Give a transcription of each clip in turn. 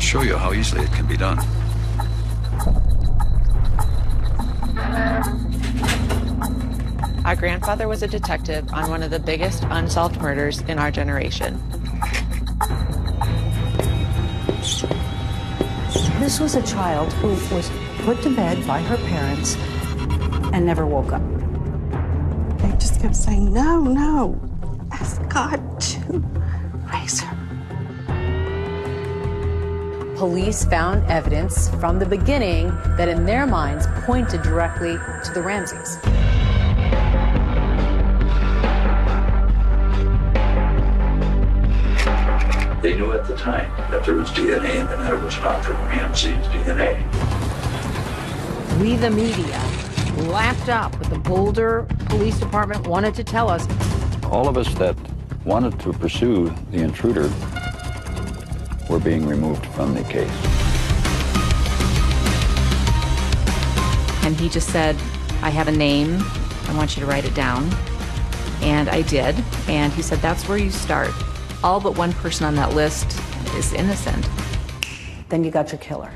I'll show you how easily it can be done. Our grandfather was a detective on one of the biggest unsolved murders in our generation. This was a child who was put to bed by her parents and never woke up. They just kept saying, no, no, ask God to raise her. Police found evidence from the beginning that in their minds pointed directly to the Ramseys. They knew at the time that there was DNA and that it was not from Ramsey's DNA. We, the media, lapped up what the Boulder Police Department wanted to tell us. All of us that wanted to pursue the intruder were being removed from the case. And he just said, I have a name, I want you to write it down. And I did, and he said, that's where you start. All but one person on that list is innocent. Then you got your killer.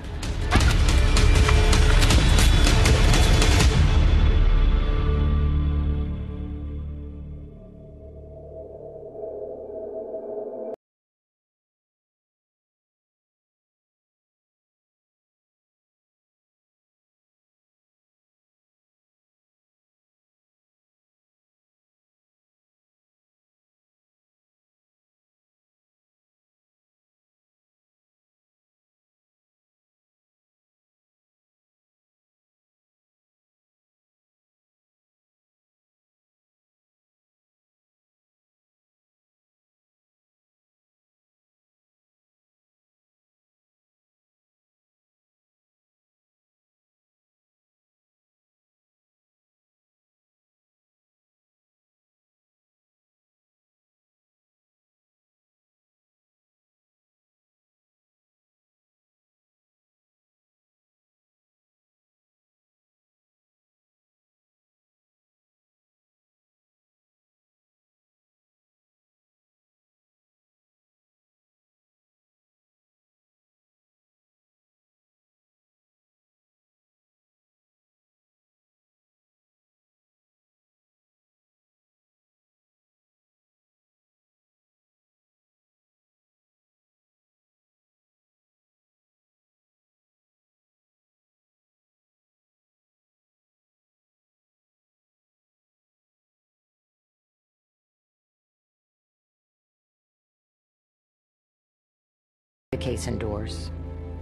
The case indoors.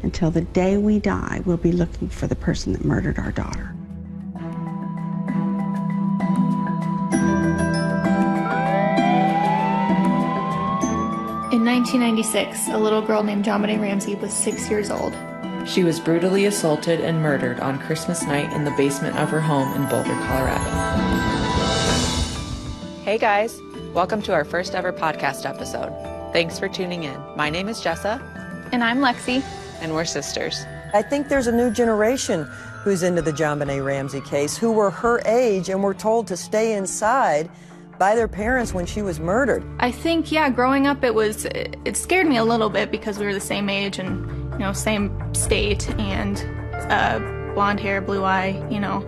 Until the day we die, we'll be looking for the person that murdered our daughter. In 1996, a little girl named JonBenet Ramsey was 6 years old. She was brutally assaulted and murdered on Christmas night in the basement of her home in Boulder, Colorado. Hey guys, welcome to our first ever podcast episode. Thanks for tuning in. My name is Jessa. And I'm Lexi. And we're sisters. I think there's a new generation who's into the JonBenet Ramsey case who were her age and were told to stay inside by their parents when she was murdered. I think, yeah, growing up it scared me a little bit because we were the same age and, same state and blonde hair, blue eye,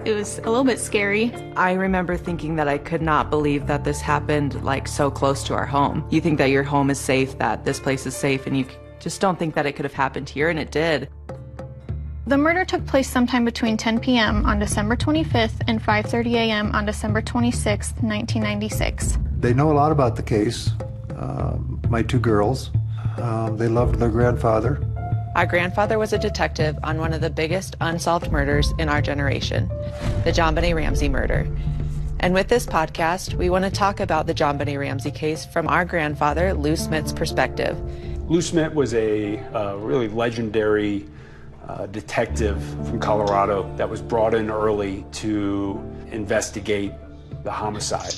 it was a little bit scary. I remember thinking that I could not believe that this happened like so close to our home. You think that your home is safe, that this place is safe, and you just don't think that it could have happened here, and it did. The murder took place sometime between 10 p.m. on December 25th and 5:30 a.m. on December 26th, 1996. They know a lot about the case. My two girls, they loved their grandfather. Our grandfather was a detective on one of the biggest unsolved murders in our generation, the JonBenet Ramsey murder. And with this podcast, we want to talk about the JonBenet Ramsey case from our grandfather, Lou Smith's perspective. Lou Smith was a really legendary detective from Colorado that was brought in early to investigate the homicide.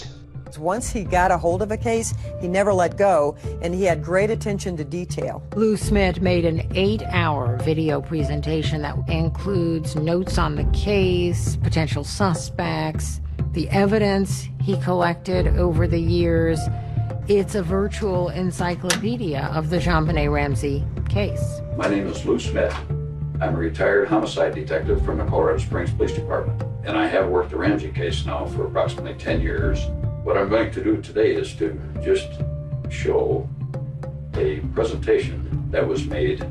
Once he got a hold of a case, he never let go, and he had great attention to detail. Lou Smith made an 8-hour video presentation that includes notes on the case, potential suspects, the evidence he collected over the years, It's a virtual encyclopedia of the JonBenet Ramsey case. My name is Lou Smith. I'm a retired homicide detective from the Colorado Springs Police Department, and I have worked the Ramsey case now for approximately 10 years. What I'm going to do today is to just show a presentation that was made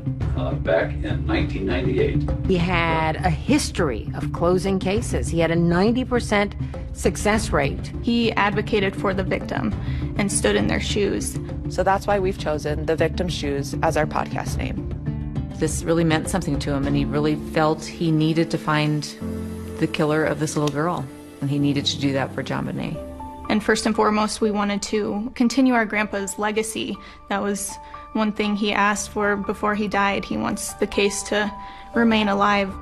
back in 1998. He had a history of closing cases. He had a 90% success rate. He advocated for the victim and stood in their shoes. So that's why we've chosen The Victim's Shoes as our podcast name. This really meant something to him, and he really felt he needed to find the killer of this little girl, and he needed to do that for JonBenet. And first and foremost, we wanted to continue our grandpa's legacy. That was one thing he asked for before he died. He wants the case to remain alive.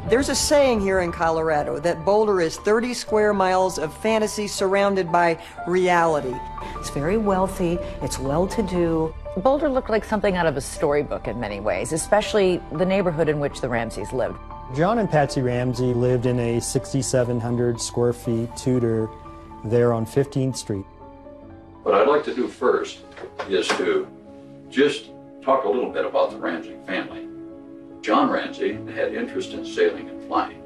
There's a saying here in Colorado that Boulder is 30 square miles of fantasy surrounded by reality. It's very wealthy, it's well-to-do. Boulder looked like something out of a storybook in many ways, especially the neighborhood in which the Ramseys lived. John and Patsy Ramsey lived in a 6,700 square feet Tudor there on 15th Street. What I'd like to do first is to just talk a little bit about the Ramsey family. John Ramsey had interest in sailing and flying.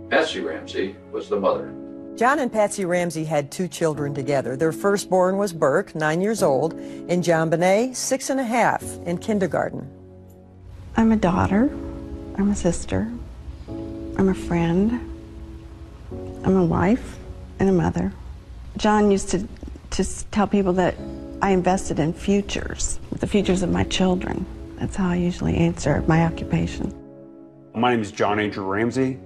Patsy Ramsey was the mother. John and Patsy Ramsey had 2 children together. Their firstborn was Burke, 9 years old, and JonBenet, 6.5, in kindergarten. I'm a daughter. I'm a sister. I'm a friend. I'm a wife and a mother. John used to tell people that I invested in futures, the futures of my children. That's how I usually answer my occupation. My name is John Andrew Ramsey.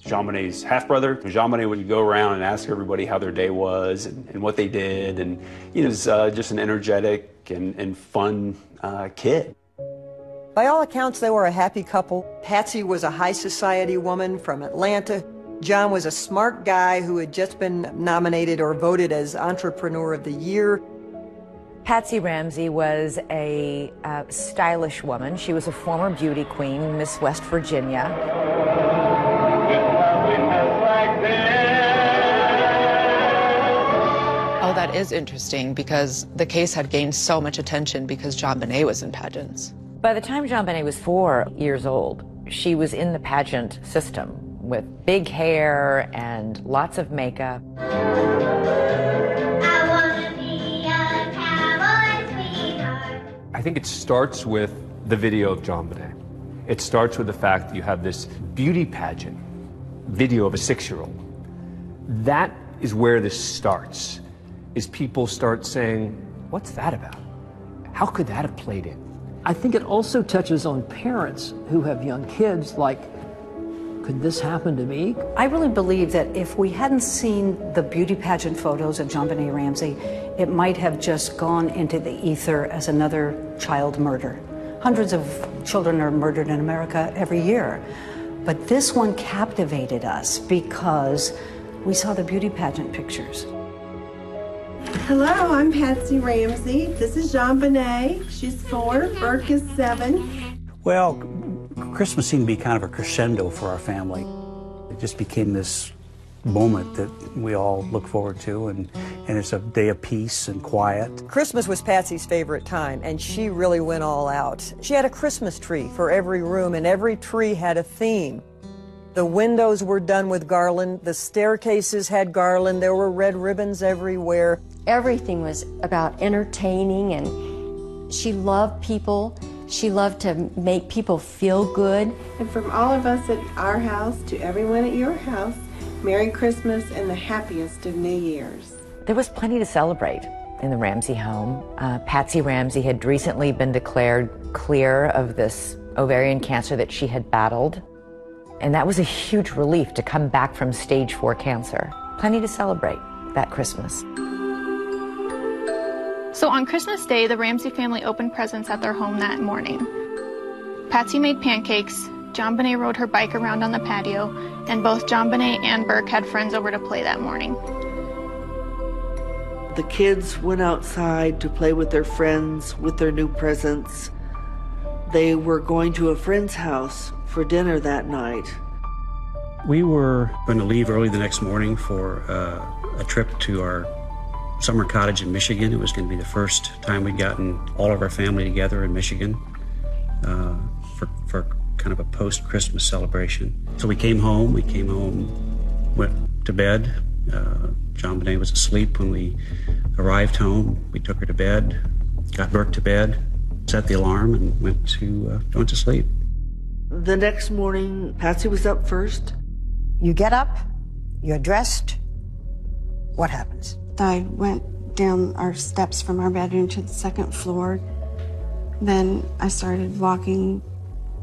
JonBenet's half-brother. JonBenet would go around and ask everybody how their day was and what they did, and he was just an energetic and fun kid. By all accounts, they were a happy couple. Patsy was a high society woman from Atlanta. John was a smart guy who had just been nominated or voted as Entrepreneur of the Year. Patsy Ramsey was a stylish woman. She was a former beauty queen, Miss West Virginia. Oh, that is interesting because the case had gained so much attention because JonBenet was in pageants. By the time JonBenet was 4 years old, she was in the pageant system with big hair and lots of makeup. I think it starts with the video of JonBenet. It starts with the fact that you have this beauty pageant video of a 6-year-old. That is where this starts, is people start saying, what's that about? How could that have played in? I think it also touches on parents who have young kids, like, could this happen to me? I really believe that if we hadn't seen the beauty pageant photos of JonBenet Ramsey, it might have just gone into the ether as another child murder. Hundreds of children are murdered in America every year. But this one captivated us because we saw the beauty pageant pictures. Hello, I'm Patsy Ramsey. This is JonBenet. She's 4, Burke is 7. Well, Christmas seemed to be kind of a crescendo for our family. It just became this moment that we all look forward to, and it's a day of peace and quiet. Christmas was Patsy's favorite time, and she really went all out. She had a Christmas tree for every room, and every tree had a theme. The windows were done with garland, the staircases had garland, there were red ribbons everywhere. Everything was about entertaining, and she loved people. She loved to make people feel good. And from all of us at our house to everyone at your house, Merry Christmas and the happiest of New Year's. There was plenty to celebrate in the Ramsey home. Patsy Ramsey had recently been declared clear of this ovarian cancer that she had battled. And that was a huge relief to come back from stage 4 cancer. Plenty to celebrate that Christmas. So on Christmas Day, the Ramsey family opened presents at their home that morning. Patsy made pancakes, JonBenet rode her bike around on the patio, and both JonBenet and Burke had friends over to play that morning. The kids went outside to play with their friends with their new presents. They were going to a friend's house for dinner that night. We were going to leave early the next morning for a trip to our summer cottage in Michigan. It was going to be the first time we'd gotten all of our family together in Michigan for kind of a post-Christmas celebration. So we came home, went to bed. John Bonet was asleep when we arrived home. We took her to bed, got Burke to bed, set the alarm, and went to sleep. The next morning, Patsy was up first. You get up, you're dressed. What happens? I went down our steps from our bedroom to the second floor. Then I started walking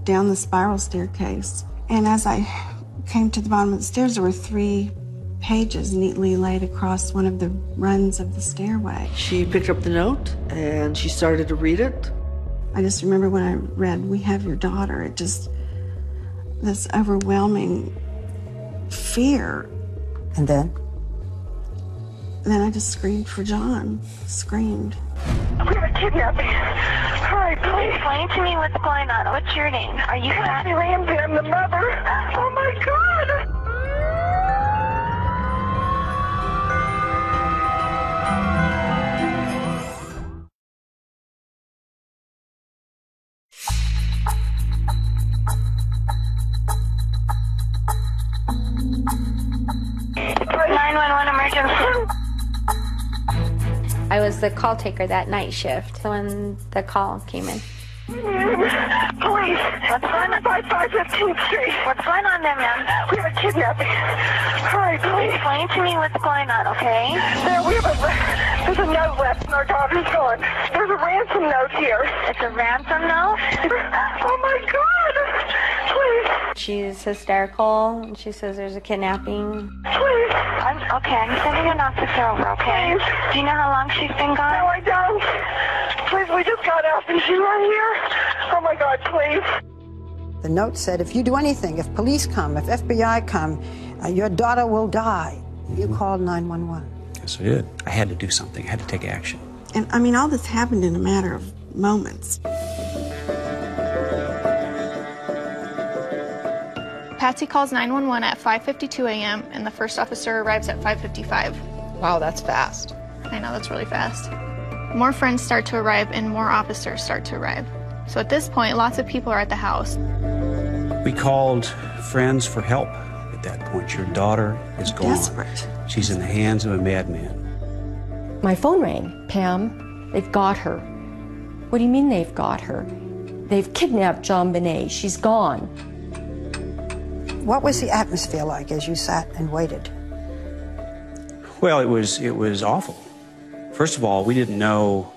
down the spiral staircase. And as I came to the bottom of the stairs, there were 3 pages neatly laid across one of the runs of the stairway. She picked up the note and she started to read it. I just remember when I read, "We have your daughter," it just, this overwhelming fear. And then? Then I just screamed for John, screamed. We have a kidnapping. Hurry, please. Explain to me what's going on. What's your name? Are you Patsy Ramsey? I'm the mother. Oh my God. 911 emergency. I was the call taker that night shift when the call came in. Police, what's going on? 515th Street. What's going on there, ma'am? We have a kidnapping. Hurry, please. Explain to me what's going on, okay? There's a note left and our daughter's gone. There's a ransom note here. It's a ransom note? Oh my God! Please. She's hysterical, and she says there's a kidnapping. Please. I'm sending an officer over, okay? Please. Do you know how long she's been gone? No, I don't. Please, we just got up and she's not here. Oh my God, please. The note said, if you do anything, if police come, if FBI come, your daughter will die. You called 911. Yes, I did. I had to do something. I had to take action. And I mean, all this happened in a matter of moments. Patsy calls 911 at 5:52 a.m. and the first officer arrives at 5:55. Wow, that's fast. I know, that's really fast. More friends start to arrive and more officers start to arrive. So at this point, lots of people are at the house. We called friends for help at that point. Your daughter is gone. Desperate. She's in the hands of a madman. My phone rang. Pam, they've got her. What do you mean they've got her? They've kidnapped John Bonet. She's gone. What was the atmosphere like as you sat and waited? Well, it was awful. First of all, we didn't know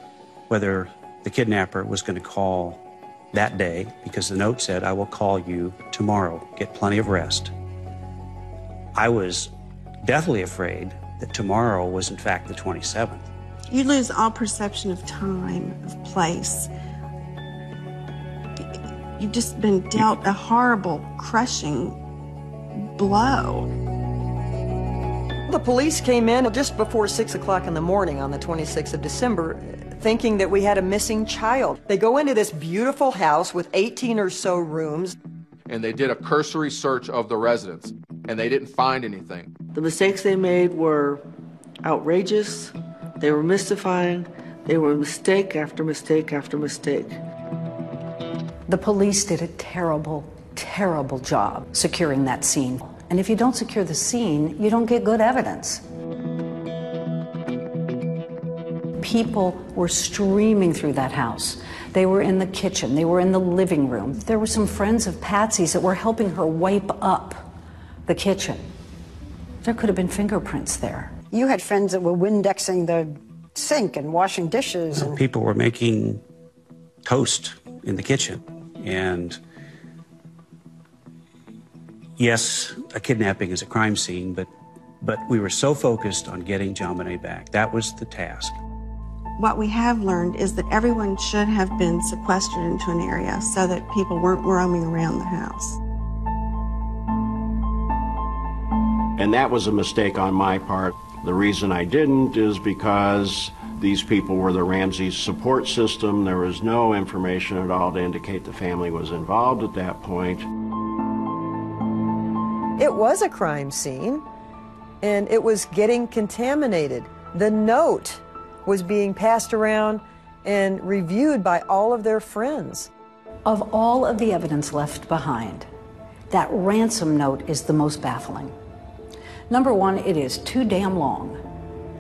whether the kidnapper was going to call that day because the note said, "I will call you tomorrow. Get plenty of rest." I was deathly afraid that tomorrow was in fact the 27th. You lose all perception of time, of place. You've just been dealt a horrible, crushing blow. The police came in just before 6 o'clock in the morning on the 26th of December, thinking that we had a missing child. They go into this beautiful house with 18 or so rooms. And they did a cursory search of the residence, and they didn't find anything. The mistakes they made were outrageous. They were mystifying. They were mistake after mistake after mistake. The police did a terrible, terrible job securing that scene. And if you don't secure the scene, you don't get good evidence. People were streaming through that house. They were in the kitchen. They were in the living room. There were some friends of Patsy's that were helping her wipe up the kitchen. There could have been fingerprints there. You had friends that were Windexing the sink and washing dishes. And people were making toast in the kitchen. And yes, a kidnapping is a crime scene, but we were so focused on getting John Bonet back. That was the task. What we have learned is that everyone should have been sequestered into an area so that people weren't roaming around the house. And that was a mistake on my part. The reason I didn't is because these people were the Ramsey support system. There was no information at all to indicate the family was involved at that point. It was a crime scene, and it was getting contaminated. The note was being passed around and reviewed by all of their friends. Of all of the evidence left behind, that ransom note is the most baffling. Number one, it is too damn long.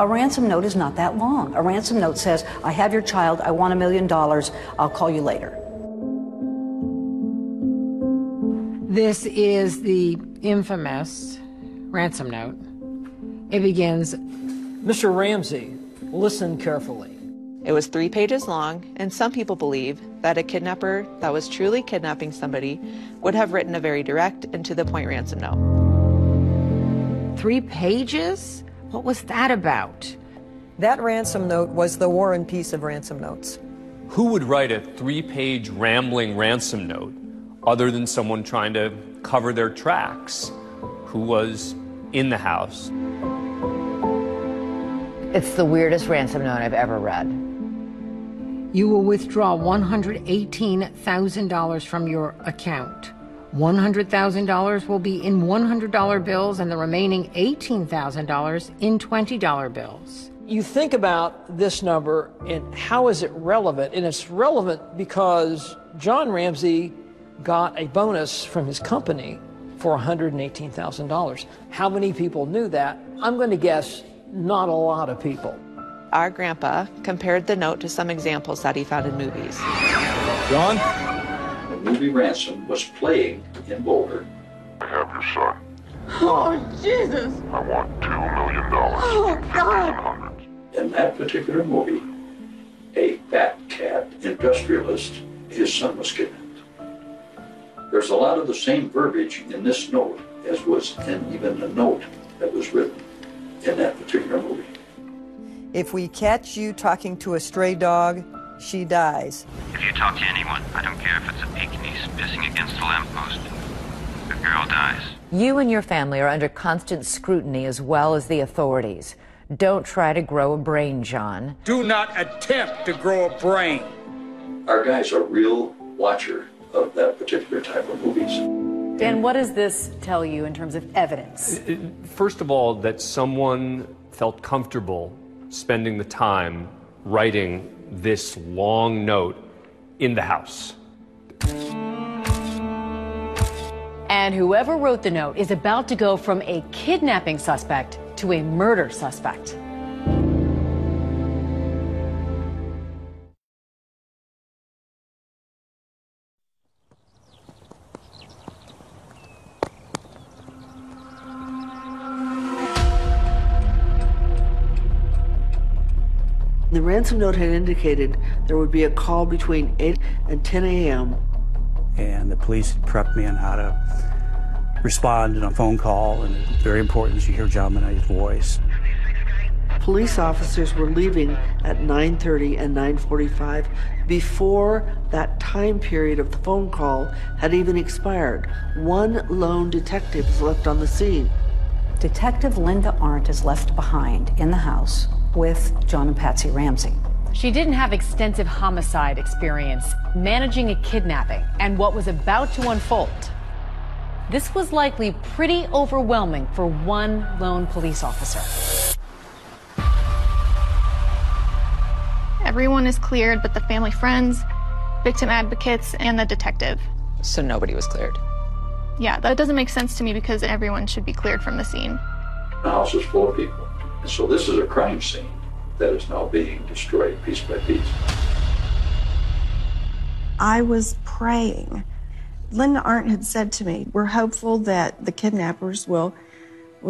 A ransom note is not that long. A ransom note says, I have your child, I want $1 million, I'll call you later. This is the infamous ransom note. It begins, Mr. Ramsey, listen carefully. It was 3 pages long, and some people believe that a kidnapper that was truly kidnapping somebody would have written a very direct and to-the-point ransom note. 3 pages? What was that about? That ransom note was the War and Peace of ransom notes. Who would write a 3-page rambling ransom note other than someone trying to cover their tracks who was in the house? It's the weirdest ransom note I've ever read. You will withdraw $118,000 from your account. $100,000 will be in $100 bills and the remaining $18,000 in $20 bills. You think about this number and how is it relevant? And it's relevant because John Ramsey got a bonus from his company for $118,000. How many people knew that? I'm going to guess not a lot of people. Our grandpa compared the note to some examples that he found in movies. John? The movie Ransom was playing in Boulder. I have your son. Oh, Jesus. I want $2 million. Oh, God. In that particular movie, a fat cat industrialist, his son was kidnapped. There's a lot of the same verbiage in this note as was in even the note that was written in that particular movie. If we catch you talking to a stray dog, she dies. If you talk to anyone, I don't care if it's a Pekingese pissing against a lamppost, the girl dies. You and your family are under constant scrutiny as well as the authorities. Don't try to grow a brain, John. Do not attempt to grow a brain. Our guy's a real watcher of that particular type of movies. Dan, what does this tell you in terms of evidence? First of all, that someone felt comfortable spending the time writing this long note in the house. And whoever wrote the note is about to go from a kidnapping suspect to a murder suspect. The ransom note had indicated there would be a call between 8 and 10 a.m. And the police had prepped me on how to respond in a phone call, and it's very important you hear John Bonet's voice. Police officers were leaving at 9:30 and 9:45 before that time period of the phone call had even expired. One lone detective was left on the scene. Detective Linda Arndt is left behind in the house with John and Patsy Ramsey. She didn't have extensive homicide experience managing a kidnapping and what was about to unfold. This was likely pretty overwhelming for one lone police officer. Everyone is cleared but the family friends, victim advocates, and the detective. So nobody was cleared? Yeah, that doesn't make sense to me because everyone should be cleared from the scene. The house is full of people. And so this is a crime scene that is now being destroyed piece by piece. I was praying. Linda Arndt had said to me, we're hopeful that the kidnappers will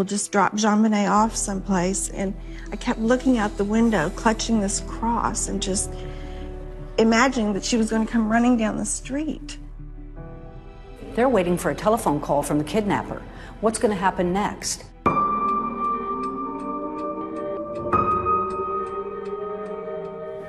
just drop John Bonet off someplace. And I kept looking out the window, clutching this cross and just imagining that she was going to come running down the street. They're waiting for a telephone call from the kidnapper. What's going to happen next?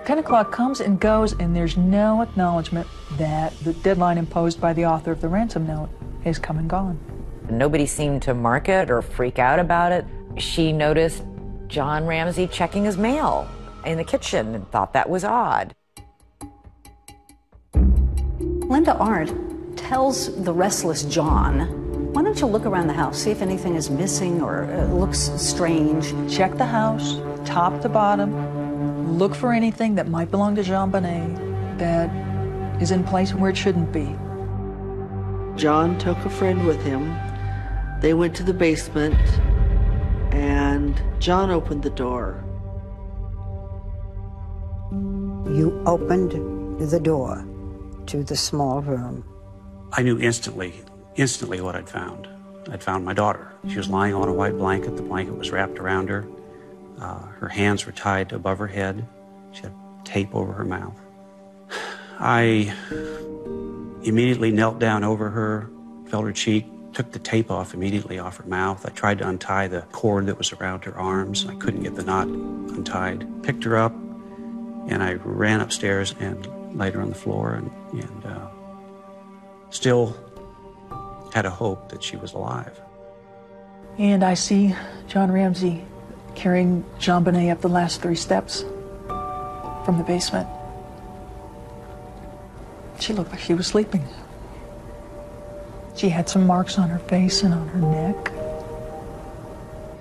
10 o'clock comes and goes, and there's no acknowledgement that the deadline imposed by the author of the ransom note has come and gone. Nobody seemed to mark it or freak out about it. She noticed John Ramsey checking his mail in the kitchen and thought that was odd. Linda Arndt tells the restless John Why don't you look around the house, see if anything is missing or looks strange. Check the house, top to bottom. Look for anything that might belong to JonBenet that is in place where it shouldn't be. John took a friend with him. They went to the basement, and John opened the door. You opened the door to the small room. I knew instantly what I'd found. I'd found my daughter. She was lying on a white blanket. The blanket was wrapped around her. Her hands were tied above her head. She had tape over her mouth. I immediately knelt down over her, felt her cheek, took the tape off immediately off her mouth. I tried to untie the cord that was around her arms. I couldn't get the knot untied. Picked her up, and I ran upstairs and laid her on the floor and still had a hope that she was alive. And I see John Ramsey carrying JonBenet up the last 3 steps from the basement. She looked like she was sleeping. She had some marks on her face and on her neck.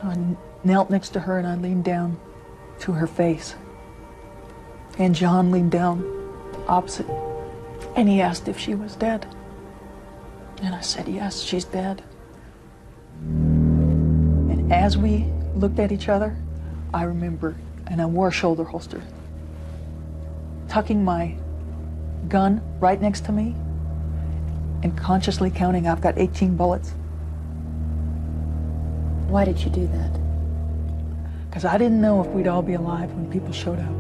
I knelt next to her and I leaned down to her face. And John leaned down opposite, and he asked if she was dead. And I said, yes, she's dead. And as we looked at each other, I remember, and I wore a shoulder holster, tucking my gun right next to me and consciously counting, I've got 18 bullets. Why did you do that? Because I didn't know if we'd all be alive when people showed up.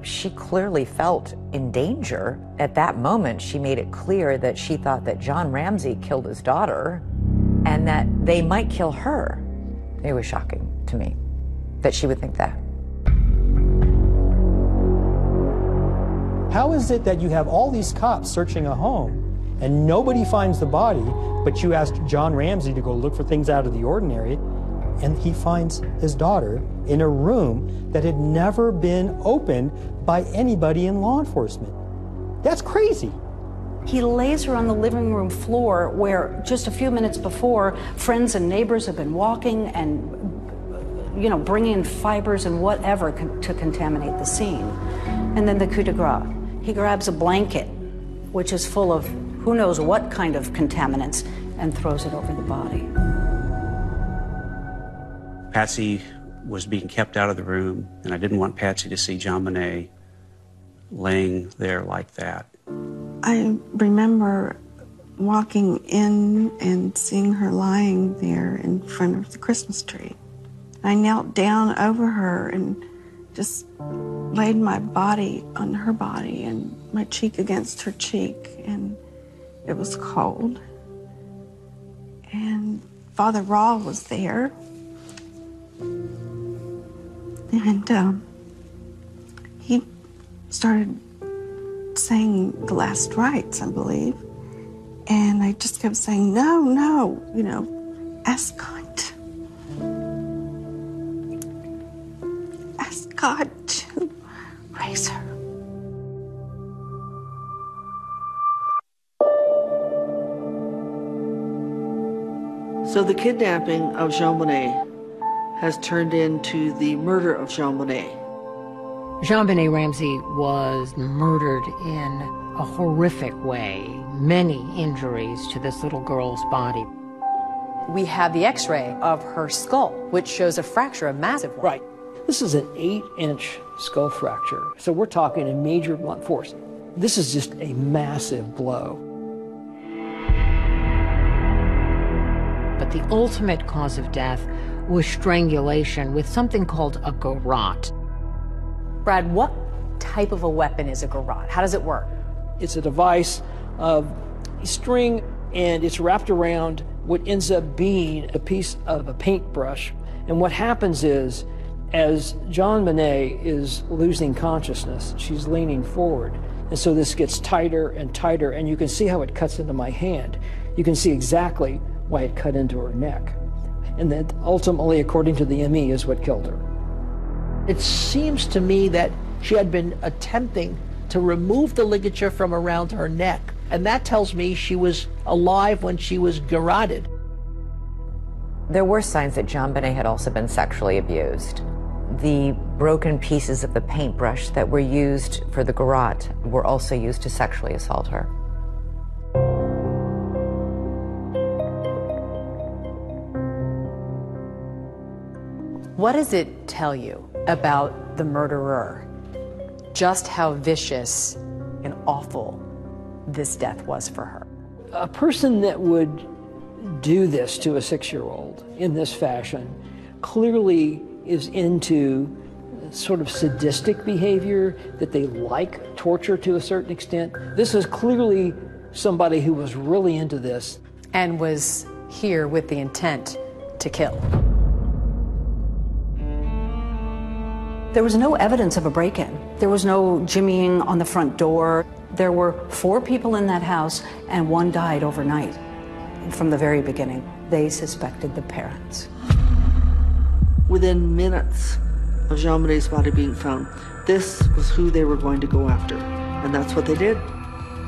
She clearly felt in danger. At that moment, she made it clear that she thought that John Ramsey killed his daughter and that they might kill her. It was shocking to me that she would think that. How is it that you have all these cops searching a home and nobody finds the body, but you asked John Ramsey to go look for things out of the ordinary, and he finds his daughter in a room that had never been opened by anybody in law enforcement? That's crazy. He lays her on the living room floor where just a few minutes before, friends and neighbors have been walking and, bringing in fibers and whatever to contaminate the scene. And then the coup de grace. He grabs a blanket, which is full of who knows what kind of contaminants, and throws it over the body. Patsy was being kept out of the room, and I didn't want Patsy to see JonBenet laying there like that. I remember walking in and seeing her lying there in front of the Christmas tree. I knelt down over her and just laid my body on her body and my cheek against her cheek, and it was cold. And Father Raw was there. And he started saying the last rites, I believe. And I just kept saying, no, ask God. Ask God to raise her. So the kidnapping of JonBenet has turned into the murder of JonBenet. JonBenet Ramsey was murdered in a horrific way. Many injuries to this little girl's body. We have the x-ray of her skull, which shows a fracture, a massive one. Right. This is an 8-inch skull fracture. So we're talking a major blunt force. This is just a massive blow. But the ultimate cause of death was strangulation with something called a garrote. Brad, what type of a weapon is a garrote? How does it work? It's a device of string, and it's wrapped around what ends up being a piece of a paintbrush. And what happens is, as JonBenet is losing consciousness, she's leaning forward. And so this gets tighter and tighter, and you can see how it cuts into my hand. You can see exactly why it cut into her neck. And that ultimately, according to the ME, is what killed her. It seems to me that she had been attempting to remove the ligature from around her neck And that tells me she was alive when she was garroted. There were signs that JonBenet had also been sexually abused. The broken pieces of the paintbrush that were used for the garrote were also used to sexually assault her. What does it tell you about the murderer? Just how vicious and awful this death was for her. A person that would do this to a 6-year-old in this fashion clearly is into sort of sadistic behavior, that they like torture to a certain extent. This is clearly somebody who was really into this. And was here with the intent to kill. There was no evidence of a break-in. There was no jimmying on the front door. There were 4 people in that house, and 1 died overnight. From the very beginning, they suspected the parents. Within minutes of JonBenet's body being found, this was who they were going to go after, and that's what they did.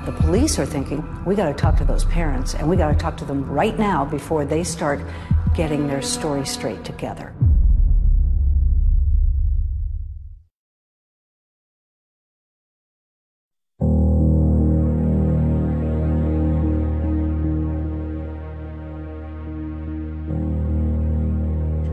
The police are thinking, we got to talk to those parents, and we got to talk to them right now before they start getting their story straight together.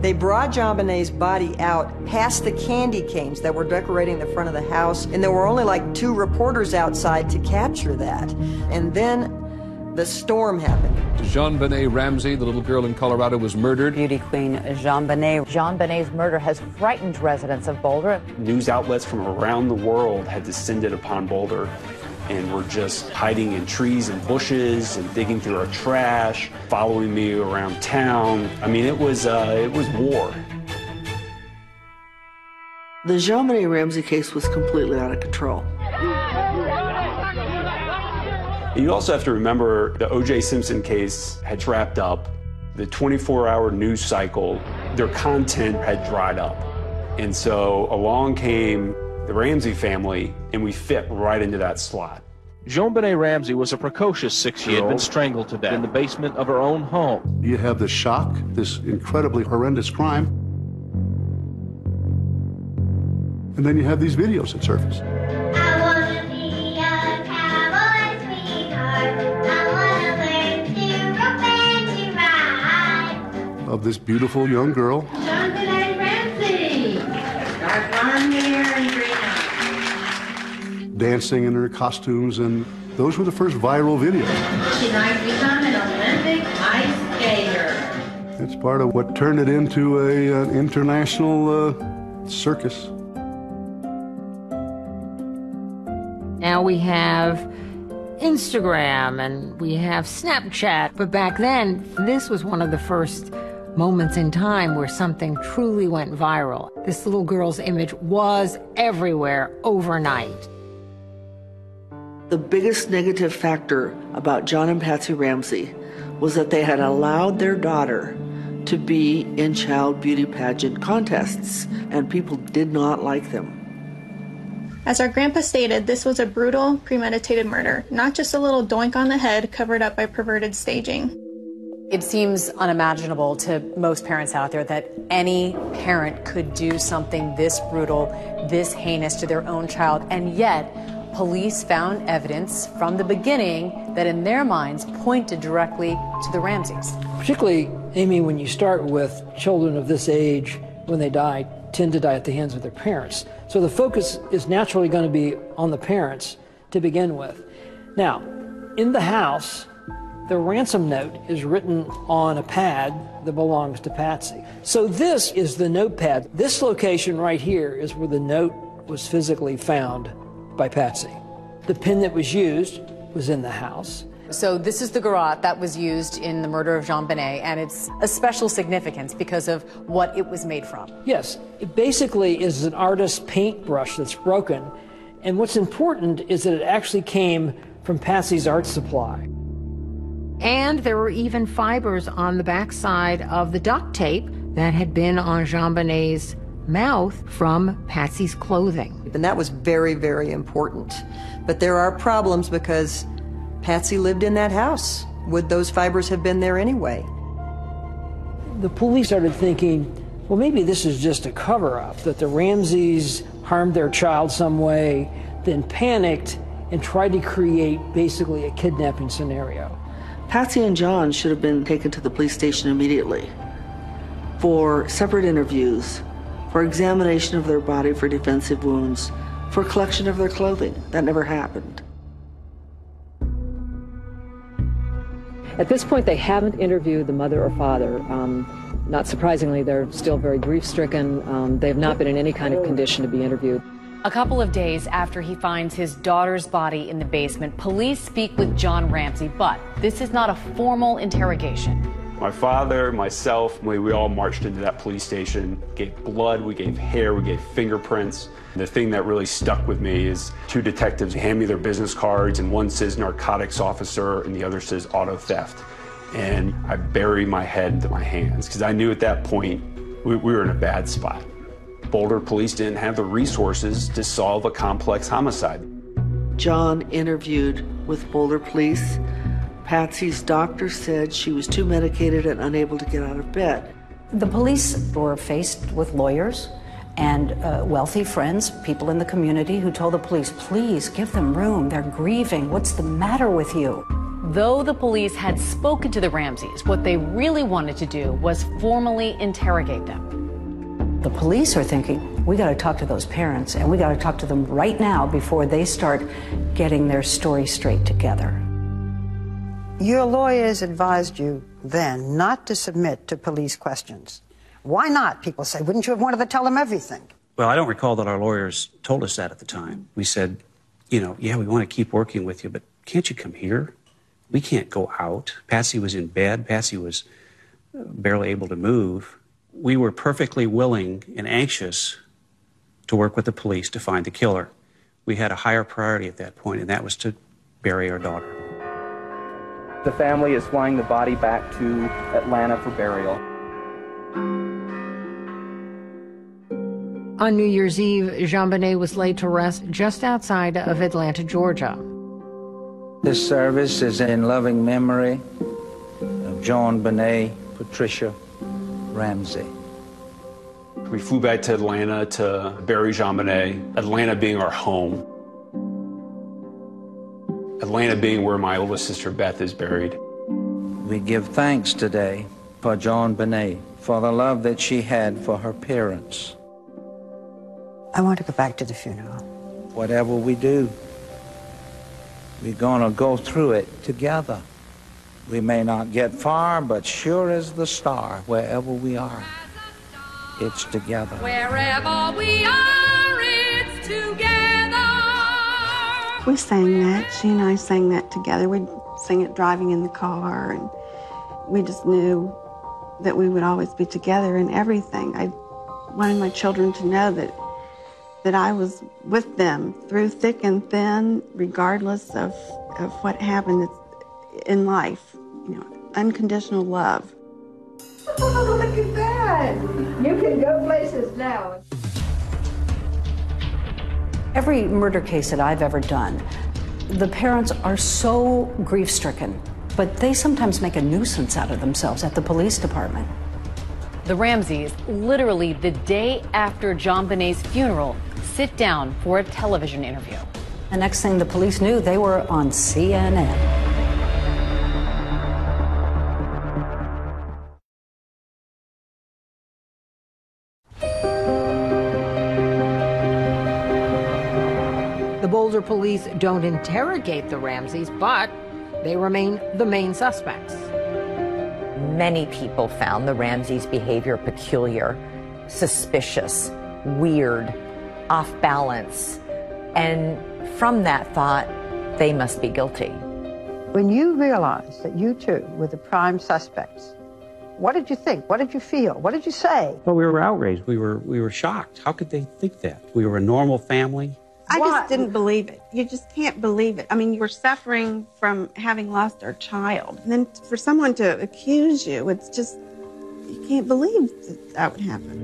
They brought JonBenet's body out past the candy canes that were decorating the front of the house, and there were only like 2 reporters outside to capture that. And then the storm happened. JonBenet Ramsey, the little girl in Colorado, was murdered. Beauty queen JonBenet. JonBenet's murder has frightened residents of Boulder. News outlets from around the world had descended upon Boulder and were just hiding in trees and bushes and digging through our trash, following me around town. I mean, it was war. The JonBenet Ramsey case was completely out of control. You also have to remember the O.J. Simpson case had wrapped up. The 24-hour news cycle, their content had dried up. And so along came the Ramsey family, and we fit right into that slot. JonBenet Ramsey was a precocious 6-year-old. She had been strangled to death in the basement of her own home. You have the shock, this incredibly horrendous crime, and then you have these videos that surface. I wanna be a cowboy, sweetheart. I wanna learn to rope and to ride. Of this beautiful young girl. JonBenet Ramsey. Dark blonde hair and green eyes. Dancing in her costumes, and those were the first viral videos. She might become an Olympic ice skater. It's part of what turned it into an international circus. Now we have Instagram and we have Snapchat, but back then, this was one of the first moments in time where something truly went viral. This little girl's image was everywhere overnight. The biggest negative factor about John and Patsy Ramsey was that they had allowed their daughter to be in child beauty pageant contests, and people did not like them. As our grandpa stated, this was a brutal, premeditated murder, not just a little doink on the head covered up by perverted staging. It seems unimaginable to most parents out there that any parent could do something this brutal, this heinous to their own child, and yet police found evidence from the beginning that in their minds pointed directly to the Ramseys. Particularly, Amy, when you start with children of this age, when they die, tend to die at the hands of their parents. So the focus is naturally going to be on the parents to begin with. Now, in the house, the ransom note is written on a pad that belongs to Patsy. So this is the notepad. This location right here is where the note was physically found by Patsy. The pen that was used was in the house. So this is the garrote that was used in the murder of JonBenet, and it's a special significance because of what it was made from. Yes, it basically is an artist's paintbrush that's broken, and what's important is that it actually came from Patsy's art supply. And there were even fibers on the backside of the duct tape that had been on JonBenet's mouth from Patsy's clothing. And that was very, very important. But there are problems because Patsy lived in that house. Would those fibers have been there anyway? The police started thinking, well, maybe this is just a cover-up, that the Ramseys harmed their child some way, then panicked and tried to create basically a kidnapping scenario. Patsy and John should have been taken to the police station immediately for separate interviews, for examination of their body for defensive wounds, for collection of their clothing. That never happened. At this point, they haven't interviewed the mother or father. Not surprisingly, they're still very grief-stricken. They have not been in any kind of condition to be interviewed. A couple of days after he finds his daughter's body in the basement, police speak with John Ramsey, but this is not a formal interrogation. My father, myself, we all marched into that police station, gave blood, we gave hair, we gave fingerprints. The thing that really stuck with me is two detectives hand me their business cards, and one says narcotics officer and the other says auto theft. And I bury my head into my hands because I knew at that point we were in a bad spot. Boulder police didn't have the resources to solve a complex homicide. John interviewed with Boulder police. Patsy's doctor said she was too medicated and unable to get out of bed. The police were faced with lawyers and wealthy friends, people in the community who told the police, please give them room, they're grieving, what's the matter with you? Though the police had spoken to the Ramseys, what they really wanted to do was formally interrogate them. The police are thinking, we got to talk to those parents, and we got to talk to them right now before they start getting their story straight together. Your lawyers advised you then not to submit to police questions. Why not? People say, wouldn't you have wanted to tell them everything? Well, I don't recall that our lawyers told us that at the time. We said, yeah, we want to keep working with you, but can't you come here? We can't go out. Patsy was in bed. Patsy was barely able to move. We were perfectly willing and anxious to work with the police to find the killer. We had a higher priority at that point, and that was to bury our daughter. The family is flying the body back to Atlanta for burial. On New Year's Eve, JonBenet was laid to rest just outside of Atlanta, Georgia. This service is in loving memory of JonBenet Patricia Ramsey. We flew back to Atlanta to bury JonBenet, Atlanta being our home. Atlanta being where my oldest sister Beth is buried. We give thanks today for JonBenet, for the love that she had for her parents. I want to go back to the funeral. Whatever we do, we're gonna go through it together. We may not get far, but sure as the star, wherever we are, it's together. Wherever we are, it's together. We sang that. She and I sang that together. We'd sing it driving in the car, and we just knew that we would always be together in everything. I wanted my children to know that I was with them through thick and thin, regardless of what happened in life. Unconditional love. Oh, look at that. You can go places now. Every murder case that I've ever done, the parents are so grief-stricken, but they sometimes make a nuisance out of themselves at the police department. The Ramseys, literally the day after JonBenet's funeral, sit down for a television interview. The next thing the police knew, they were on CNN. The Boulder police don't interrogate the Ramseys, but they remain the main suspects. Many people found the Ramseys' behavior peculiar, suspicious, weird, off balance, and from that thought, they must be guilty. When you realized that you two were the prime suspects, what did you think? What did you feel? What did you say? Well, we were outraged. We were shocked. How could they think that? We were a normal family. I just didn't believe it. You just can't believe it. I mean, you were suffering from having lost our child. And then for someone to accuse you, it's just, you can't believe that would happen.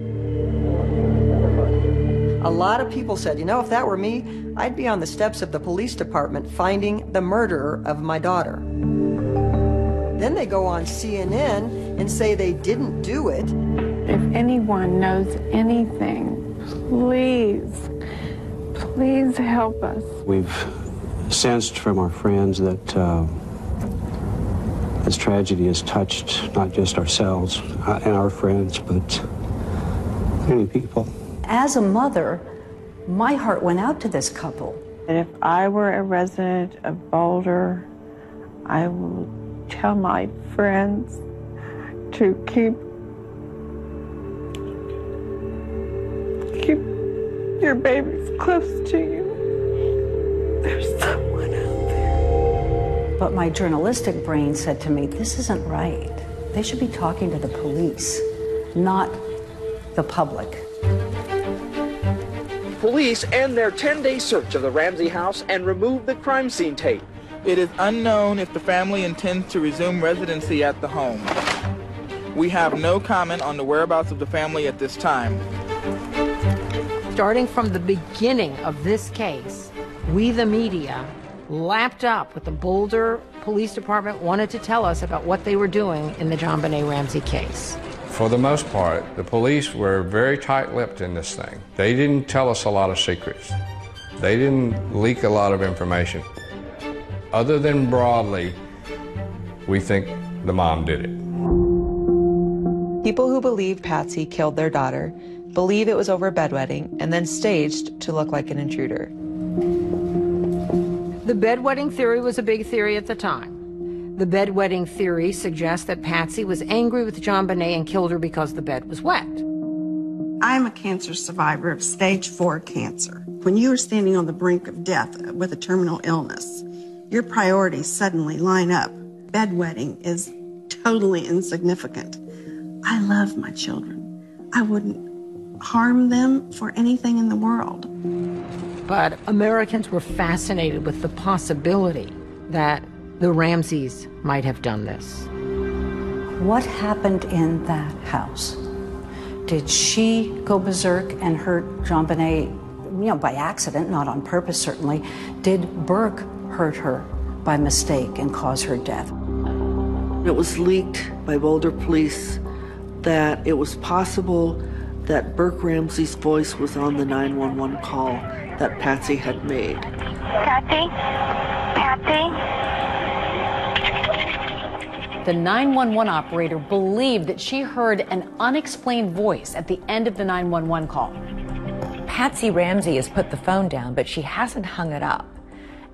A lot of people said, you know, if that were me, I'd be on the steps of the police department finding the murderer of my daughter. Then they go on CNN and say they didn't do it. If anyone knows anything, please help us. We've sensed from our friends that this tragedy has touched not just ourselves and our friends, but many people. As a mother, my heart went out to this couple. And if I were a resident of Boulder, I would tell my friends to keep your babies close to you. There's someone out there. But my journalistic brain said to me, this isn't right. They should be talking to the police, not the public. Police end their 10-day search of the Ramsey house and remove the crime scene tape. It is unknown if the family intends to resume residency at the home. We have no comment on the whereabouts of the family at this time. Starting from the beginning of this case, we, the media, lapped up what the Boulder Police Department wanted to tell us about what they were doing in the JonBenet Ramsey case. For the most part, the police were very tight-lipped in this thing. They didn't tell us a lot of secrets. They didn't leak a lot of information. Other than broadly, we think the mom did it. People who believe Patsy killed their daughter believe it was over a bedwetting and then staged to look like an intruder. The bedwetting theory was a big theory at the time. The bedwetting theory suggests that Patsy was angry with JonBenet and killed her because the bed was wet. I'm a cancer survivor of stage 4 cancer. When you are standing on the brink of death with a terminal illness, your priorities suddenly line up. Bedwetting is totally insignificant. I love my children. I wouldn't harm them for anything in the world. But Americans were fascinated with the possibility that the Ramseys might have done this. What happened in that house? Did she go berserk and hurt JonBenet, by accident, not on purpose certainly? Did Burke hurt her by mistake and cause her death? It was leaked by Boulder police that it was possible that Burke Ramsey's voice was on the 911 call that Patsy had made. Patsy? The 911 operator believed that she heard an unexplained voice at the end of the 911 call. Patsy Ramsey has put the phone down, but she hasn't hung it up.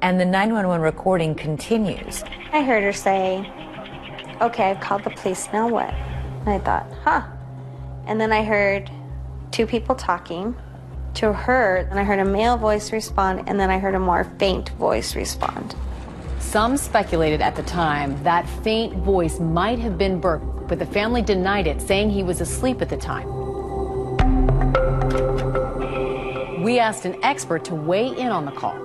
And the 911 recording continues. I heard her say, okay, I've called the police, now what? And I thought, And then I heard two people talking to her, and I heard a male voice respond, and then I heard a more faint voice respond. Some speculated at the time that faint voice might have been Burke, but the family denied it, saying he was asleep at the time. We asked an expert to weigh in on the call.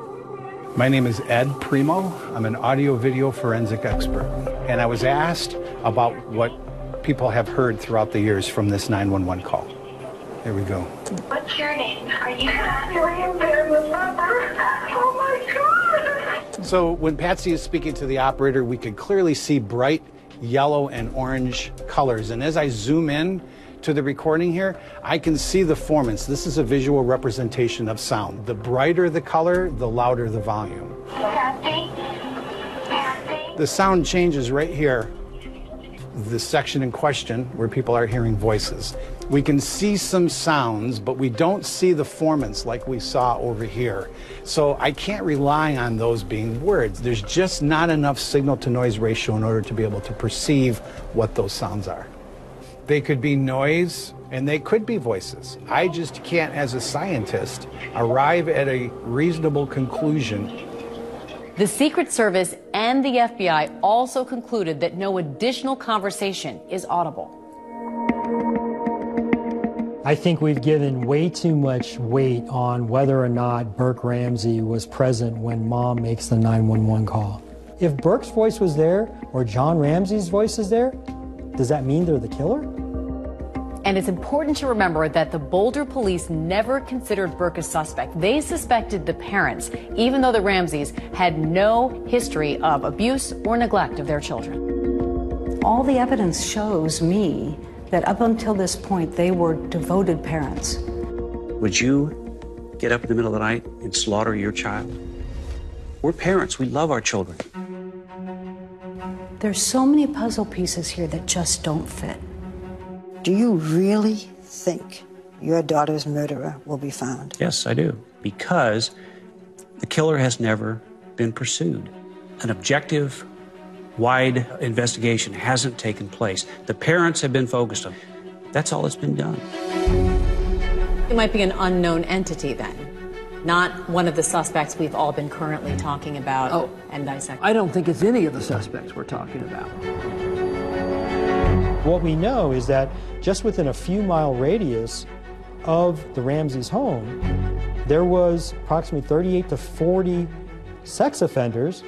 My name is Ed Primo. I'm an audio-video forensic expert. And I was asked about what people have heard throughout the years from this 911 call. Here we go. What's your name? Are you the number? Oh my God! So when Patsy is speaking to the operator, we could clearly see bright yellow and orange colors. And as I zoom in to the recording here, I can see the formants. This is a visual representation of sound. The brighter the color, the louder the volume. Patsy? The sound changes right here, the section in question where people are hearing voices. We can see some sounds, but we don't see the formants like we saw over here. So I can't rely on those being words. There's just not enough signal-to-noise ratio in order to be able to perceive what those sounds are. They could be noise, and they could be voices. I just can't, as a scientist, arrive at a reasonable conclusion. The Secret Service and the FBI also concluded that no additional conversation is audible. I think we've given way too much weight on whether or not Burke Ramsey was present when Mom makes the 911 call. If Burke's voice was there or John Ramsey's voice is there, does that mean they're the killer? And it's important to remember that the Boulder police never considered Burke a suspect. They suspected the parents, even though the Ramseys had no history of abuse or neglect of their children. All the evidence shows me that up until this point, they were devoted parents. Would you get up in the middle of the night and slaughter your child? We're parents. We love our children. There's so many puzzle pieces here that just don't fit. Do you really think your daughter's murderer will be found? Yes, I do. Because the killer has never been pursued. An objective, wide investigation hasn't taken place. The parents have been focused on. That's all that's been done. It might be an unknown entity then, not one of the suspects we've all been currently talking about and dissecting. I don't think it's any of the suspects we're talking about. What we know is that just within a few mile radius of the Ramseys' home, there was approximately 38 to 40 sex offenders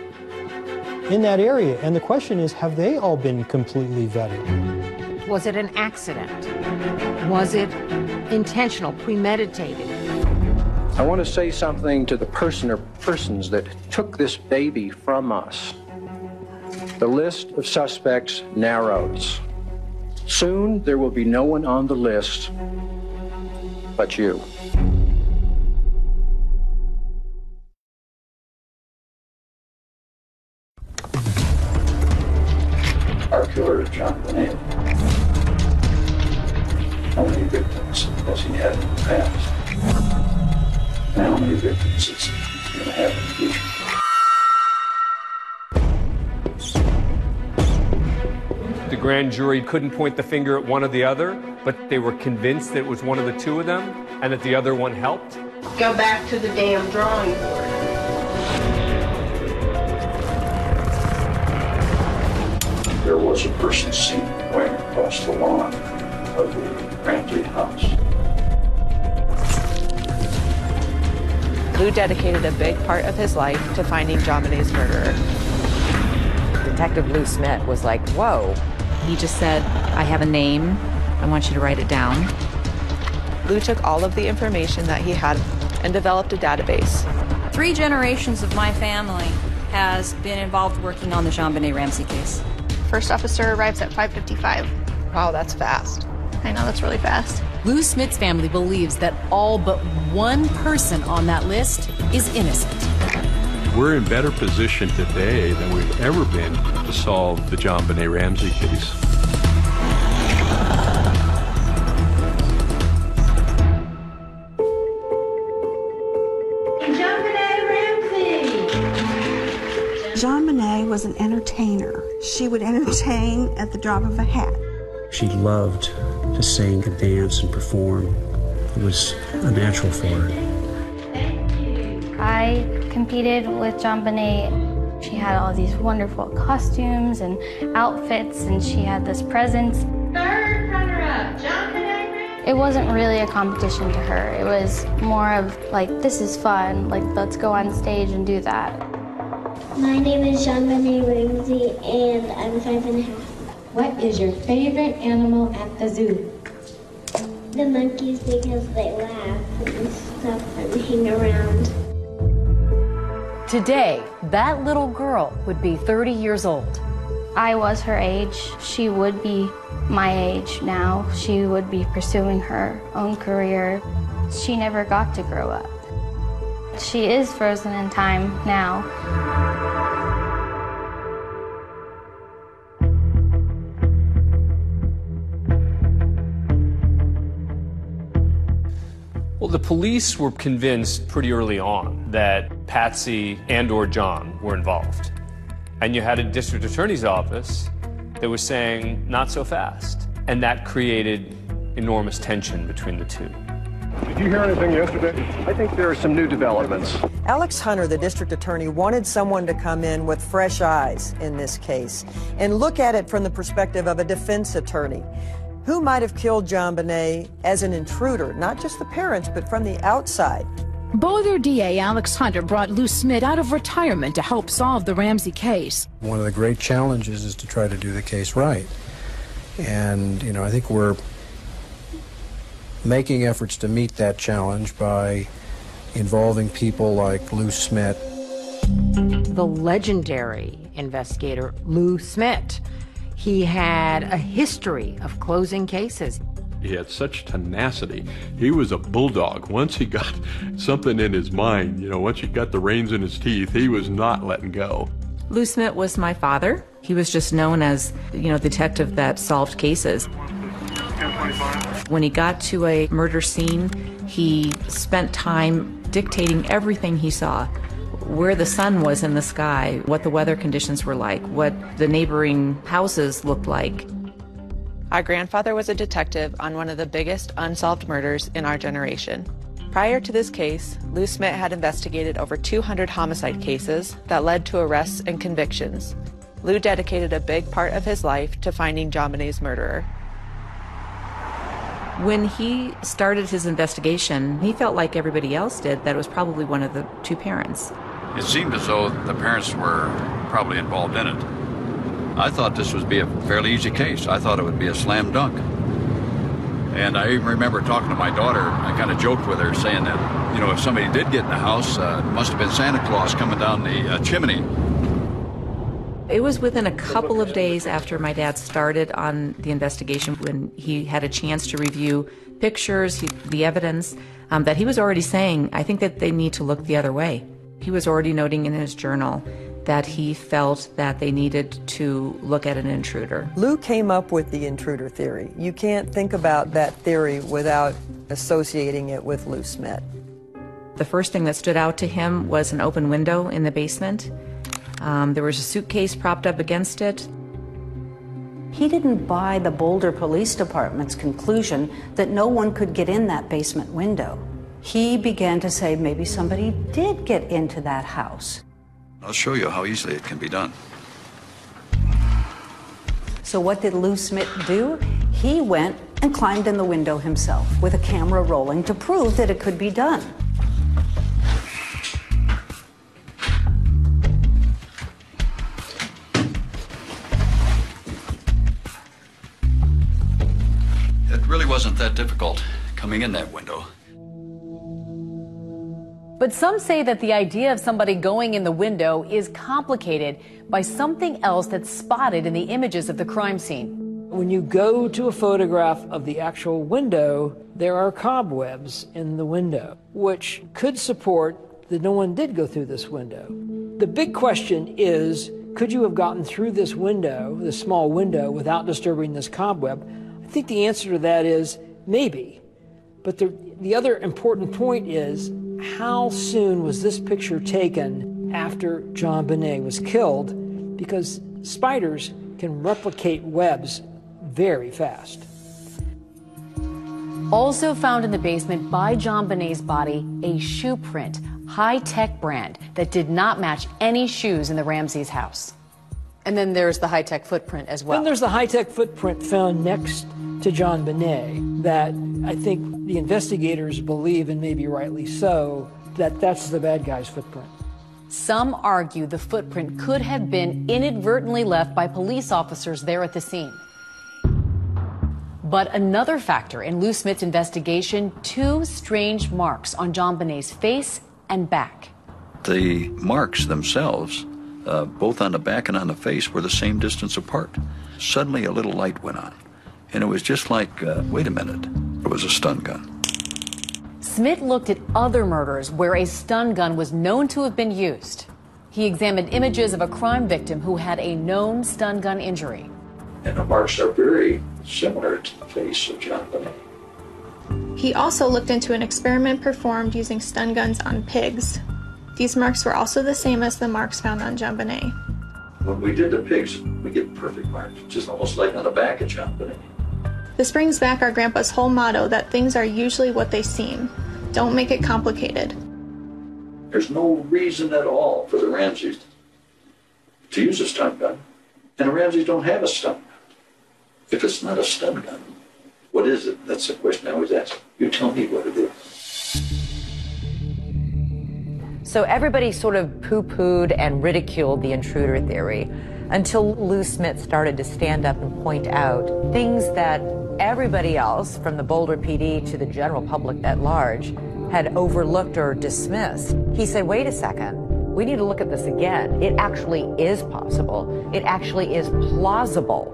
in that area. And the question is, have they all been completely vetted? Was it an accident? Was it intentional, premeditated? I want to say something to the person or persons that took this baby from us. The list of suspects narrows. Soon, there will be no one on the list but you. Our killer is John Bonet. How many victims has he had in the past? And how many victims is he going to have in the future? The grand jury couldn't point the finger at one or the other, but they were convinced that it was one of the two of them and that the other one helped. Go back to the damn drawing board. There was a person seen going across the lawn of the Ramsey house. Lou dedicated a big part of his life to finding JonBenet's murderer. Detective Lou Smith was like, whoa. He just said, I have a name. I want you to write it down. Lou took all of the information that he had and developed a database. 3 generations of my family has been involved working on the JonBenet Ramsey case. First officer arrives at 5:55. Wow, that's fast. I know, that's really fast. Lou Smith's family believes that all but one person on that list is innocent. We're in better position today than we've ever been to solve the JonBenet Ramsey case. JonBenet was an entertainer. She would entertain at the drop of a hat. She loved to sing and dance and perform. It was a natural for her. I competed with JonBenet. She had all these wonderful costumes and outfits, and she had this presence. Third runner-up, JonBenet. It wasn't really a competition to her. It was more of like, this is fun, like let's go on stage and do that. My name is JonBenet Ramsey, and I'm 5.5. What is your favorite animal at the zoo? The monkeys, because they laugh and stuff and hang around. Today, that little girl would be 30 years old. I was her age. She would be my age now. She would be pursuing her own career. She never got to grow up. She is frozen in time now. Well, the police were convinced pretty early on that Patsy and or John were involved. And you had a district attorney's office that was saying, not so fast. And that created enormous tension between the two. Did you hear anything yesterday? I think there are some new developments. Alex Hunter, the district attorney, wanted someone to come in with fresh eyes in this case and look at it from the perspective of a defense attorney. Who might have killed JonBenet as an intruder, not just the parents, but from the outside? Boulder DA Alex Hunter brought Lou Smith out of retirement to help solve the Ramsey case. One of the great challenges is to try to do the case right. And, I think we're making efforts to meet that challenge by involving people like Lou Smit. The legendary investigator Lou Smit. He had a history of closing cases. He had such tenacity. He was a bulldog. Once he got something in his mind, once he got the reins in his teeth, he was not letting go. Lou Smit was my father. He was just known as, detective that solved cases. When he got to a murder scene, he spent time dictating everything he saw. Where the sun was in the sky, what the weather conditions were like, what the neighboring houses looked like. Our grandfather was a detective on one of the biggest unsolved murders in our generation. Prior to this case, Lou Smit had investigated over 200 homicide cases that led to arrests and convictions. Lou dedicated a big part of his life to finding JonBenét's murderer. When he started his investigation, he felt like everybody else did, that it was probably one of the two parents. It seemed as though the parents were probably involved in it. I thought this would be a fairly easy case. I thought it would be a slam dunk. And I even remember talking to my daughter. I kind of joked with her, saying that, if somebody did get in the house, it must have been Santa Claus coming down the chimney. It was within a couple of days after my dad started on the investigation, when he had a chance to review pictures, the evidence, that he was already saying, I think that they need to look the other way. He was already noting in his journal that he felt that they needed to look at an intruder. Lou came up with the intruder theory. You can't think about that theory without associating it with Lou Smit. The first thing that stood out to him was an open window in the basement. There was a suitcase propped up against it. He didn't buy the Boulder Police Department's conclusion that no one could get in that basement window. He began to say maybe somebody did get into that house. I'll show you how easily it can be done. So what did Lou Smit do? He went and climbed in the window himself with a camera rolling to prove that it could be done. It really wasn't that difficult coming in that window. But some say that the idea of somebody going in the window is complicated by something else that's spotted in the images of the crime scene. When you go to a photograph of the actual window, there are cobwebs in the window, which could support that no one did go through this window. The big question is, could you have gotten through this window, this small window, without disturbing this cobweb? I think the answer to that is maybe. But the other important point is, how soon was this picture taken after JonBenet was killed? Because spiders can replicate webs very fast. Also found in the basement by JonBenét's body, a shoe print, high-tech brand that did not match any shoes in the Ramsey's house. And then there's the high-tech footprint as well. Then there's the high-tech footprint found next to JonBenet that I think the investigators believe, and maybe rightly so, that that's the bad guy's footprint. Some argue the footprint could have been inadvertently left by police officers there at the scene. But another factor in Lou Smit's investigation, two strange marks on JonBenét's face and back. The marks themselves, both on the back and on the face, were the same distance apart. Suddenly a little light went on, and it was just like, wait a minute, it was a stun gun. Smit looked at other murders where a stun gun was known to have been used. He examined images of a crime victim who had a known stun gun injury. And the marks are very similar to the face of JonBenet. He also looked into an experiment performed using stun guns on pigs. These marks were also the same as the marks found on JonBenet. When we did the pigs, we get perfect marks, just almost like on the back of JonBenet. This brings back our grandpa's whole motto that things are usually what they seem. Don't make it complicated. There's no reason at all for the Ramseys to use a stun gun. And the Ramseys don't have a stun gun. If it's not a stun gun, what is it? That's the question I always ask. You tell me what it is. So everybody sort of poo-pooed and ridiculed the intruder theory until Lou Smith started to stand up and point out things that everybody else, from the Boulder PD to the general public at large, had overlooked or dismissed. He said, wait a second, we need to look at this again. It actually is possible. It actually is plausible.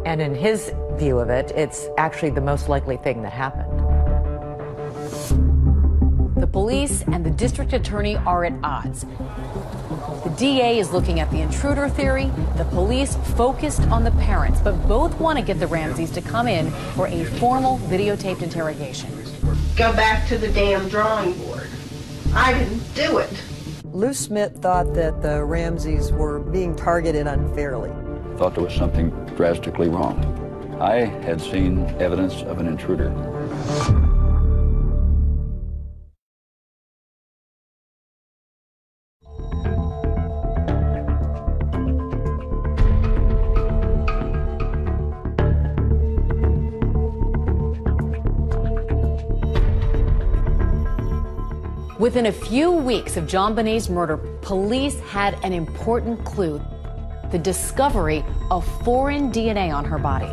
And in his view of it, it's actually the most likely thing that happened. The police and the district attorney are at odds. The DA is looking at the intruder theory. The police focused on the parents, but both want to get the Ramseys to come in for a formal videotaped interrogation. Go back to the damn drawing board. I didn't do it. Lou Smith thought that the Ramseys were being targeted unfairly. I thought there was something drastically wrong. I had seen evidence of an intruder. Within a few weeks of JonBenét's murder, police had an important clue: the discovery of foreign DNA on her body.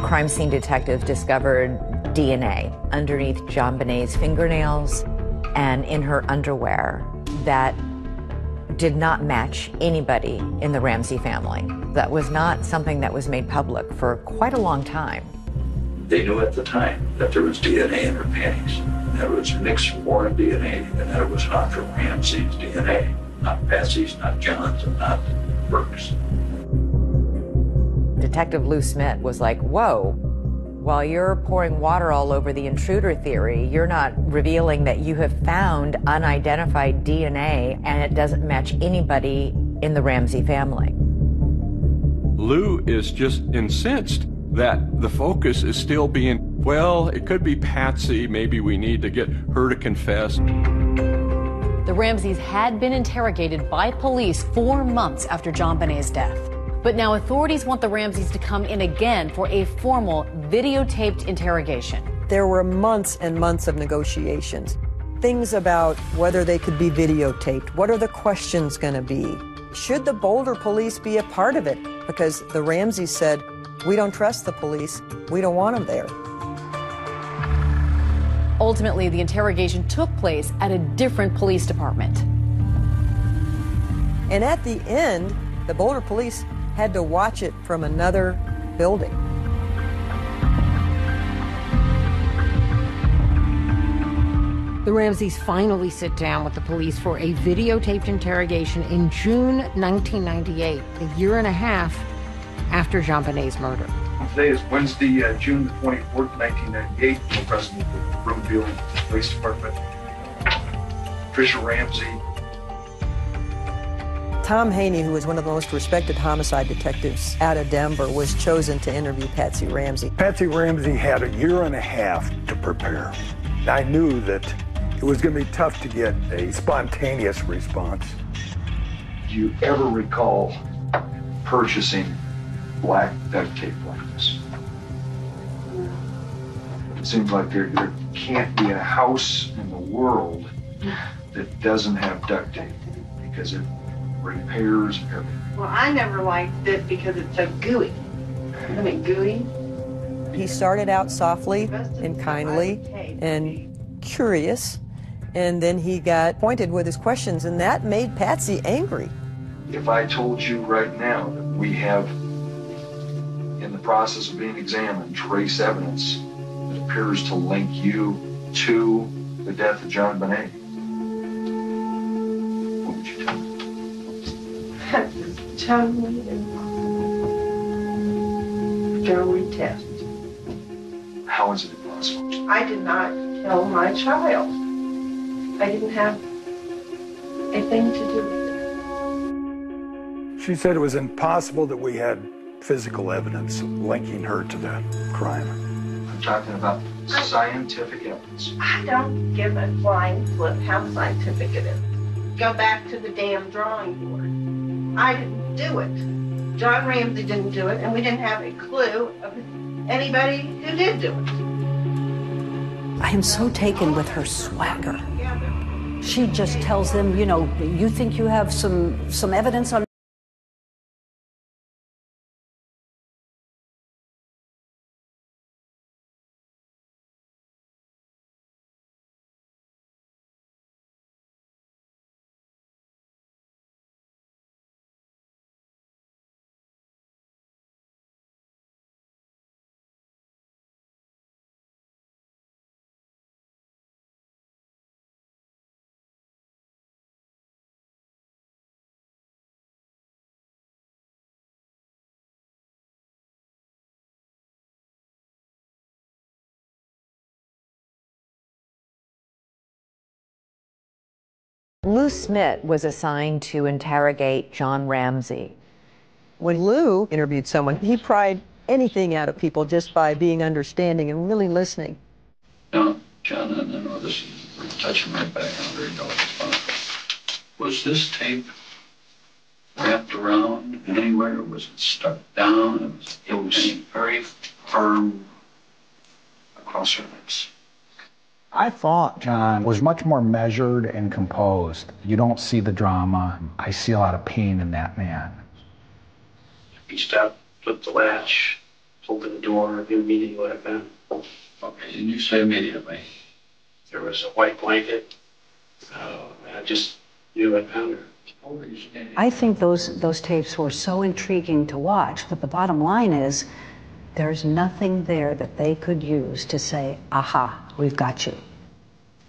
Crime scene detectives discovered DNA underneath JonBenét's fingernails and in her underwear that did not match anybody in the Ramsey family. That was not something that was made public for quite a long time. They knew at the time that there was DNA in her panties, that it was mixed foreign DNA, and that it was not from Ramsey's DNA, not Patsy's, not John's, and not Burke's. Detective Lou Smith was like, whoa, while you're pouring water all over the intruder theory, you're not revealing that you have found unidentified DNA and it doesn't match anybody in the Ramsey family. Lou is just incensed that the focus is still being, well, it could be Patsy, maybe we need to get her to confess. The Ramseys had been interrogated by police 4 months after JonBenét's death. But now authorities want the Ramseys to come in again for a formal videotaped interrogation. There were months and months of negotiations. Things about whether they could be videotaped. What are the questions going to be? Should the Boulder police be a part of it? Because the Ramseys said, we don't trust the police. We don't want them there. Ultimately, the interrogation took place at a different police department. And at the end, the Boulder police had to watch it from another building. The Ramseys finally sit down with the police for a videotaped interrogation in June 1998, a year and a half after JonBenét's murder. Today is Wednesday, June the 24th, 1998. I'm president of the Broomfield Police Department. Tricia Ramsey. Tom Haney, who was one of the most respected homicide detectives out of Denver, was chosen to interview Patsy Ramsey. Patsy Ramsey had a year and a half to prepare. I knew that it was going to be tough to get a spontaneous response. Do you ever recall purchasing black duct tape like this? It seems like there can't be a house in the world that doesn't have duct tape because it repairs everything. Well, I never liked it because it's so gooey. I mean, gooey. He started out softly and kindly and curious, and then he got pointed with his questions, and that made Patsy angry. If I told you right now that we have, in the process of being examined, trace evidence that appears to link you to the death of JonBenet, what would you tell me? Just tell me and go retest. How is it impossible? I did not kill my child. I didn't have a thing to do with it. She said it was impossible that we had physical evidence linking her to the crime. I'm talking about scientific evidence. I don't give a flying flip how scientific it is. Go back to the damn drawing board. I didn't do it. John Ramsey didn't do it, and we didn't have a clue of anybody who did do it. I am so taken with her swagger. She just tells them, you know, you think you have some evidence on Lou Smith was assigned to interrogate John Ramsey. When Lou interviewed someone, he pried anything out of people just by being understanding and really listening. Now, John, I know this is touching right back on a very delicate spot. Was this tape wrapped around anywhere? Was it stuck down? It was very firm across her lips. I thought John was much more measured and composed. You don't see the drama. I see a lot of pain in that man. He stopped, flipped the latch, opened the door, immediately what happened. Okay, and you say immediately? There was a white blanket. I just knew I found her. I think those tapes were so intriguing to watch, but the bottom line is there's nothing there that they could use to say, aha, we've got you.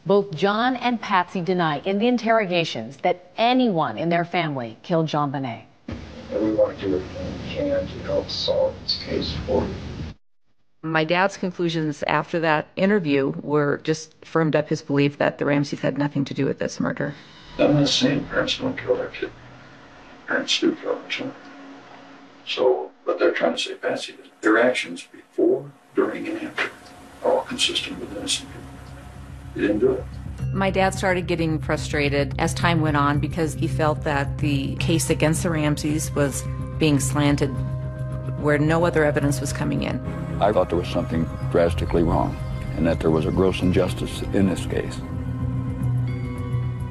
Both John and Patsy deny in the interrogations that anyone in their family killed John Bonet. And we want to do everything we can to help solve this case for you. My dad's conclusions after that interview were just firmed up his belief that the Ramseys had nothing to do with this murder. I'm not saying parents don't kill their kid. Parents do kill their children. So, but they're trying to say, Patsy, that their actions before, during, and after are all consistent with innocent people. You didn't do it. My dad started getting frustrated as time went on because he felt that the case against the Ramseys was being slanted where no other evidence was coming in. I thought there was something drastically wrong and that there was a gross injustice in this case.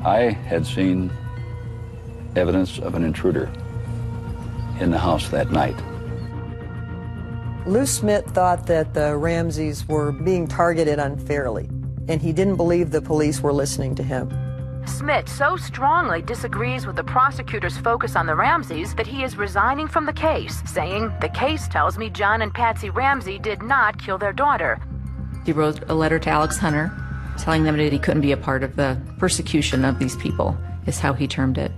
I had seen evidence of an intruder in the house that night. Lou Smith thought that the Ramseys were being targeted unfairly, and he didn't believe the police were listening to him. Smith so strongly disagrees with the prosecutor's focus on the Ramseys that he is resigning from the case, saying, "The case tells me John and Patsy Ramsey did not kill their daughter." He wrote a letter to Alex Hunter telling them that he couldn't be a part of the persecution of these people, is how he termed it.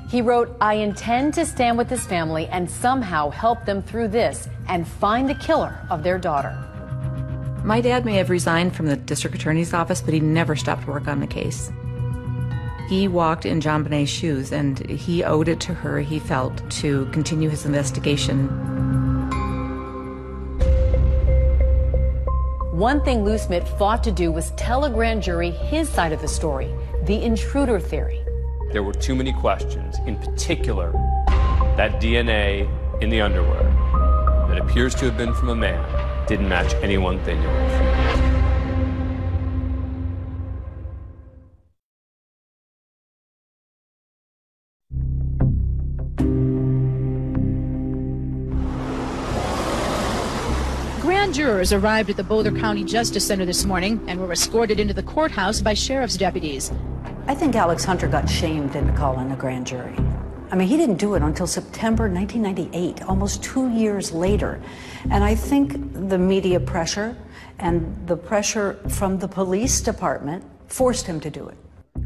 He wrote, "I intend to stand with this family and somehow help them through this and find the killer of their daughter." My dad may have resigned from the district attorney's office, but he never stopped work on the case. He walked in John Bonet's shoes, and he owed it to her, he felt, to continue his investigation. One thing Lou Smith fought to do was tell a grand jury his side of the story, the intruder theory. There were too many questions, in particular, that DNA in the underwear that appears to have been from a man didn't match anyone they knew of. Grand jurors arrived at the Boulder County Justice Center this morning and were escorted into the courthouse by sheriff's deputies. I think Alex Hunter got shamed into calling a grand jury. I mean, he didn't do it until September 1998, almost 2 years later. And I think the media pressure and the pressure from the police department forced him to do it.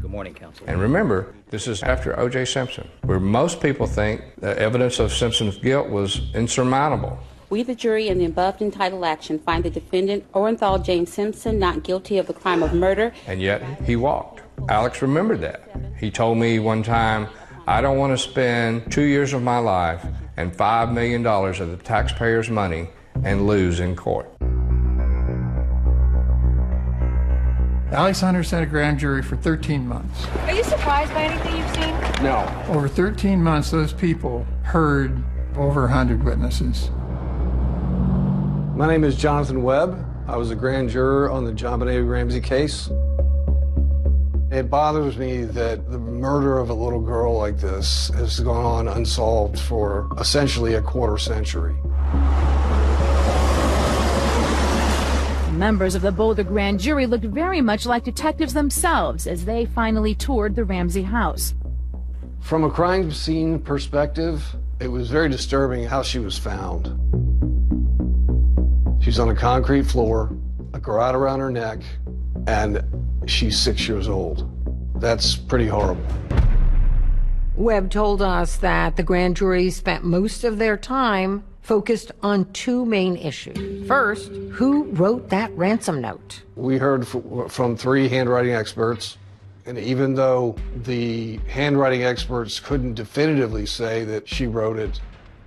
Good morning, Counsel. And remember, this is after O.J. Simpson, where most people think the evidence of Simpson's guilt was insurmountable. We, the jury, in the above entitled action, find the defendant, Orenthal James Simpson, not guilty of the crime of murder. And yet, he walked. Alex remembered that. He told me one time, "I don't want to spend 2 years of my life and $5 million of the taxpayers' money and lose in court." Alex Hunter sat a grand jury for 13 months. Are you surprised by anything you've seen? No. Over 13 months, those people heard over 100 witnesses. My name is Jonathan Webb. I was a grand juror on the John Bonet Ramsey case. It bothers me that the murder of a little girl like this has gone on unsolved for essentially a quarter century. Members of the Boulder grand jury looked very much like detectives themselves as they finally toured the Ramsey house. From a crime scene perspective, it was very disturbing how she was found. She's on a concrete floor, a garrote around her neck, and she's 6 years old. That's pretty horrible. Webb told us that the grand jury spent most of their time focused on two main issues. First, who wrote that ransom note? We heard from 3 handwriting experts, And even though the handwriting experts couldn't definitively say that she wrote it,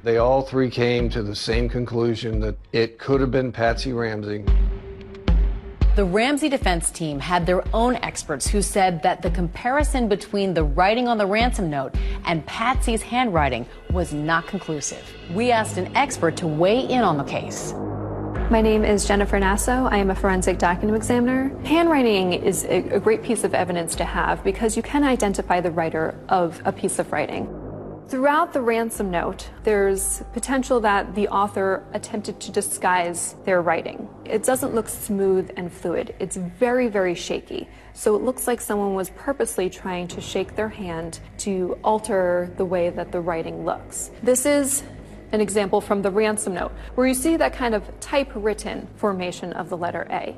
they all three came to the same conclusion that it could have been Patsy Ramsey. The Ramsey defense team had their own experts who said that the comparison between the writing on the ransom note and Patsy's handwriting was not conclusive. We asked an expert to weigh in on the case. My name is Jennifer Nasso. I am a forensic document examiner. Handwriting is a great piece of evidence to have because you can identify the writer of a piece of writing. Throughout the ransom note, there's potential that the author attempted to disguise their writing. It doesn't look smooth and fluid. It's very, very shaky. So it looks like someone was purposely trying to shake their hand to alter the way that the writing looks. This is an example from the ransom note, where you see that kind of typewritten formation of the letter A.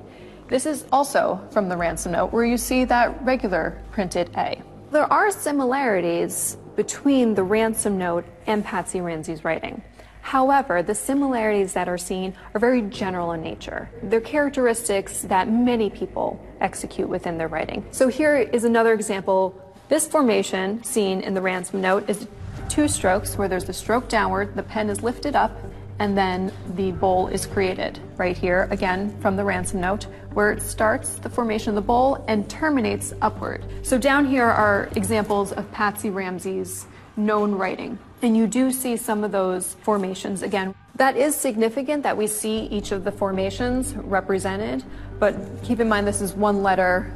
This is also from the ransom note, where you see that regular printed A. There are similarities between the ransom note and Patsy Ramsey's writing. However, the similarities that are seen are very general in nature. They're characteristics that many people execute within their writing. So here is another example. This formation seen in the ransom note is two strokes where there's the stroke downward, the pen is lifted up, and then the bowl is created. Right here, again, from the ransom note, where it starts the formation of the bowl and terminates upward. So down here are examples of Patsy Ramsey's known writing. And you do see some of those formations again. That is significant that we see each of the formations represented, but keep in mind this is one letter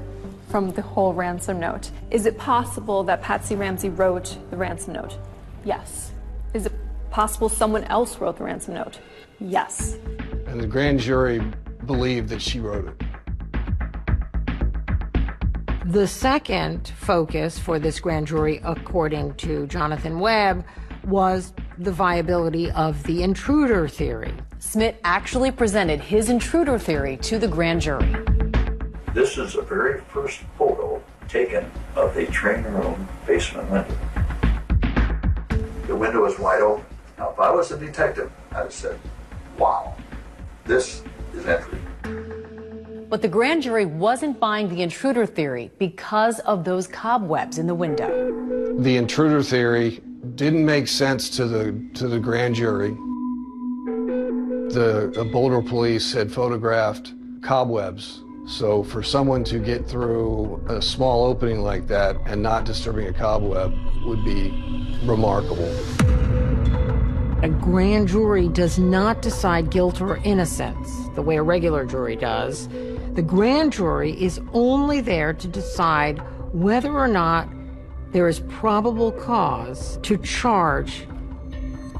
from the whole ransom note. Is it possible that Patsy Ramsey wrote the ransom note? Yes. Is it possible someone else wrote the ransom note? Yes. And the grand jury believed that she wrote it. The second focus for this grand jury, according to Jonathan Webb, was the viability of the intruder theory. Smith actually presented his intruder theory to the grand jury. This is the very first photo taken of the training room basement window. The window was wide open. Now, if I was a detective, I'd have said, wow, this is entry. But the grand jury wasn't buying the intruder theory because of those cobwebs in the window. The intruder theory didn't make sense to the grand jury. The Boulder police had photographed cobwebs. So for someone to get through a small opening like that and not disturbing a cobweb would be remarkable. A grand jury does not decide guilt or innocence the way a regular jury does. The grand jury is only there to decide whether or not there is probable cause to charge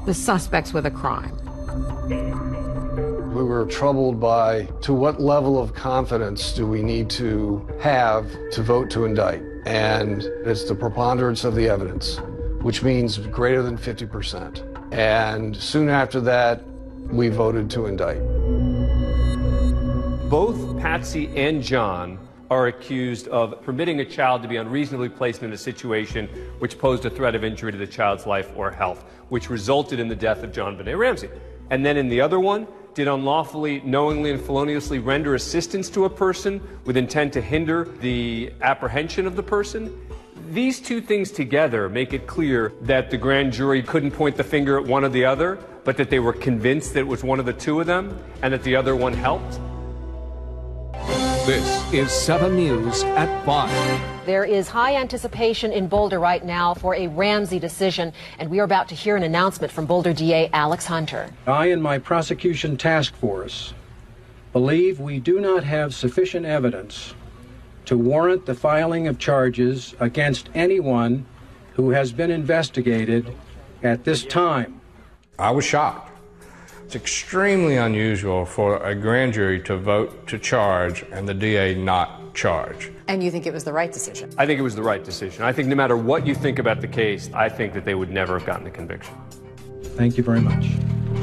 the suspects with a crime. We were troubled by to what level of confidence do we need to have to vote to indict? And it's the preponderance of the evidence, which means greater than 50%. And soon after that, we voted to indict. Both Patsy and John are accused of permitting a child to be unreasonably placed in a situation which posed a threat of injury to the child's life or health, which resulted in the death of John Benet Ramsey. And then in the other one, did unlawfully, knowingly, and feloniously render assistance to a person with intent to hinder the apprehension of the person. These two things together make it clear that the grand jury couldn't point the finger at one or the other, but that they were convinced that it was one of the two of them and that the other one helped. This is 7 News at 5. There is high anticipation in Boulder right now for a Ramsey decision, and we are about to hear an announcement from Boulder DA Alex Hunter. I and my prosecution task force believe we do not have sufficient evidence to warrant the filing of charges against anyone who has been investigated at this time. I was shocked. It's extremely unusual for a grand jury to vote to charge and the DA not charge. And you think it was the right decision? I think it was the right decision. I think no matter what you think about the case, I think that they would never have gotten a conviction. Thank you very much.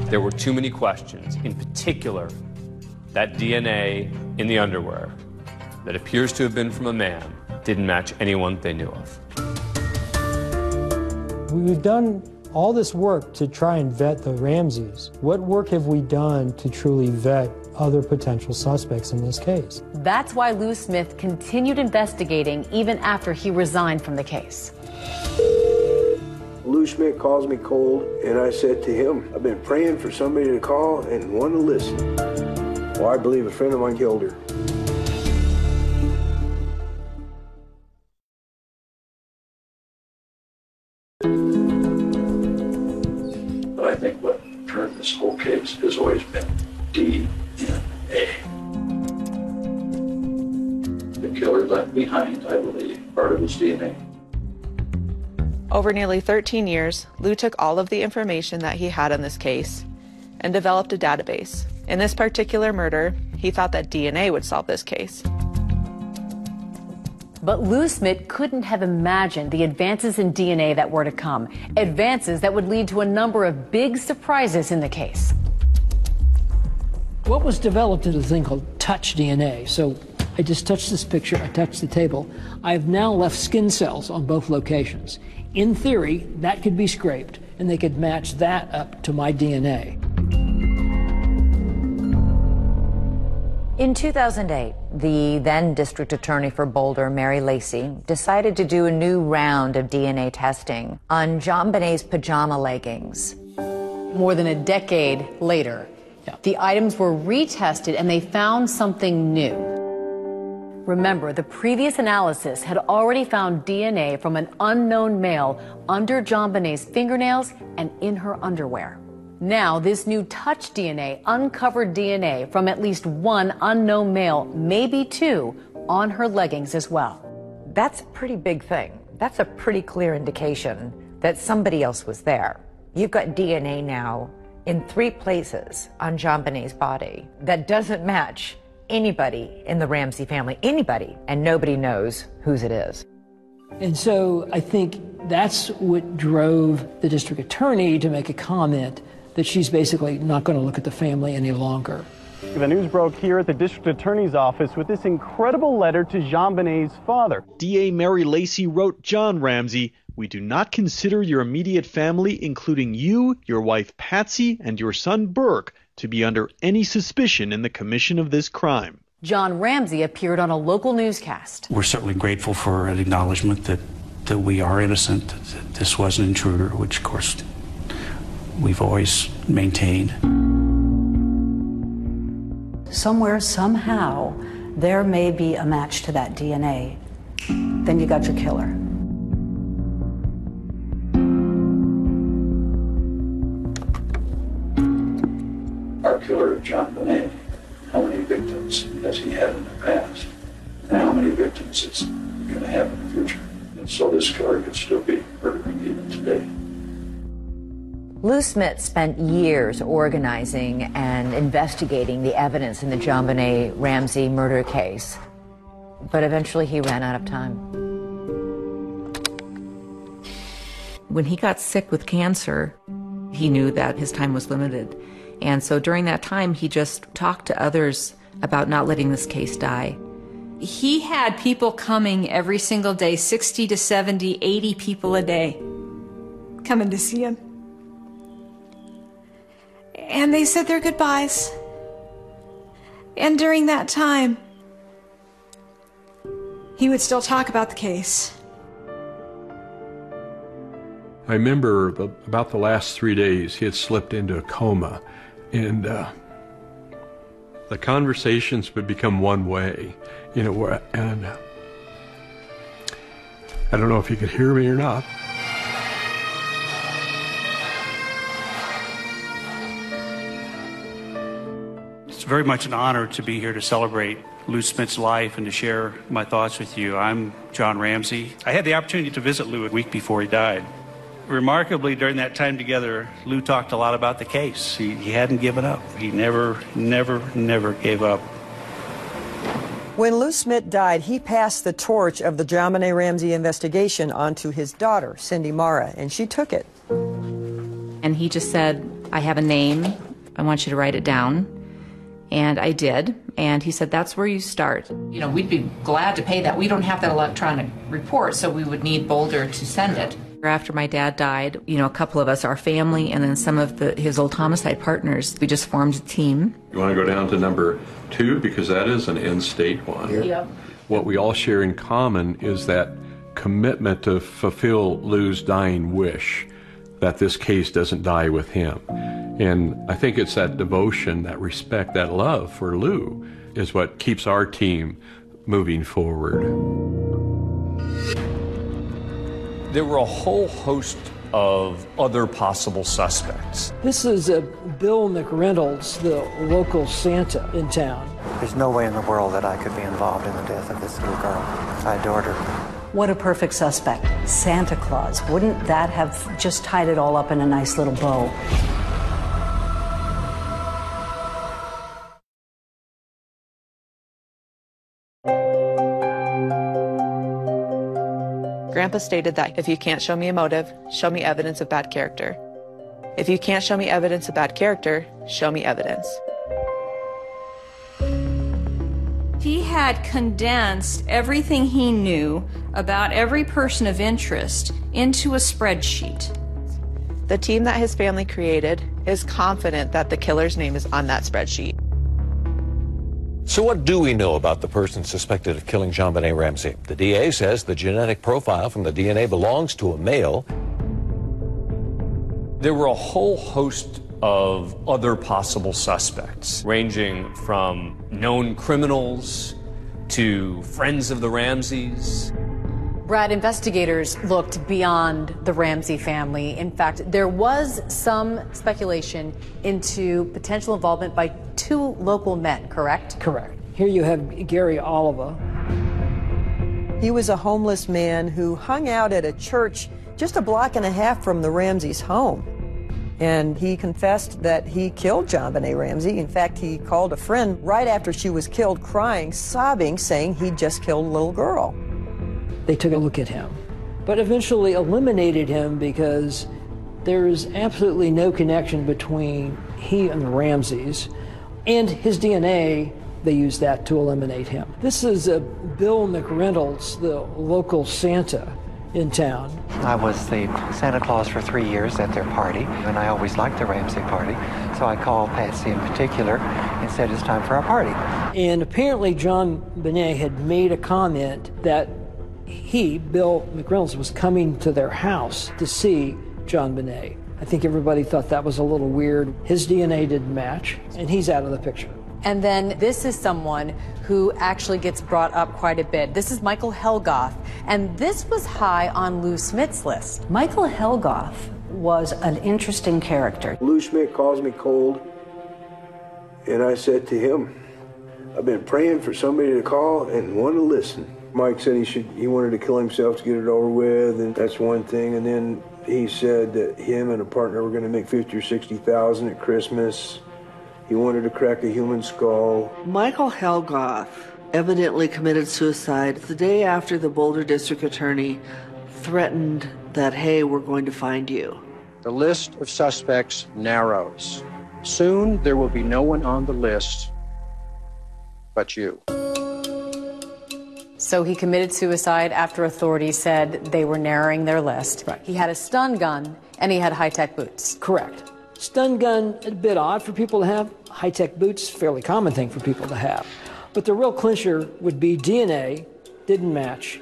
There were too many questions, in particular, that DNA in the underwear that appears to have been from a man didn't match anyone they knew of. We've done all this work to try and vet the Ramseys. What work have we done to truly vet other potential suspects in this case. That's why Lou Smith continued investigating even after he resigned from the case. Lou Smith calls me cold, and I said to him, I've been praying for somebody to call and want to listen. Well, I believe a friend of mine killed her. But I think what turned this whole case has always been DNA. The killer left behind, I believe, part of his DNA. Over nearly 13 years, Lou took all of the information that he had on this case and developed a database. In this particular murder, he thought that DNA would solve this case. But Lou Smith couldn't have imagined the advances in DNA that were to come, advances that would lead to a number of big surprises in the case. What was developed is a thing called touch DNA. So I just touched this picture, I touched the table. I have now left skin cells on both locations. In theory, that could be scraped, and they could match that up to my DNA. In 2008, the then district attorney for Boulder, Mary Lacey, decided to do a new round of DNA testing on JonBenét's pajama leggings. More than a decade later, the items were retested and they found something new. Remember, the previous analysis had already found DNA from an unknown male under JonBenét's fingernails and in her underwear. Now, this new touch DNA uncovered DNA from at least one unknown male, maybe two, on her leggings as well. That's a pretty big thing. That's a pretty clear indication that somebody else was there. You've got DNA now in 3 places on JonBenét's body that doesn't match anybody in the Ramsey family, anybody, and nobody knows whose it is. And so I think that's what drove the district attorney to make a comment that she's basically not going to look at the family any longer. The news broke here at the district attorney's office with this incredible letter to JonBenét's father. DA Mary Lacey wrote John Ramsey, "We do not consider your immediate family, including you, your wife Patsy, and your son Burke, to be under any suspicion in the commission of this crime." John Ramsey appeared on a local newscast. We're certainly grateful for an acknowledgement that we are innocent, that this was an intruder, which of course we've always maintained. Somewhere, somehow, there may be a match to that DNA. Then you got your killer. Our killer, JonBenet, how many victims has he had in the past? And how many victims is he going to have in the future? And so this killer could still be murdering even today. Lou Smith spent years organizing and investigating the evidence in the JonBenet Ramsey murder case, but eventually he ran out of time. When he got sick with cancer, he knew that his time was limited. And so during that time, he just talked to others about not letting this case die. He had people coming every single day, 60 to 70, 80 people a day, coming to see him. And they said their goodbyes. And during that time, he would still talk about the case. I remember about the last 3 days, he had slipped into a coma, and the conversations would become one way, and I don't know if you could hear me or not. It's very much an honor to be here to celebrate Lou Smith's life and to share my thoughts with you. I'm John Ramsey. I had the opportunity to visit Lou a week before he died. Remarkably, during that time together, Lou talked a lot about the case. He hadn't given up. He never gave up. When Lou Smith died, he passed the torch of the JonBenet Ramsey investigation onto his daughter, Cindy Mara, and she took it. And he just said, I have a name. I want you to write it down. And I did. And he said, that's where you start. You know, we'd be glad to pay that. We don't have that electronic report, so we would need Boulder to send it. After my dad died, a couple of us, our family, and then some of his old homicide partners, we just formed a team. You want to go down to number 2 because that is an in-state one. Yep. What we all share in common is that commitment to fulfill Lou's dying wish that this case doesn't die with him. And I think it's that devotion, that respect, that love for Lou is what keeps our team moving forward. There were a whole host of other possible suspects. This is Bill McReynolds, the local Santa in town. There's no way in the world that I could be involved in the death of this little girl. I adored her. What a perfect suspect. Santa Claus. Wouldn't that have just tied it all up in a nice little bow? Grandpa stated that if you can't show me a motive, show me evidence of bad character. If you can't show me evidence of bad character, show me evidence. He had condensed everything he knew about every person of interest into a spreadsheet. The team that his family created is confident that the killer's name is on that spreadsheet. So what do we know about the person suspected of killing JonBenet Ramsey? The DA says the genetic profile from the DNA belongs to a male. There were a whole host of other possible suspects, ranging from known criminals to friends of the Ramseys. Brad, investigators looked beyond the Ramsey family. In fact, there was some speculation into potential involvement by 2 local men, correct? Correct. Here you have Gary Oliva. He was a homeless man who hung out at a church just a block and a half from the Ramseys' home. And he confessed that he killed JonBenet Ramsey. In fact, he called a friend right after she was killed, crying, sobbing, saying he'd just killed a little girl. They took a look at him, but eventually eliminated him because there is absolutely no connection between he and the Ramseys, and his DNA, they used that to eliminate him. This is Bill McReynolds, the local Santa in town. I was the Santa Claus for 3 years at their party, and I always liked the Ramsey party, so I called Patsy in particular and said it's time for our party. And apparently JonBenet had made a comment that he, Bill McReynolds, was coming to their house to see JonBenet. I think everybody thought that was a little weird. His DNA didn't match, and he's out of the picture. And then this is someone who actually gets brought up quite a bit. This is Michael Helgoth, and this was high on Lou Smith's list. Michael Helgoth was an interesting character. Lou Smith calls me cold, and I said to him, I've been praying for somebody to call and want to listen. Mike said he wanted to kill himself to get it over with, and that's one thing. And then he said that him and a partner were going to make $50,000 or $60,000 at Christmas. He wanted to crack a human skull. Michael Helgoth evidently committed suicide the day after the Boulder District Attorney threatened that, hey, we're going to find you. The list of suspects narrows. Soon there will be no one on the list but you. So he committed suicide after authorities said they were narrowing their list. Right. He had a stun gun and he had high-tech boots. Correct. Stun gun, a bit odd for people to have. High-tech boots, fairly common thing for people to have. But the real clincher would be DNA didn't match,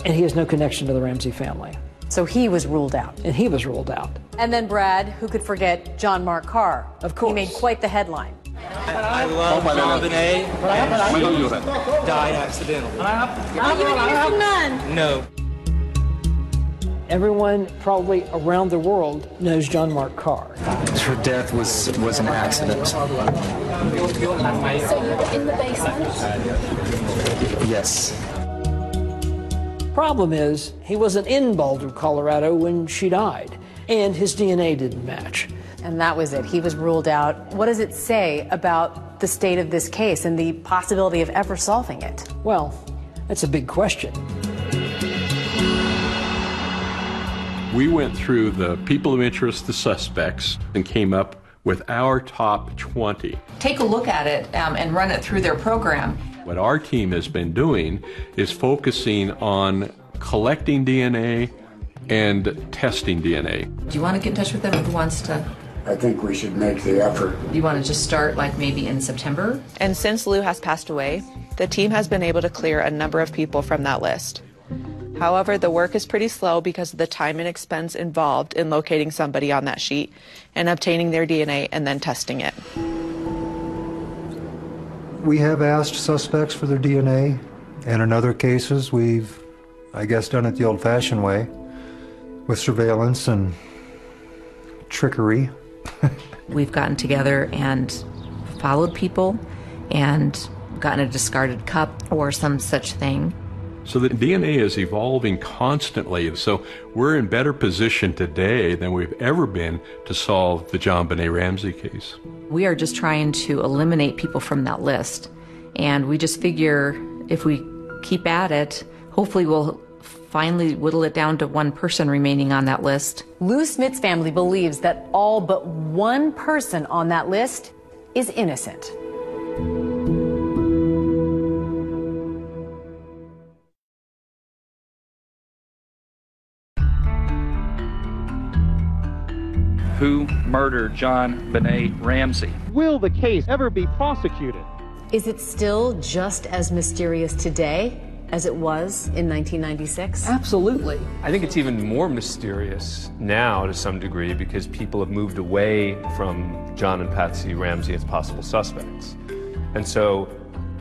and he has no connection to the Ramsey family. So he was ruled out. And he was ruled out. And then Brad, who could forget John Mark Carr? Of course. He made quite the headline. I love JonBenet. Died accidentally. No. Everyone probably around the world knows John Mark Carr. Her death was an accident. So you were in the basement? Yes. Problem is, he wasn't in Boulder, Colorado when she died, and his DNA didn't match. And that was it. He was ruled out. What does it say about the state of this case and the possibility of ever solving it? Well, that's a big question. We went through the people of interest, the suspects, and came up with our top 20. Take a look at it and run it through their program. What our team has been doing is focusing on collecting DNA, and testing DNA. Do you want to get in touch with them? Who wants to? I think we should make the effort. Do you want to just start like maybe in September? And since Lou has passed away, the team has been able to clear a number of people from that list. However, the work is pretty slow because of the time and expense involved in locating somebody on that sheet and obtaining their DNA and then testing it. We have asked suspects for their DNA, and in other cases we've, I guess, done it the old-fashioned way with surveillance and trickery. We've gotten together and followed people and gotten a discarded cup or some such thing. So the DNA is evolving constantly, so we're in better position today than we've ever been to solve the JonBenet Ramsey case. We are just trying to eliminate people from that list, and we just figure if we keep at it, hopefully we'll finally whittle it down to one person remaining on that list. Lou Smith's family believes that all but one person on that list is innocent. Who murdered JonBenet Ramsey? Will the case ever be prosecuted? Is it still just as mysterious today as it was in 1996? Absolutely. I think it's even more mysterious now to some degree because people have moved away from John and Patsy Ramsey as possible suspects. And so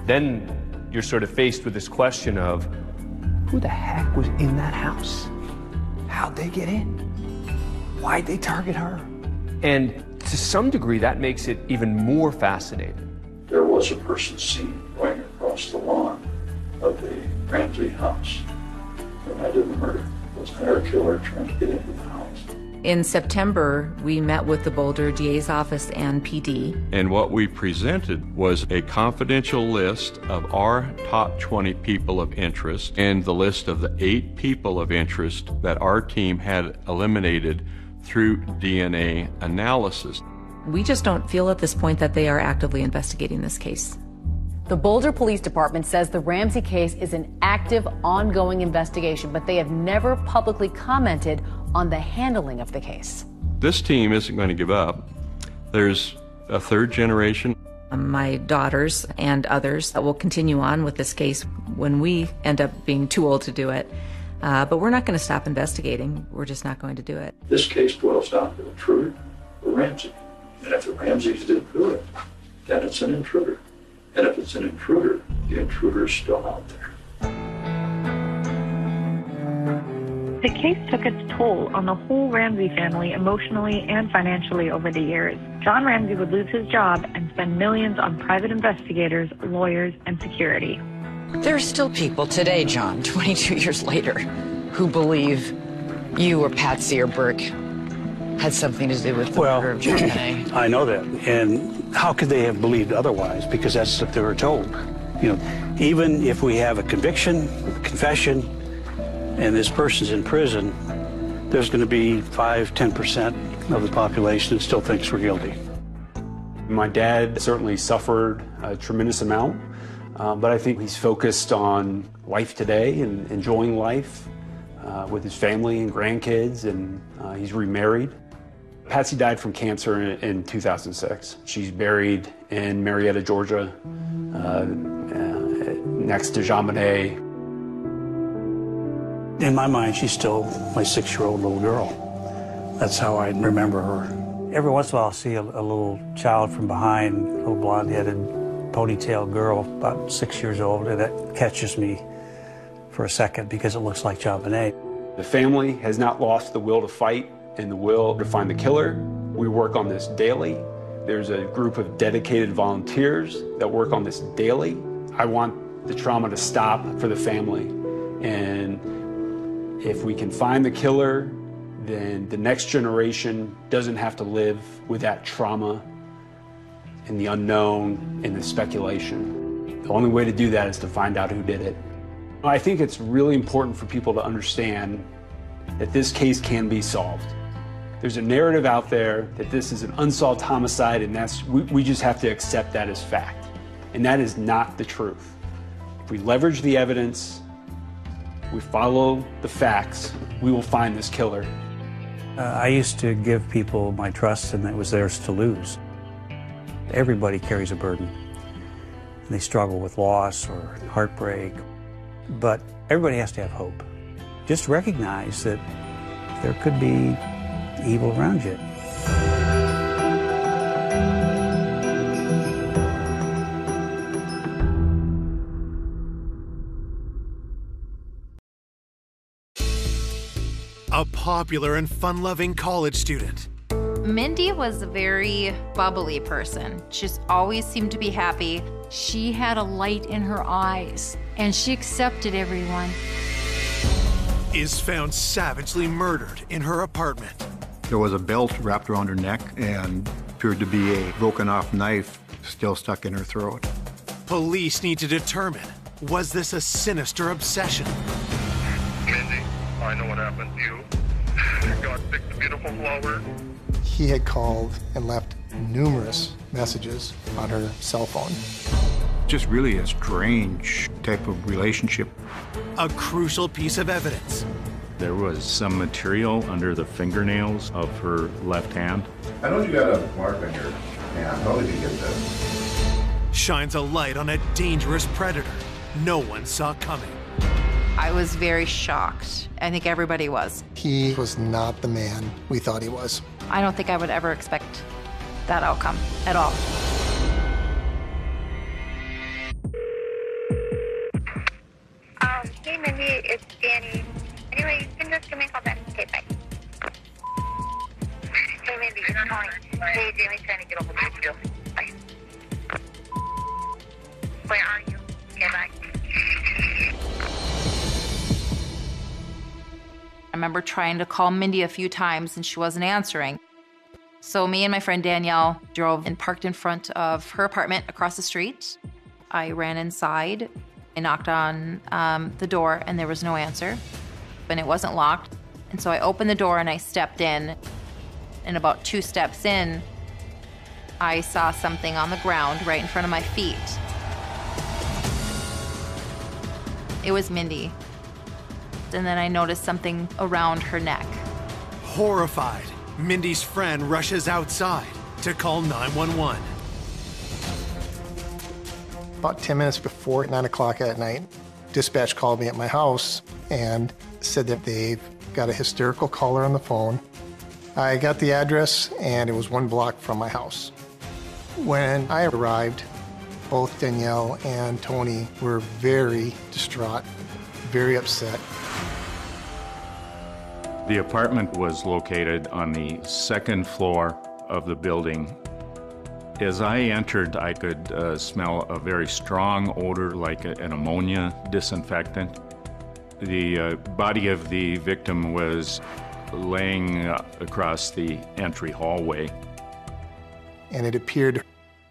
then you're sort of faced with this question of who the heck was in that house? How'd they get in? Why'd they target her? And to some degree, that makes it even more fascinating. There was a person seen going across the lawn of the Ramsey house. The night of the murder. Was there a killer trying to get into the house? In September, we met with the Boulder DA's office and PD. And what we presented was a confidential list of our top 20 people of interest and the list of the 8 people of interest that our team had eliminated through DNA analysis. We just don't feel at this point that they are actively investigating this case. The Boulder Police Department says the Ramsey case is an active, ongoing investigation, but they have never publicly commented on the handling of the case. This team isn't going to give up. There's a third generation. My daughters and others will continue on with this case when we end up being too old to do it. But we're not going to stop investigating. We're just not going to do it. This case boils down to intruder or Ramsey. And if the Ramseys didn't do it, then it's an intruder. And if it's an intruder, the intruder is still out there. The case took its toll on the whole Ramsey family emotionally and financially over the years. John Ramsey would lose his job and spend millions on private investigators, lawyers, and security. There are still people today, John, 22 years later, who believe you or Patsy or Burke had something to do with the murder of JonBenet. I know that. And how could they have believed otherwise? Because that's what they were told. You know, even if we have a conviction, confession, and this person's in prison, there's going to be 5–10% of the population that still thinks we're guilty. My dad certainly suffered a tremendous amount, but I think he's focused on life today and enjoying life with his family and grandkids, and he's remarried. Patsy died from cancer in 2006. She's buried in Marietta, Georgia, next to JonBenet. In my mind, she's still my 6-year-old little girl. That's how I remember her. Every once in a while, I'll see a little child from behind, a little blonde-headed, ponytail girl, about 6 years old, and that catches me for a second because it looks like JonBenet. The family has not lost the will to fight and the will to find the killer. We work on this daily. There's a group of dedicated volunteers that work on this daily. I want the trauma to stop for the family. And if we can find the killer, then the next generation doesn't have to live with that trauma and the unknown and the speculation. The only way to do that is to find out who did it. I think it's really important for people to understand that this case can be solved. There's a narrative out there that this is an unsolved homicide, and we just have to accept that as fact. And that is not the truth. If we leverage the evidence, we follow the facts, we will find this killer. I used to give people my trust, and it was theirs to lose. Everybody carries a burden. They struggle with loss or heartbreak, but everybody has to have hope. Just recognize that there could be evil around you. A popular and fun-loving college student. Mindy was a very bubbly person. She just always seemed to be happy. She had a light in her eyes, and she accepted everyone. Is found savagely murdered in her apartment. There was a belt wrapped around her neck and appeared to be a broken-off knife still stuck in her throat. Police need to determine, was this a sinister obsession? Mindy, I know what happened to you. God picked the beautiful flower. He had called and left numerous messages on her cell phone. Just really a strange type of relationship. A crucial piece of evidence. There was some material under the fingernails of her left hand. I know you got a mark on your hand. How did you get that? Shines a light on a dangerous predator no one saw coming. I was very shocked. I think everybody was. He was not the man we thought he was. I don't think I would ever expect that outcome at all. Hey, Mindy, it's Danny. Anyway, you can just give me a call back. Okay, bye. Hey, Mindy, it's calling. Hey, Jamie's trying to get a hold of you. Bye. Where are you? Okay, bye. I remember trying to call Mindy a few times and she wasn't answering. So me and my friend Danielle drove and parked in front of her apartment across the street. I ran inside. I knocked on the door and there was no answer, and it wasn't locked. And so I opened the door and I stepped in. And about 2 steps in, I saw something on the ground right in front of my feet. It was Mindy. And then I noticed something around her neck. Horrified, Mindy's friend rushes outside to call 911. About 10 minutes before 9 o'clock at night, dispatch called me at my house and said that they've got a hysterical caller on the phone. I got the address and it was 1 block from my house. When I arrived, both Danielle and Tony were very distraught, very upset. The apartment was located on the 2nd floor of the building. As I entered, I could smell a very strong odor like an ammonia disinfectant. The body of the victim was laying across the entry hallway. And it appeared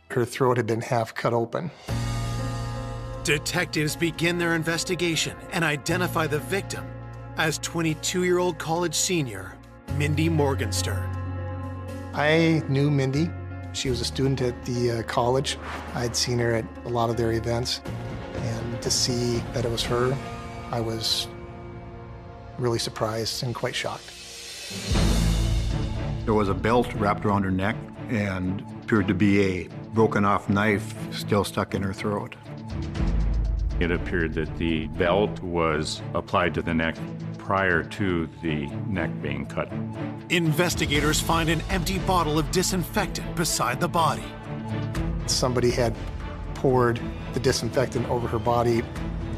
her throat had been half cut open. Detectives begin their investigation and identify the victim as 22-year-old college senior Mindy Morgenstern. I knew Mindy. She was a student at the college. I'd seen her at a lot of their events, and to see that it was her, I was really surprised and quite shocked. There was a belt wrapped around her neck and appeared to be a broken-off knife still stuck in her throat. It appeared that the belt was applied to the neck prior to the neck being cut. Investigators find an empty bottle of disinfectant beside the body. Somebody had poured the disinfectant over her body,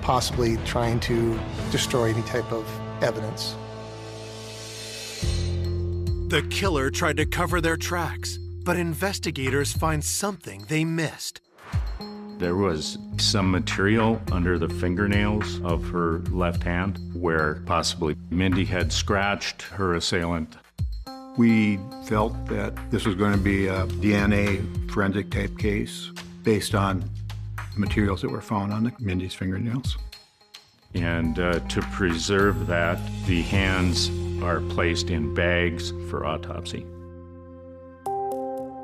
possibly trying to destroy any type of evidence. The killer tried to cover their tracks, but investigators find something they missed. There was some material under the fingernails of her left hand where possibly Mindy had scratched her assailant. We felt that this was going to be a DNA forensic type case based on materials that were found on Mindy's fingernails. And to preserve that, the hands are placed in bags for autopsy.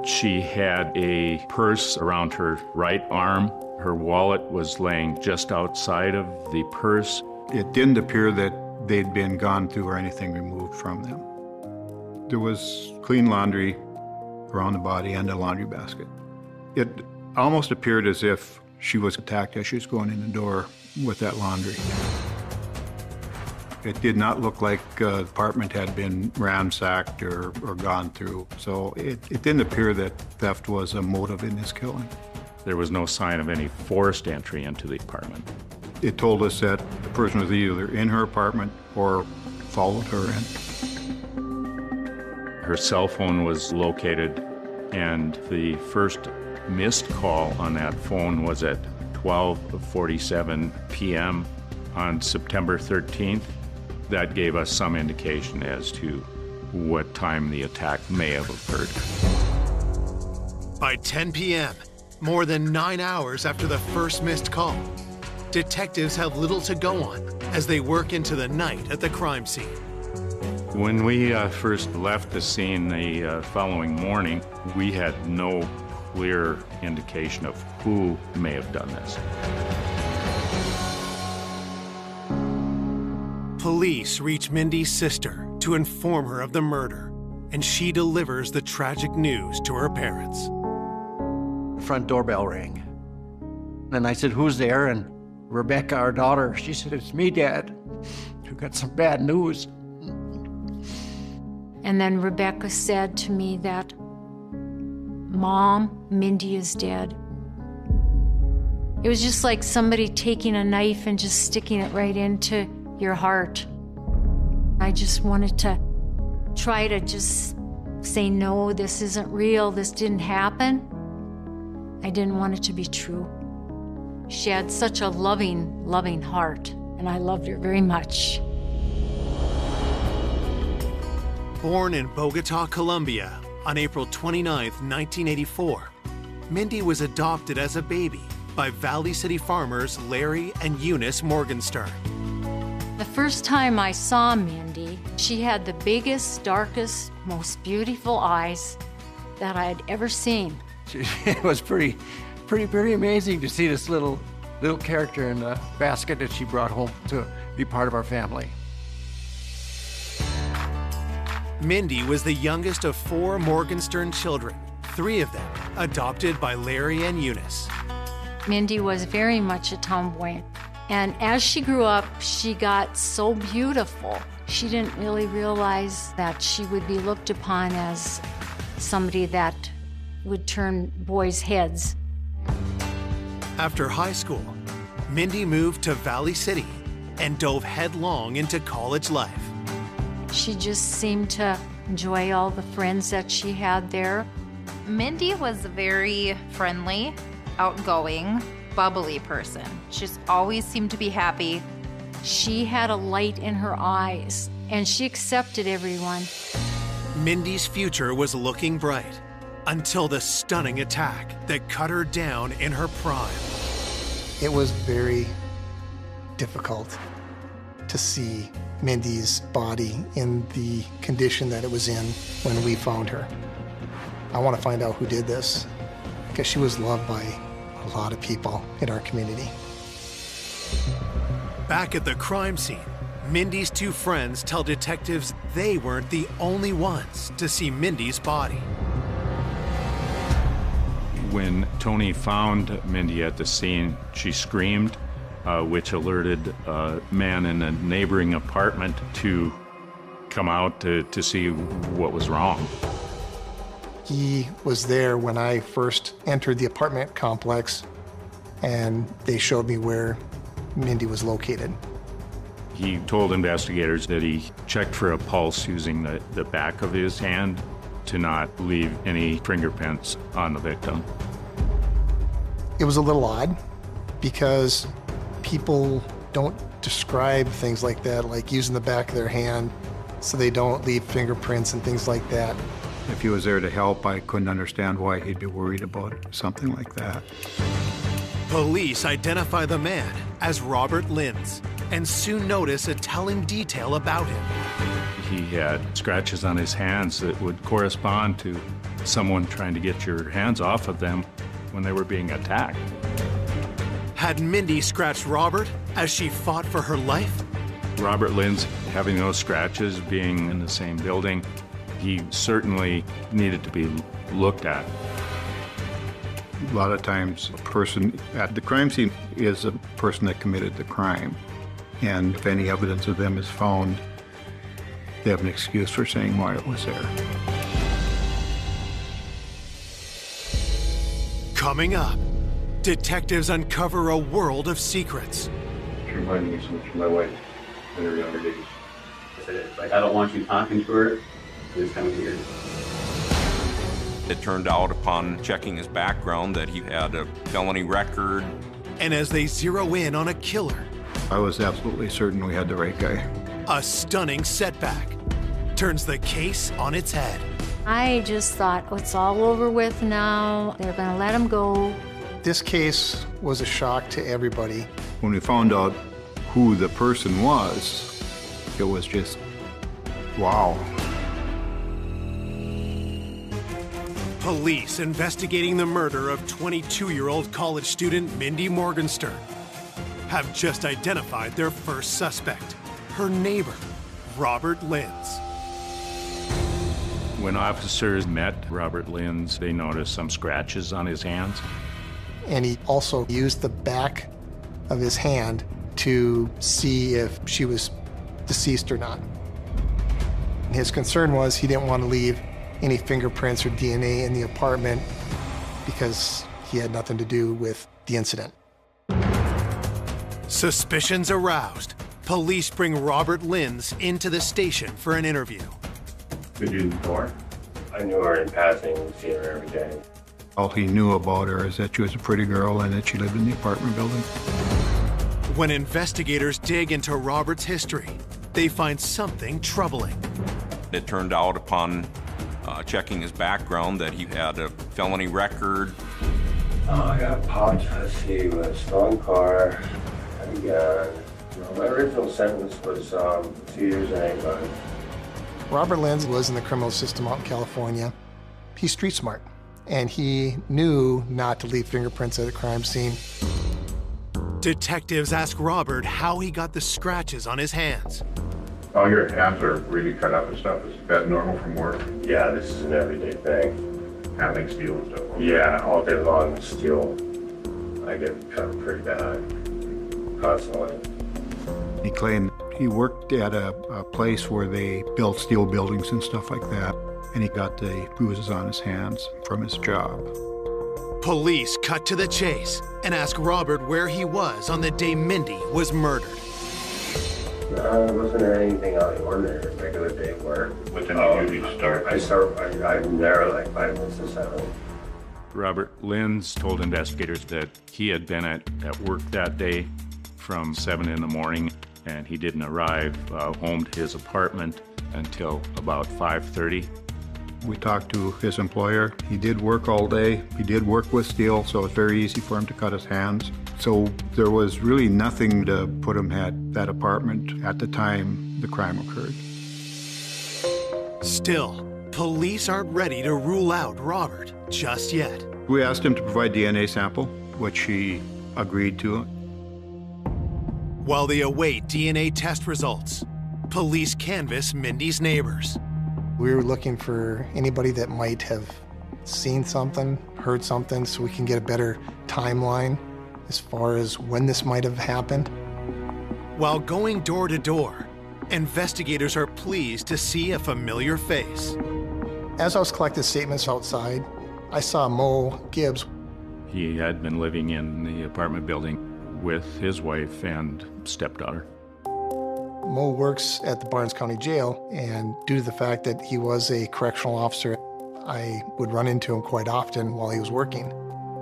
She had a purse around her right arm. Her wallet was laying just outside of the purse. It didn't appear that they'd been gone through or anything removed from them. There was clean laundry around the body and a laundry basket. It almost appeared as if she was attacked as she was going in the door with that laundry. It did not look like the apartment had been ransacked or gone through, so it didn't appear that theft was a motive in this killing. There was no sign of any forced entry into the apartment. It told us that the person was either in her apartment or followed her in. Her cell phone was located, and the first missed call on that phone was at 12:47 p.m. on September 13th. That gave us some indication as to what time the attack may have occurred. By 10 p.m., more than 9 hours after the first missed call, detectives have little to go on as they work into the night at the crime scene. When we first left the scene the following morning, we had no clear indication of who may have done this. Police reach Mindy's sister to inform her of the murder, and she delivers the tragic news to her parents. The front doorbell rang. And I said, "Who's there?" And Rebecca, our daughter, she said, "It's me, Dad. We've got some bad news." And then Rebecca said to me that, "Mom, Mindy is dead." It was just like somebody taking a knife and just sticking it right into your heart. I just wanted to try to just say, no, this isn't real, this didn't happen. I didn't want it to be true. She had such a loving, loving heart, and I loved her very much. Born in Bogota, Colombia, on April 29, 1984, Mindy was adopted as a baby by Valley City farmers Larry and Eunice Morgenstern. The first time I saw Mindy, she had the biggest, darkest, most beautiful eyes that I had ever seen. It was pretty amazing to see this little character in the basket that she brought home to be part of our family. Mindy was the youngest of 4 Morgenstern children, 3 of them adopted by Larry and Eunice. Mindy was very much a tomboy. And as she grew up, she got so beautiful. She didn't really realize that she would be looked upon as somebody that would turn boys' heads. After high school, Mindy moved to Valley City and dove headlong into college life. She just seemed to enjoy all the friends that she had there. Mindy was a very friendly, outgoing, bubbly person. She just always seemed to be happy. She had a light in her eyes, and she accepted everyone. Mindy's future was looking bright until the stunning attack that cut her down in her prime. It was very difficult to see Mindy's body in the condition that it was in when we found her. I want to find out who did this, because she was loved by a lot of people in our community. Back at the crime scene, Mindy's 2 friends tell detectives they weren't the only ones to see Mindy's body. When Tony found Mindy at the scene, she screamed, which alerted a man in a neighboring apartment to come out to see what was wrong. He was there when I first entered the apartment complex, and they showed me where Mindy was located. He told investigators that he checked for a pulse using the back of his hand to not leave any fingerprints on the victim. It was a little odd because people don't describe things like that, like using the back of their hand so they don't leave fingerprints and things like that. If he was there to help, I couldn't understand why he'd be worried about something like that. Police identify the man as Robert Linz and soon notice a telling detail about him. He had scratches on his hands that would correspond to someone trying to get your hands off of them when they were being attacked. Had Mindy scratched Robert as she fought for her life? Robert Lynn's having those scratches, being in the same building, he certainly needed to be looked at. A lot of times, a person at the crime scene is a person that committed the crime. And if any evidence of them is found, they have an excuse for saying why it was there. Coming up, detectives uncover a world of secrets. She reminded me so much of my wife in her younger days. I said, it's like, I don't want you talking to her this time of year. It turned out upon checking his background that he had a felony record. And as they zero in on a killer, I was absolutely certain we had the right guy. a stunning setback turns the case on its head. I just thought, oh, it's all over with now. They're going to let him go. This case was a shock to everybody. When we found out who the person was, it was just, wow. Police investigating the murder of 22-year-old college student Mindy Morgenstern have just identified their first suspect, her neighbor, Robert Lyns. When officers met Robert Lyns, they noticed some scratches on his hands. And he also used the back of his hand to see if she was deceased or not. His concern was he didn't want to leave any fingerprints or DNA in the apartment because he had nothing to do with the incident. Suspicions aroused. Police bring Robert Lyns into the station for an interview. Did you before? I knew her in passing, seen her every day. All he knew about her is that she was a pretty girl and that she lived in the apartment building. When investigators dig into Robert's history, they find something troubling. It turned out upon checking his background that he had a felony record. I got popped, let's see, with a stolen car, had a gun. My original sentence was 2 years and 8 months. Robert Lyns was in the criminal system out in California. He's street smart, and he knew not to leave fingerprints at the crime scene. Detectives ask Robert how he got the scratches on his hands. All your hands are really cut up and stuff. Is that normal from work? Yeah, this is an everyday thing. Handling steel and stuff? Yeah, all day long, steel. I get cut pretty bad, constantly. He claimed he worked at a place where they built steel buildings and stuff like that, and he got the bruises on his hands from his job. Police cut to the chase and ask Robert where he was on the day Mindy was murdered. No, it wasn't anything out of the ordinary, regular day work. What time do you usually start? I'm there like 5 minutes to 7. Robert Lyns told investigators that he had been at work that day from 7 in the morning, and he didn't arrive home to his apartment until about 5:30. We talked to his employer. He did work all day. He did work with steel, so it's very easy for him to cut his hands. So there was really nothing to put him at that apartment at the time the crime occurred. Still, police aren't ready to rule out Robert just yet. We asked him to provide DNA sample, which he agreed to. While they await DNA test results, police canvass Mindy's neighbors. We were looking for anybody that might have seen something, heard something, so we can get a better timeline as far as when this might have happened. While going door to door, investigators are pleased to see a familiar face. As I was collecting statements outside, I saw Mo Gibbs. He had been living in the apartment building with his wife and stepdaughter. Mo works at the Barnes County Jail, and due to the fact that he was a correctional officer, I would run into him quite often while he was working.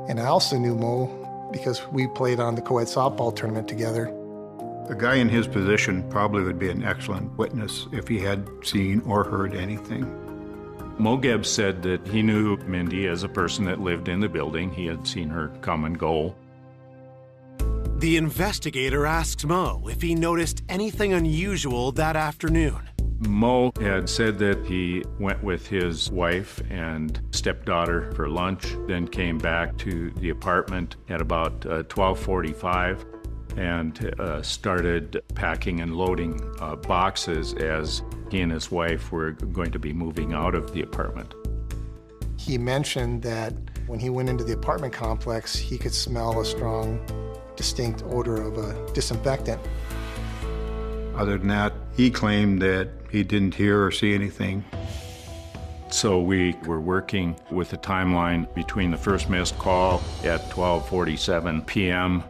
And I also knew Mo because we played on the co-ed softball tournament together. A guy in his position probably would be an excellent witness if he had seen or heard anything. Mo Gibbs said that he knew Mindy as a person that lived in the building. He had seen her come and go. The investigator asks Mo if he noticed anything unusual that afternoon. Mo had said that he went with his wife and stepdaughter for lunch, then came back to the apartment at about 12:45 and started packing and loading boxes as he and his wife were going to be moving out of the apartment. He mentioned that when he went into the apartment complex, he could smell a strong, distinct odor of a disinfectant. Other than that, he claimed that he didn't hear or see anything. So we were working with a timeline between the first missed call at 12:47 p.m.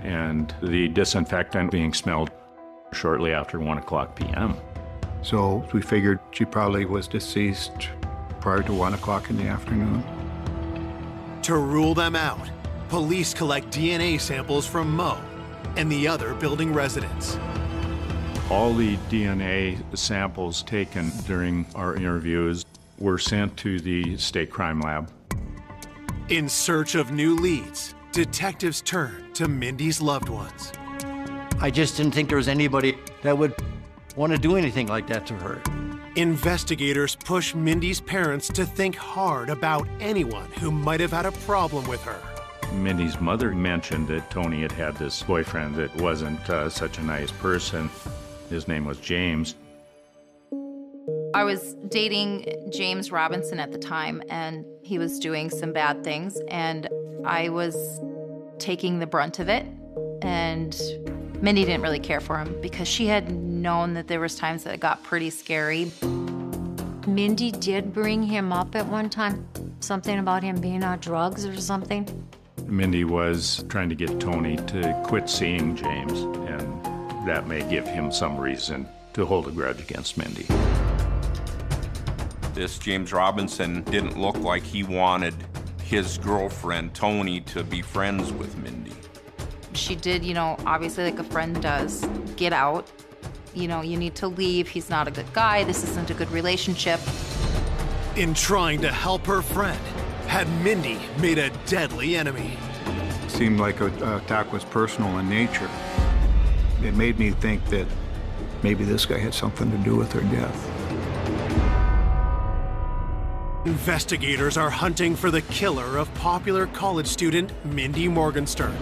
and the disinfectant being smelled shortly after 1 o'clock p.m. So we figured she probably was deceased prior to 1 o'clock in the afternoon. To rule them out, police collect DNA samples from Mo and the other building residents. All the DNA samples taken during our interviews were sent to the state crime lab. In search of new leads, detectives turn to Mindy's loved ones. I just didn't think there was anybody that would want to do anything like that to her. Investigators push Mindy's parents to think hard about anyone who might have had a problem with her. Mindy's mother mentioned that Tony had had this boyfriend that wasn't such a nice person. His name was James. I was dating James Robinson at the time, and he was doing some bad things, and I was taking the brunt of it. And Mindy didn't really care for him because she had known that there was times that it got pretty scary. Mindy did bring him up at one time, something about him being on drugs or something. Mindy was trying to get Tony to quit seeing James, and that may give him some reason to hold a grudge against Mindy. This James Robinson didn't look like he wanted his girlfriend, Tony, to be friends with Mindy. She did, obviously like a friend does, get out. You need to leave. He's not a good guy. This isn't a good relationship. In trying to help her friend, had Mindy made a deadly enemy? Seemed like an attack was personal in nature. It made me think that maybe this guy had something to do with her death. Investigators are hunting for the killer of popular college student Mindy Morgenstern.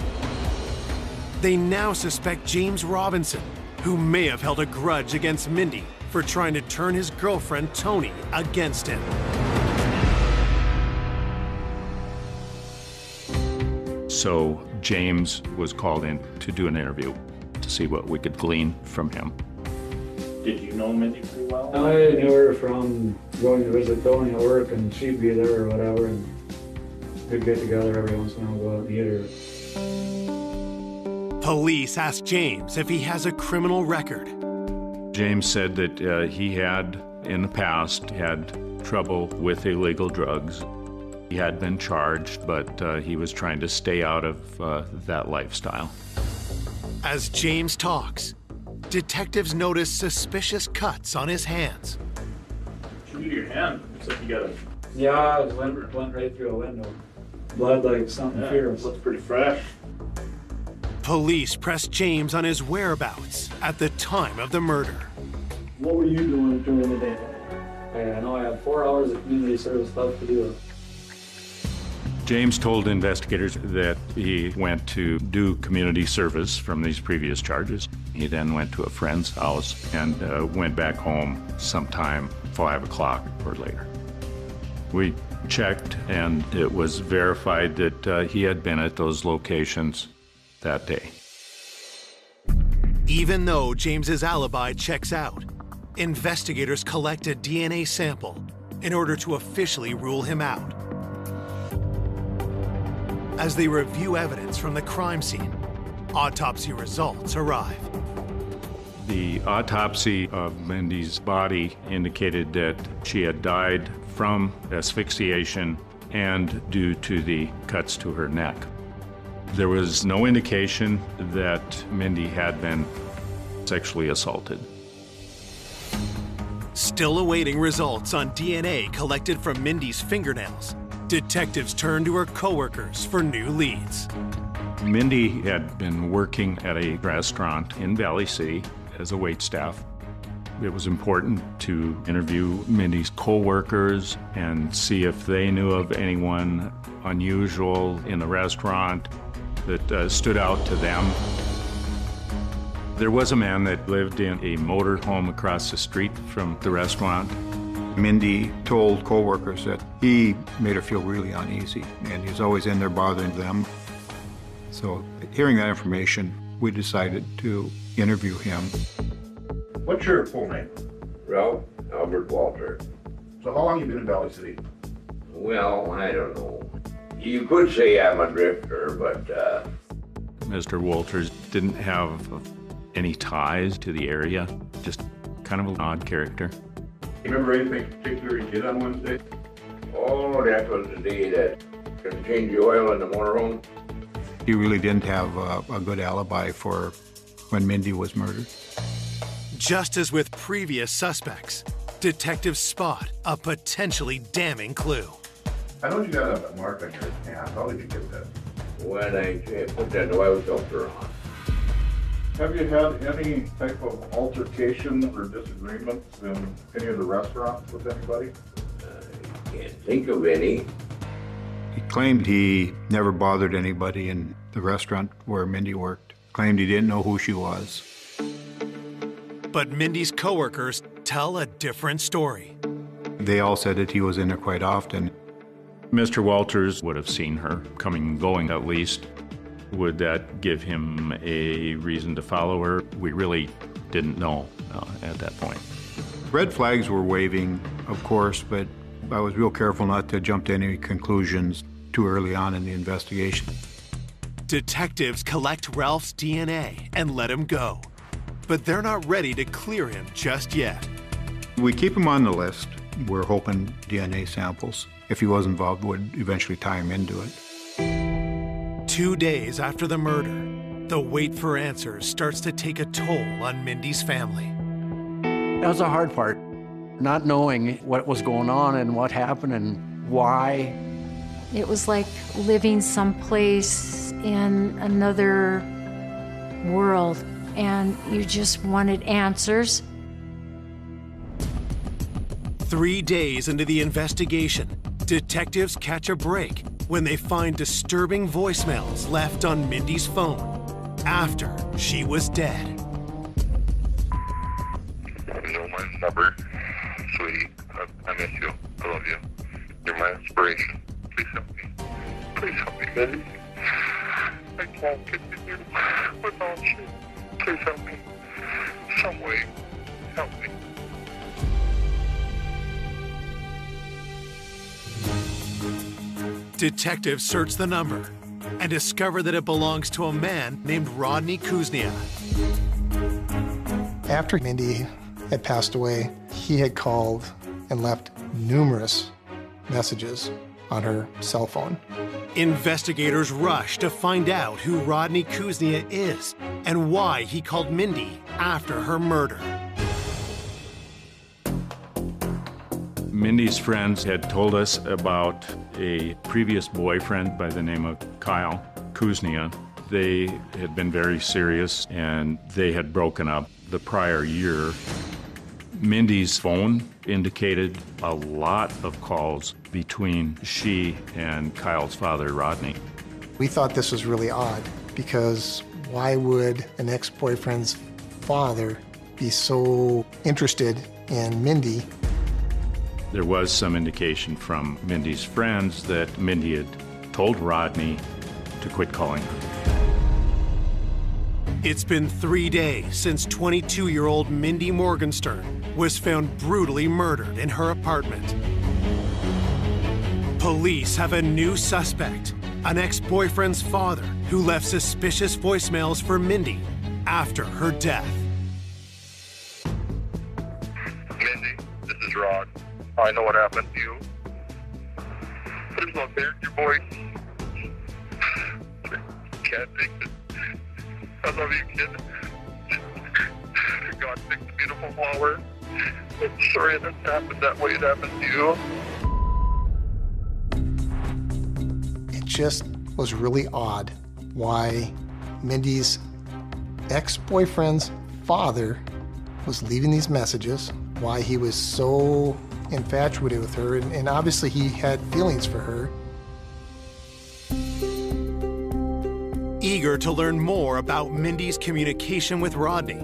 They now suspect James Robinson, who may have held a grudge against Mindy for trying to turn his girlfriend Tony against him. So James was called in to do an interview to see what we could glean from him. Did you know Mindy pretty well? I knew her from going to visit Tony at work, and she'd be there or whatever, and we'd get together every once in a while, go out and eat her. Police asked James if he has a criminal record. James said that he had, in the past, had trouble with illegal drugs. He had been charged, but he was trying to stay out of that lifestyle. As James talks, detectives notice suspicious cuts on his hands. Shoot your hand. Looks like you got a... Yeah, it went right through a window. Blood like something fierce. Looks pretty fresh. Police pressed James on his whereabouts at the time of the murder. What were you doing during the day? I know I had 4 hours of community service left to do. James told investigators that he went to do community service from these previous charges. He then went to a friend's house and went back home sometime 5 o'clock or later. We checked, and it was verified that he had been at those locations that day. Even though James's alibi checks out, investigators collect a DNA sample in order to officially rule him out. As they review evidence from the crime scene, autopsy results arrive. The autopsy of Mindy's body indicated that she had died from asphyxiation and due to the cuts to her neck. There was no indication that Mindy had been sexually assaulted. Still awaiting results on DNA collected from Mindy's fingernails, detectives turn to her coworkers for new leads. Mindy had been working at a restaurant in Valley City as a waitstaff. It was important to interview Mindy's co-workers and see if they knew of anyone unusual in the restaurant that stood out to them. There was a man that lived in a motor home across the street from the restaurant. Mindy told co-workers that he made her feel really uneasy, and he was always in there bothering them. So hearing that information, we decided to interview him. What's your full name? Ralph Albert Walter. So how long have you been in Valley City? Well, I don't know. You could say I'm a drifter, but Mr. Walters didn't have any ties to the area, just kind of an odd character. You remember anything particular he did on Wednesday? oh, that was the day that could change the oil in the motorhome. He really didn't have a good alibi for when Mindy was murdered. Just as with previous suspects, detectives spot a potentially damning clue. I know you got a mark on your hand. How did you get that? When I put that oil filter on. Have you had any type of altercation or disagreements in any of the restaurants with anybody? I can't think of any. He claimed he never bothered anybody in the restaurant where Mindy worked. Claimed he didn't know who she was. But Mindy's coworkers tell a different story. They all said that he was in there quite often. Mr. Walters would have seen her coming and going at least. Would that give him a reason to follow her? We really didn't know at that point. Red flags were waving, of course, but I was real careful not to jump to any conclusions too early on in the investigation. Detectives collect Ralph's DNA and let him go. But they're not ready to clear him just yet. We keep him on the list. We're hoping DNA samples, if he was involved, would eventually tie him into it. 2 days after the murder, the wait for answers starts to take a toll on Mindy's family. That was the hard part, not knowing what was going on and what happened and why. It was like living someplace in another world, and you just wanted answers. 3 days into the investigation, detectives catch a break when they find disturbing voicemails left on Mindy's phone after she was dead. You know my number, sweetie. I miss you. I love you. You're my inspiration. Please help me. Please help me, Mindy. I can't continue without you. Please help me. Some way, help me. Detectives search the number and discover that it belongs to a man named Rodney Kuznia. After Mindy had passed away, he had called and left numerous messages on her cell phone. Investigators rush to find out who Rodney Kuznia is and why he called Mindy after her murder. Mindy's friends had told us about a previous boyfriend by the name of Kyle Kuznia. They had been very serious and they had broken up the prior year. Mindy's phone indicated a lot of calls between she and Kyle's father, Rodney. We thought this was really odd because why would an ex-boyfriend's father be so interested in Mindy? There was some indication from Mindy's friends that Mindy had told Rodney to quit calling her. It's been 3 days since 22-year-old Mindy Morgenstern was found brutally murdered in her apartment. Police have a new suspect, an ex-boyfriend's father who left suspicious voicemails for Mindy after her death. Mindy, this is Rod. I know what happened to you. There's no fear in your voice. Can't take it. I love you, kid. God picked a beautiful flower. I'm sorry that happened that way. It happened to you. It just was really odd why Mindy's ex-boyfriend's father was leaving these messages, why he was so infatuated with her, and obviously he had feelings for her. Eager to learn more about Mindy's communication with Rodney,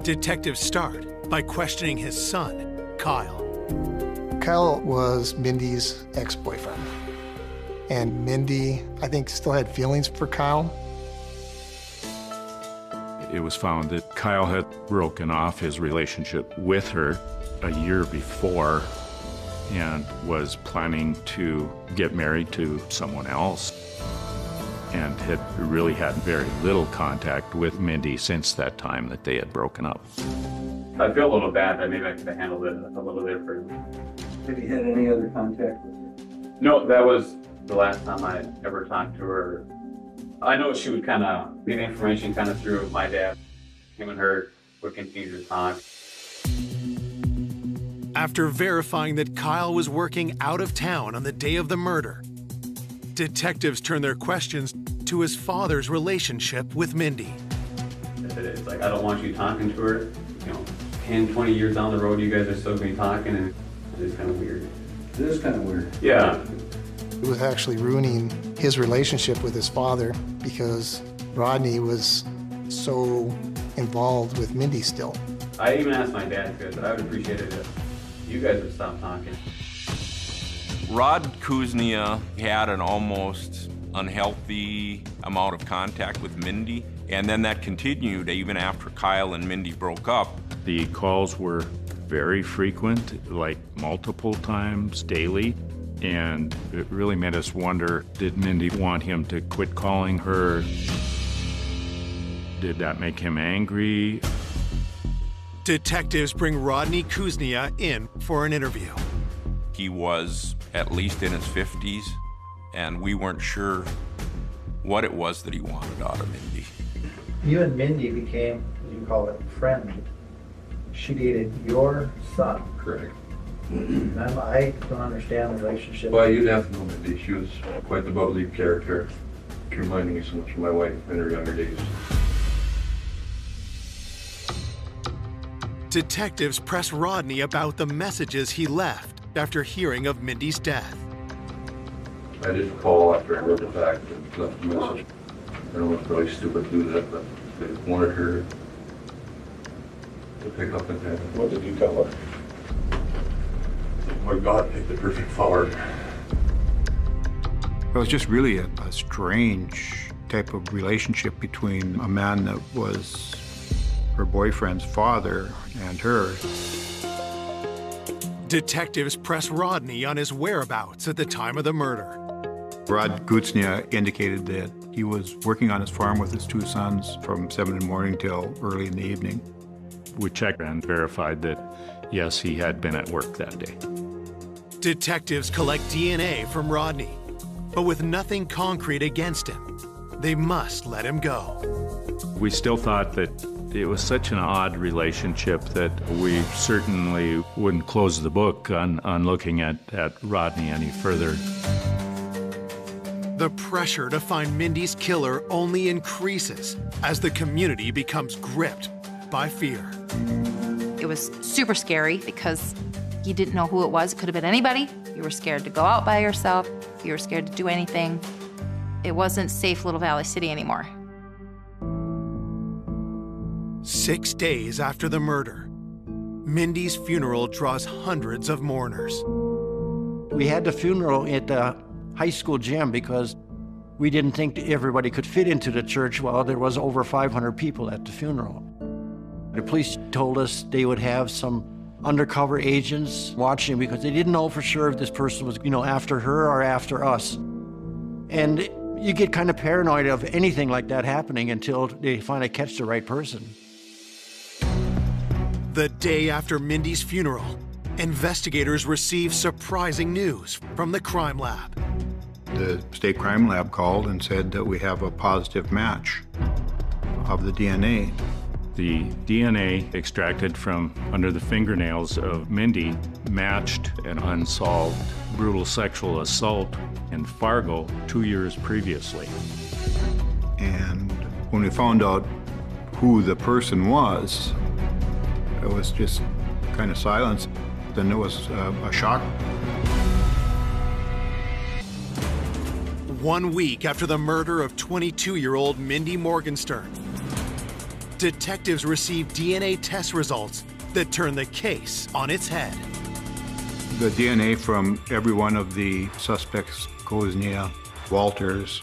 detectives start by questioning his son, Kyle. Kyle was Mindy's ex-boyfriend, and Mindy, I think, still had feelings for Kyle. It was found that Kyle had broken off his relationship with her a year before and was planning to get married to someone else, and had really had very little contact with Mindy since that time that they had broken up. I feel a little bad that maybe I could have handled it a little different. Have you had any other contact with her? No, that was the last time I ever talked to her. I know she would kind of leave information kind of through my dad. Him and her would continue to talk. After verifying that Kyle was working out of town on the day of the murder, detectives turn their questions to his father's relationship with Mindy. It's like, I don't want you talking to her. You know, 10, 20 years down the road, you guys are still going to be talking, and it's kind of weird. It is kind of weird. Yeah. It was actually ruining his relationship with his father because Rodney was so involved with Mindy still. I even asked my dad to, but I would appreciate it if you guys would stop talking. Rod Kuznia had an almost unhealthy amount of contact with Mindy, and then that continued even after Kyle and Mindy broke up. The calls were very frequent, like multiple times daily, and it really made us wonder, did Mindy want him to quit calling her? Did that make him angry? Detectives bring Rodney Kuznia in for an interview. He was at least in his 50s, and we weren't sure what it was that he wanted out of Mindy. You and Mindy became, as you call it, friends. She dated your son. Correct. I don't understand the relationship. Well, you'd have to know Mindy. She was quite the bubbly character. She reminded me so much of my wife in her younger days. Detectives press Rodney about the messages he left after hearing of Mindy's death. I did call after I heard the fact and left a message. I know it's probably stupid to do that, but I wanted her to pick up and have it. What did you tell her? Oh my God, picked the perfect flower. It was just really a strange type of relationship between a man that was her boyfriend's father and her. Detectives press Rodney on his whereabouts at the time of the murder. Rod Gutznia indicated that he was working on his farm with his two sons from 7 in the morning till early in the evening. We checked and verified that, yes, he had been at work that day. Detectives collect DNA from Rodney, but with nothing concrete against him, they must let him go. We still thought that it was such an odd relationship that we certainly wouldn't close the book on looking at Rodney any further. The pressure to find Mindy's killer only increases as the community becomes gripped by fear. It was super scary because you didn't know who it was. It could have been anybody. You were scared to go out by yourself. You were scared to do anything. It wasn't safe Little Valley City anymore. 6 days after the murder, Mindy's funeral draws hundreds of mourners. We had the funeral at the high school gym because we didn't think everybody could fit into the church while there was over 500 people at the funeral. The police told us they would have some undercover agents watching because they didn't know for sure if this person was, after her or after us. And you get kind of paranoid of anything like that happening until they finally catch the right person. The day after Mindy's funeral, investigators receive surprising news from the crime lab. The state crime lab called and said that we have a positive match of the DNA. The DNA extracted from under the fingernails of Mindy matched an unsolved brutal sexual assault in Fargo 2 years previously. And when we found out who the person was, It was just kind of silence. Then there was a shock. 1 week after the murder of 22-year-old Mindy Morgenstern, detectives received DNA test results that turned the case on its head. The DNA from every one of the suspects, Koznia, Walters,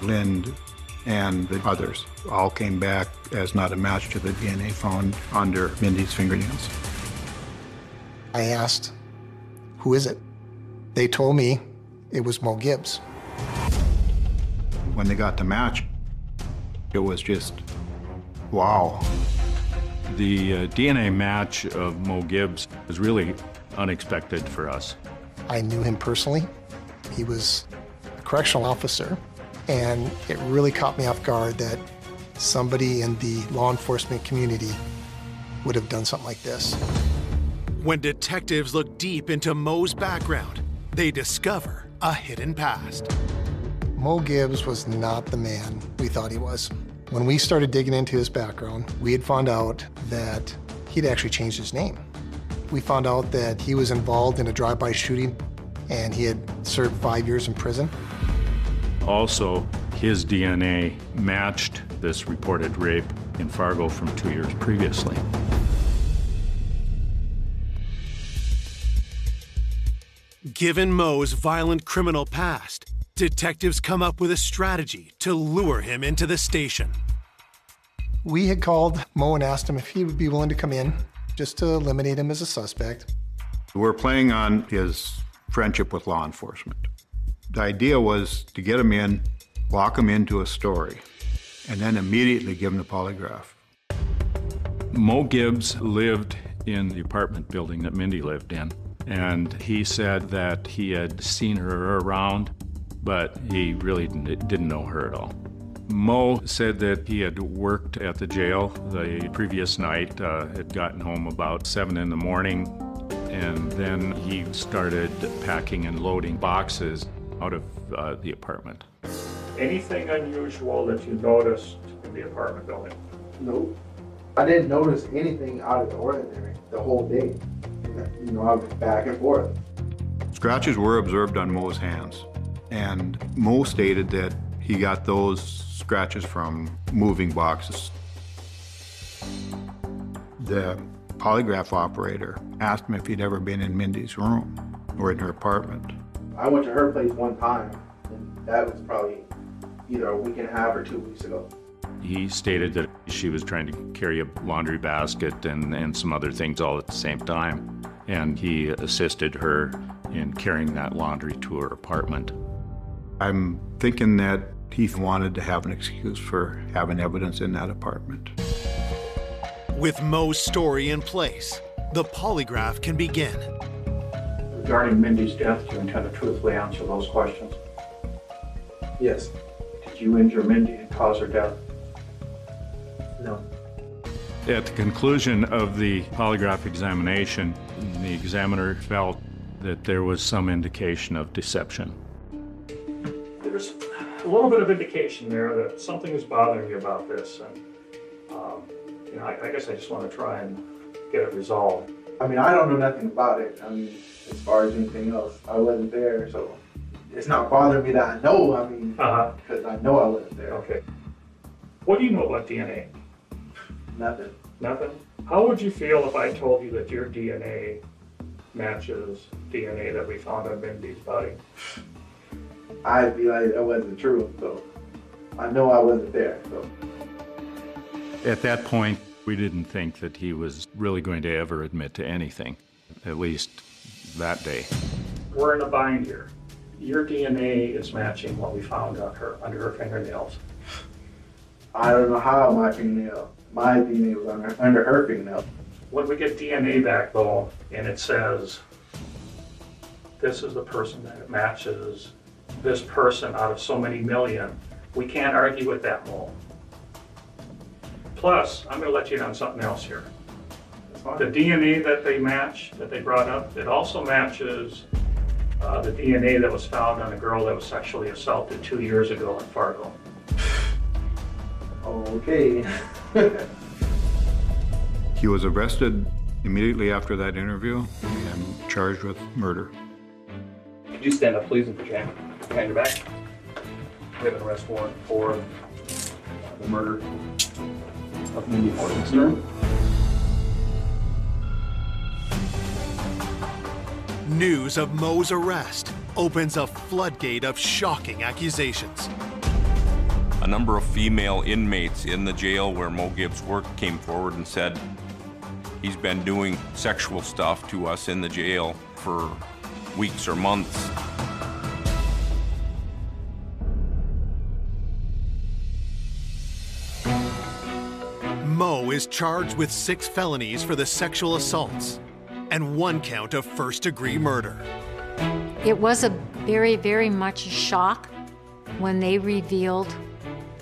Lind, and the others, all came back as not a match to the DNA found under Mindy's fingernails. I asked, who is it? They told me it was Mo Gibbs. When they got the match, it was just, wow. The DNA match of Mo Gibbs was really unexpected for us. I knew him personally. He was a correctional officer, and it really caught me off guard that somebody in the law enforcement community would have done something like this. When detectives look deep into Mo's background, they discover a hidden past. Mo Gibbs was not the man we thought he was. When we started digging into his background, we had found out that he'd actually changed his name. We found out that he was involved in a drive-by shooting, and he had served 5 years in prison. Also, his DNA matched this reported rape in Fargo from 2 years previously. Given Mo's violent criminal past, detectives come up with a strategy to lure him into the station. We had called Mo and asked him if he would be willing to come in just to eliminate him as a suspect. We're playing on his friendship with law enforcement. The idea was to get him in, lock him into a story, and then immediately give him the polygraph. Mo Gibbs lived in the apartment building that Mindy lived in, and he said that he had seen her around, but he really didn't know her at all. Mo said that he had worked at the jail the previous night, had gotten home about 7 in the morning, and then he started packing and loading boxes out of the apartment. Anything unusual that you noticed in the apartment building? Nope. I didn't notice anything out of the ordinary the whole day. You know, I was back and forth. Scratches were observed on Mo's hands, and Mo stated that he got those scratches from moving boxes. The polygraph operator asked him if he'd ever been in Mindy's room or in her apartment. I went to her place one time, and that was probably either a week and a half or 2 weeks ago. He stated that she was trying to carry a laundry basket and some other things all at the same time, and he assisted her in carrying that laundry to her apartment. I'm thinking that he wanted to have an excuse for having evidence in that apartment. With Mo's story in place, the polygraph can begin. Regarding Mindy's death, do you intend to truthfully answer those questions? Yes. Did you injure Mindy and cause her death? No. At the conclusion of the polygraph examination, the examiner felt that there was some indication of deception. There's a little bit of indication there that something is bothering you about this, and you know, I guess I just want to try and get it resolved. I mean, I don't know nothing about it. I mean, as far as anything else, I wasn't there, so it's not bothering me that I know. I mean, because I know I wasn't there. Okay. What do you know about DNA? Nothing. Nothing? How would you feel if I told you that your DNA matches DNA that we found on Mindy's body? I'd be like, that wasn't true, so I know I wasn't there, so. At that point, we didn't think that he was really going to ever admit to anything, at least that day. We're in a bind here. Your DNA is matching what we found on her, under her fingernails. I don't know how my DNA was under her fingernail. When we get DNA back though, and it says, this is the person that matches this person out of so many million, we can't argue with that, Mo. Plus, I'm gonna let you in on something else here. The DNA that they match, that they brought up, it also matches the DNA that was found on a girl that was sexually assaulted 2 years ago in Fargo. Okay. He was arrested immediately after that interview and charged with murder. Could you stand up, please, and put your hand behind your back? We have an arrest warrant for the murder of Mindy Morgenstern. News of Mo's arrest opens a floodgate of shocking accusations. A number of female inmates in the jail where Mo Gibbs worked came forward and said he's been doing sexual stuff to us in the jail for weeks or months. Mo is charged with 6 felonies for the sexual assaults and 1 count of first-degree murder. It was a very, very much a shock when they revealed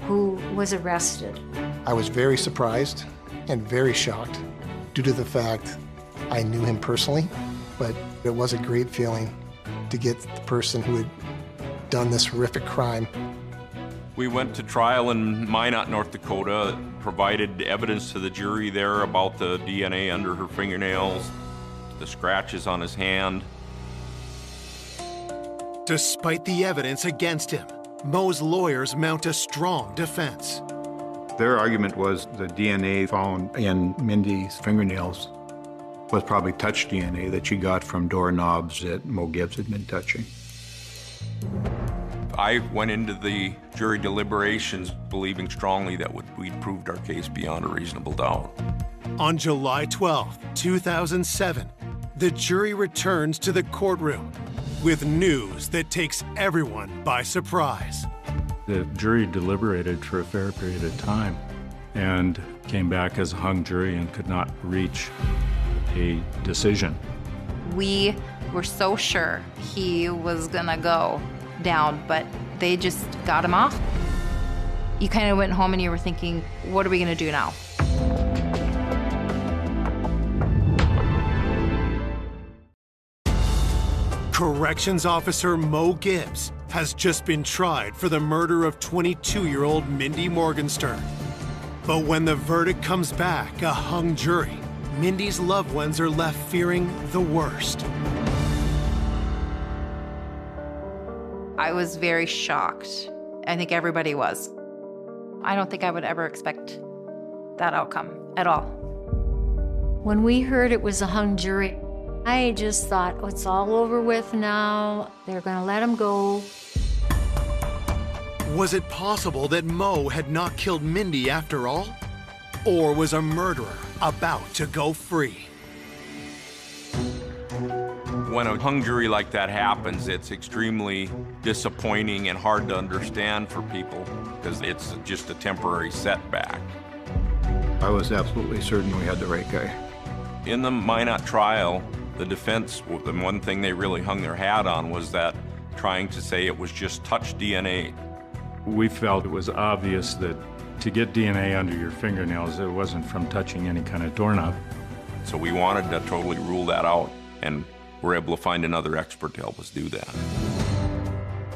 who was arrested. I was very surprised and very shocked due to the fact I knew him personally, but it was a great feeling to get the person who had done this horrific crime. We went to trial in Minot, North Dakota, provided evidence to the jury there about the DNA under her fingernails, the scratches on his hand. Despite the evidence against him, Mo's lawyers mount a strong defense. Their argument was the DNA found in Mindy's fingernails was probably touch DNA that she got from doorknobs that Mo Gibbs had been touching. I went into the jury deliberations believing strongly that we'd proved our case beyond a reasonable doubt. On July 12, 2007, the jury returns to the courtroom with news that takes everyone by surprise. The jury deliberated for a fair period of time and came back as a hung jury and could not reach a decision. We were so sure he was gonna go down, but they just got him off. You kind of went home and you were thinking, what are we gonna do now? Corrections Officer Mo Gibbs has just been tried for the murder of 22-year-old Mindy Morgenstern. But when the verdict comes back, a hung jury, Mindy's loved ones are left fearing the worst. I was very shocked. I think everybody was. I don't think I would ever expect that outcome at all. When we heard it was a hung jury, I just thought, oh, it's all over with now. They're gonna let him go. Was it possible that Mo had not killed Mindy after all? Or was a murderer about to go free? When a hung jury like that happens, it's extremely disappointing and hard to understand for people because it's just a temporary setback. I was absolutely certain we had the right guy. In the Minot trial, the defense, the one thing they really hung their hat on was that trying to say it was just touch DNA. We felt it was obvious that to get DNA under your fingernails, it wasn't from touching any kind of doorknob. So we wanted to totally rule that out, and we're able to find another expert to help us do that.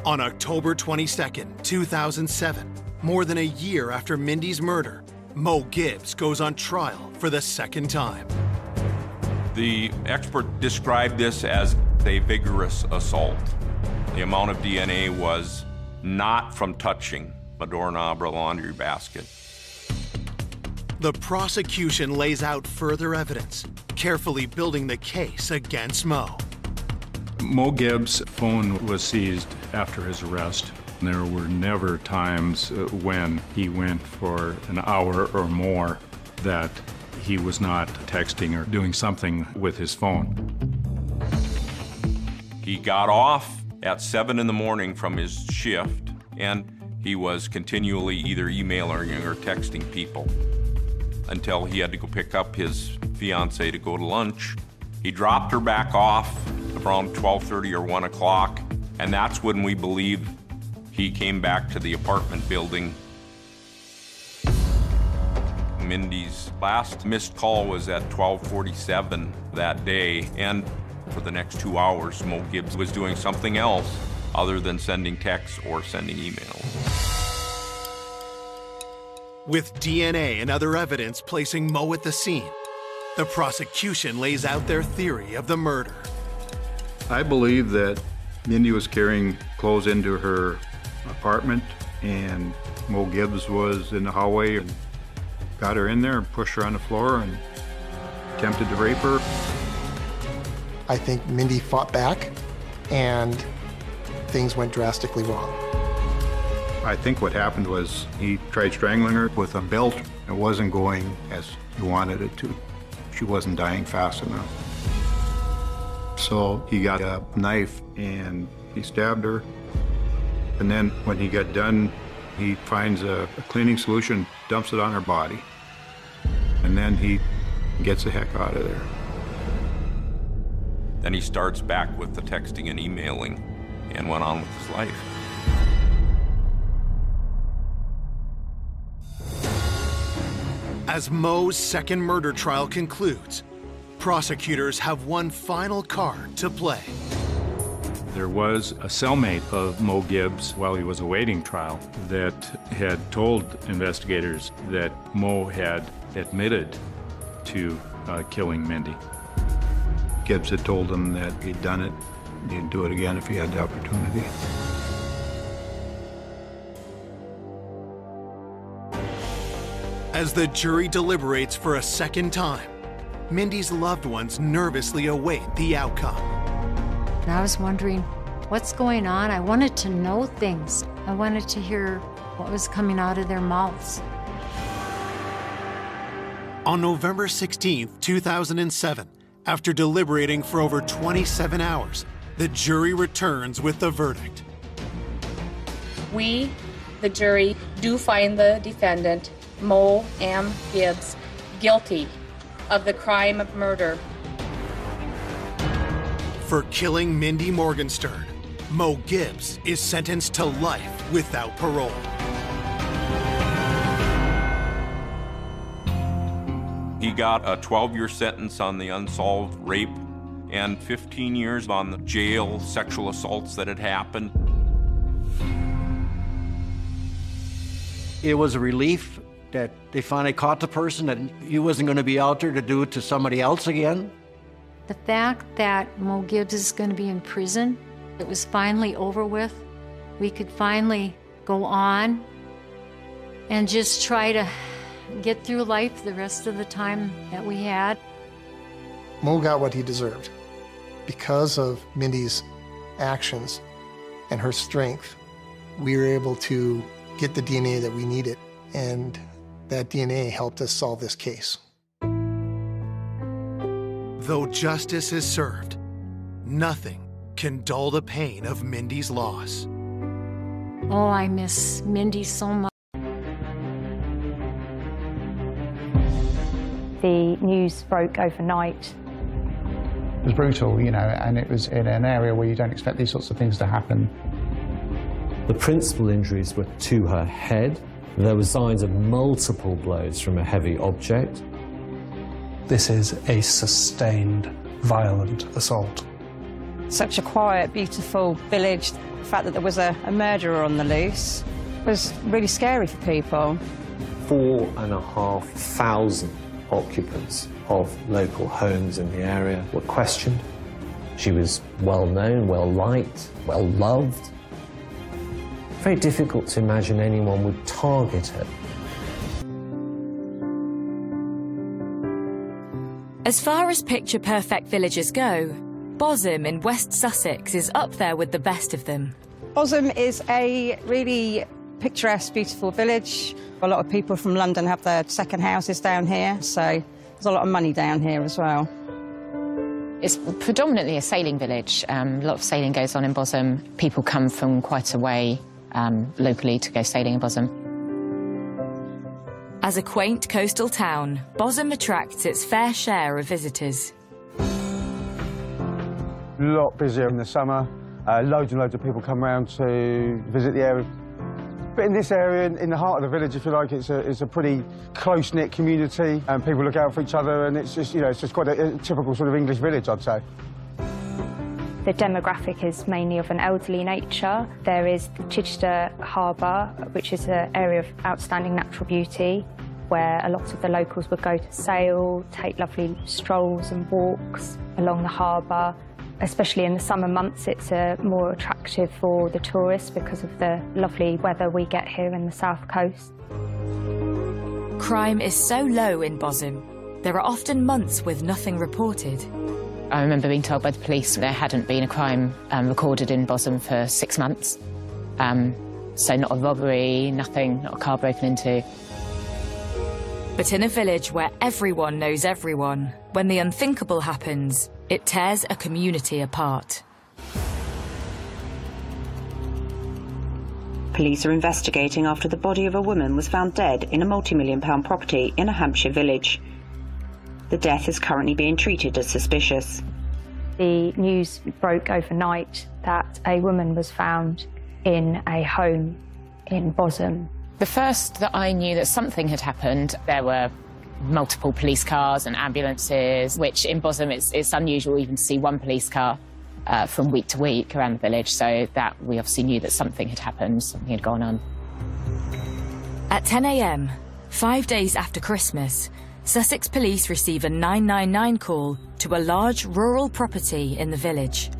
On October 22nd, 2007, more than a year after Mindy's murder, Mo Gibbs goes on trial for the second time. The expert described this as a vigorous assault. The amount of DNA was not from touching a doorknob or a laundry basket. The prosecution lays out further evidence, carefully building the case against Mo. Mo Gibbs' phone was seized after his arrest. There were never times when he went for an hour or more that he was not texting or doing something with his phone. He got off at 7 in the morning from his shift, and he was continually either emailing or texting people until he had to go pick up his fiancée to go to lunch. He dropped her back off around 12:30 or 1 o'clock, and that's when we believe he came back to the apartment building. Mindy's last missed call was at 12:47 that day, and for the next 2 hours, Mo Gibbs was doing something else other than sending texts or sending emails. With DNA and other evidence placing Mo at the scene, The prosecution lays out their theory of the murder. I believe that Mindy was carrying clothes into her apartment, and Mo Gibbs was in the hallway and got her in there and pushed her on the floor and attempted to rape her. I think Mindy fought back, and things went drastically wrong. I think what happened was he tried strangling her with a belt. It wasn't going as he wanted it to. She wasn't dying fast enough. So he got a knife and he stabbed her. And then when he got done, he finds a cleaning solution, dumps it on her body. And then he gets the heck out of there. Then he starts back with the texting and emailing and went on with his life. As Mo's second murder trial concludes, prosecutors have one final card to play. There was a cellmate of Mo Gibbs while he was awaiting trial that had told investigators that Mo had admitted to killing Mindy. Gibbs had told him that he'd done it. He'd do it again if he had the opportunity. As the jury deliberates for a second time, Mindy's loved ones nervously await the outcome. And I was wondering, what's going on? I wanted to know things. I wanted to hear what was coming out of their mouths. On November 16, 2007, after deliberating for over 27 hours, the jury returns with the verdict. We, the jury, do find the defendant, Mo M. Gibbs, guilty of the crime of murder. For killing Mindy Morgenstern, Mo Gibbs is sentenced to life without parole. He got a 12-year sentence on the unsolved rape and 15 years on the jail sexual assaults that had happened. It was a relief that they finally caught the person, that he wasn't going to be out there to do it to somebody else again. The fact that Mo Gibbs is going to be in prison, it was finally over with. We could finally go on and just try to get through life the rest of the time that we had. Mo got what he deserved. Because of Mindy's actions and her strength, we were able to get the DNA that we needed, and that DNA helped us solve this case. Though justice is served, nothing can dull the pain of Mindy's loss. Oh, I miss Mindy so much. The news broke overnight. It was brutal, you know, and it was in an area where you don't expect these sorts of things to happen. The principal injuries were to her head. There were signs of multiple blows from a heavy object. This is a sustained, violent assault. Such a quiet, beautiful village. The fact that there was a murderer on the loose was really scary for people. 4,500 occupants of local homes in the area were questioned. She was well known, well liked, well loved. Very difficult to imagine anyone would target her. As far as picture-perfect villages go, Bosham in West Sussex is up there with the best of them. Bosham is a really picturesque, beautiful village. A lot of people from London have their second houses down here, so there's a lot of money down here as well. It's predominantly a sailing village. A lot of sailing goes on in Bosham. People come from quite a way locally to go sailing in Bosham. As a quaint coastal town, Bosham attracts its fair share of visitors. A lot busier in the summer. Loads and loads of people come around to visit the area. But in this area, in the heart of the village, if you like, it's a pretty close-knit community, and people look out for each other, and it's just, you know, it's just quite a typical sort of English village, I'd say. The demographic is mainly of an elderly nature. There is the Chichester Harbour, which is an area of outstanding natural beauty. where a lot of the locals would go to sail, take lovely strolls and walks along the harbour. Especially in the summer months, it's more attractive for the tourists because of the lovely weather we get here in the south coast. Crime is so low in Bosom, there are often months with nothing reported. I remember being told by the police there hadn't been a crime recorded in Bosom for 6 months. So not a robbery, nothing, not a car broken into. But in a village where everyone knows everyone, when the unthinkable happens, it tears a community apart. Police are investigating after the body of a woman was found dead in a multi-million-pound property in a Hampshire village. The death is currently being treated as suspicious. The news broke overnight that a woman was found in a home in Bosom. The first that I knew that something had happened, there were multiple police cars and ambulances, which in Bosom it's unusual even to see one police car from week to week around the village, so that we obviously knew that something had happened, something had gone on. At 10 a.m, 5 days after Christmas, Sussex police receive a 999 call to a large rural property in the village.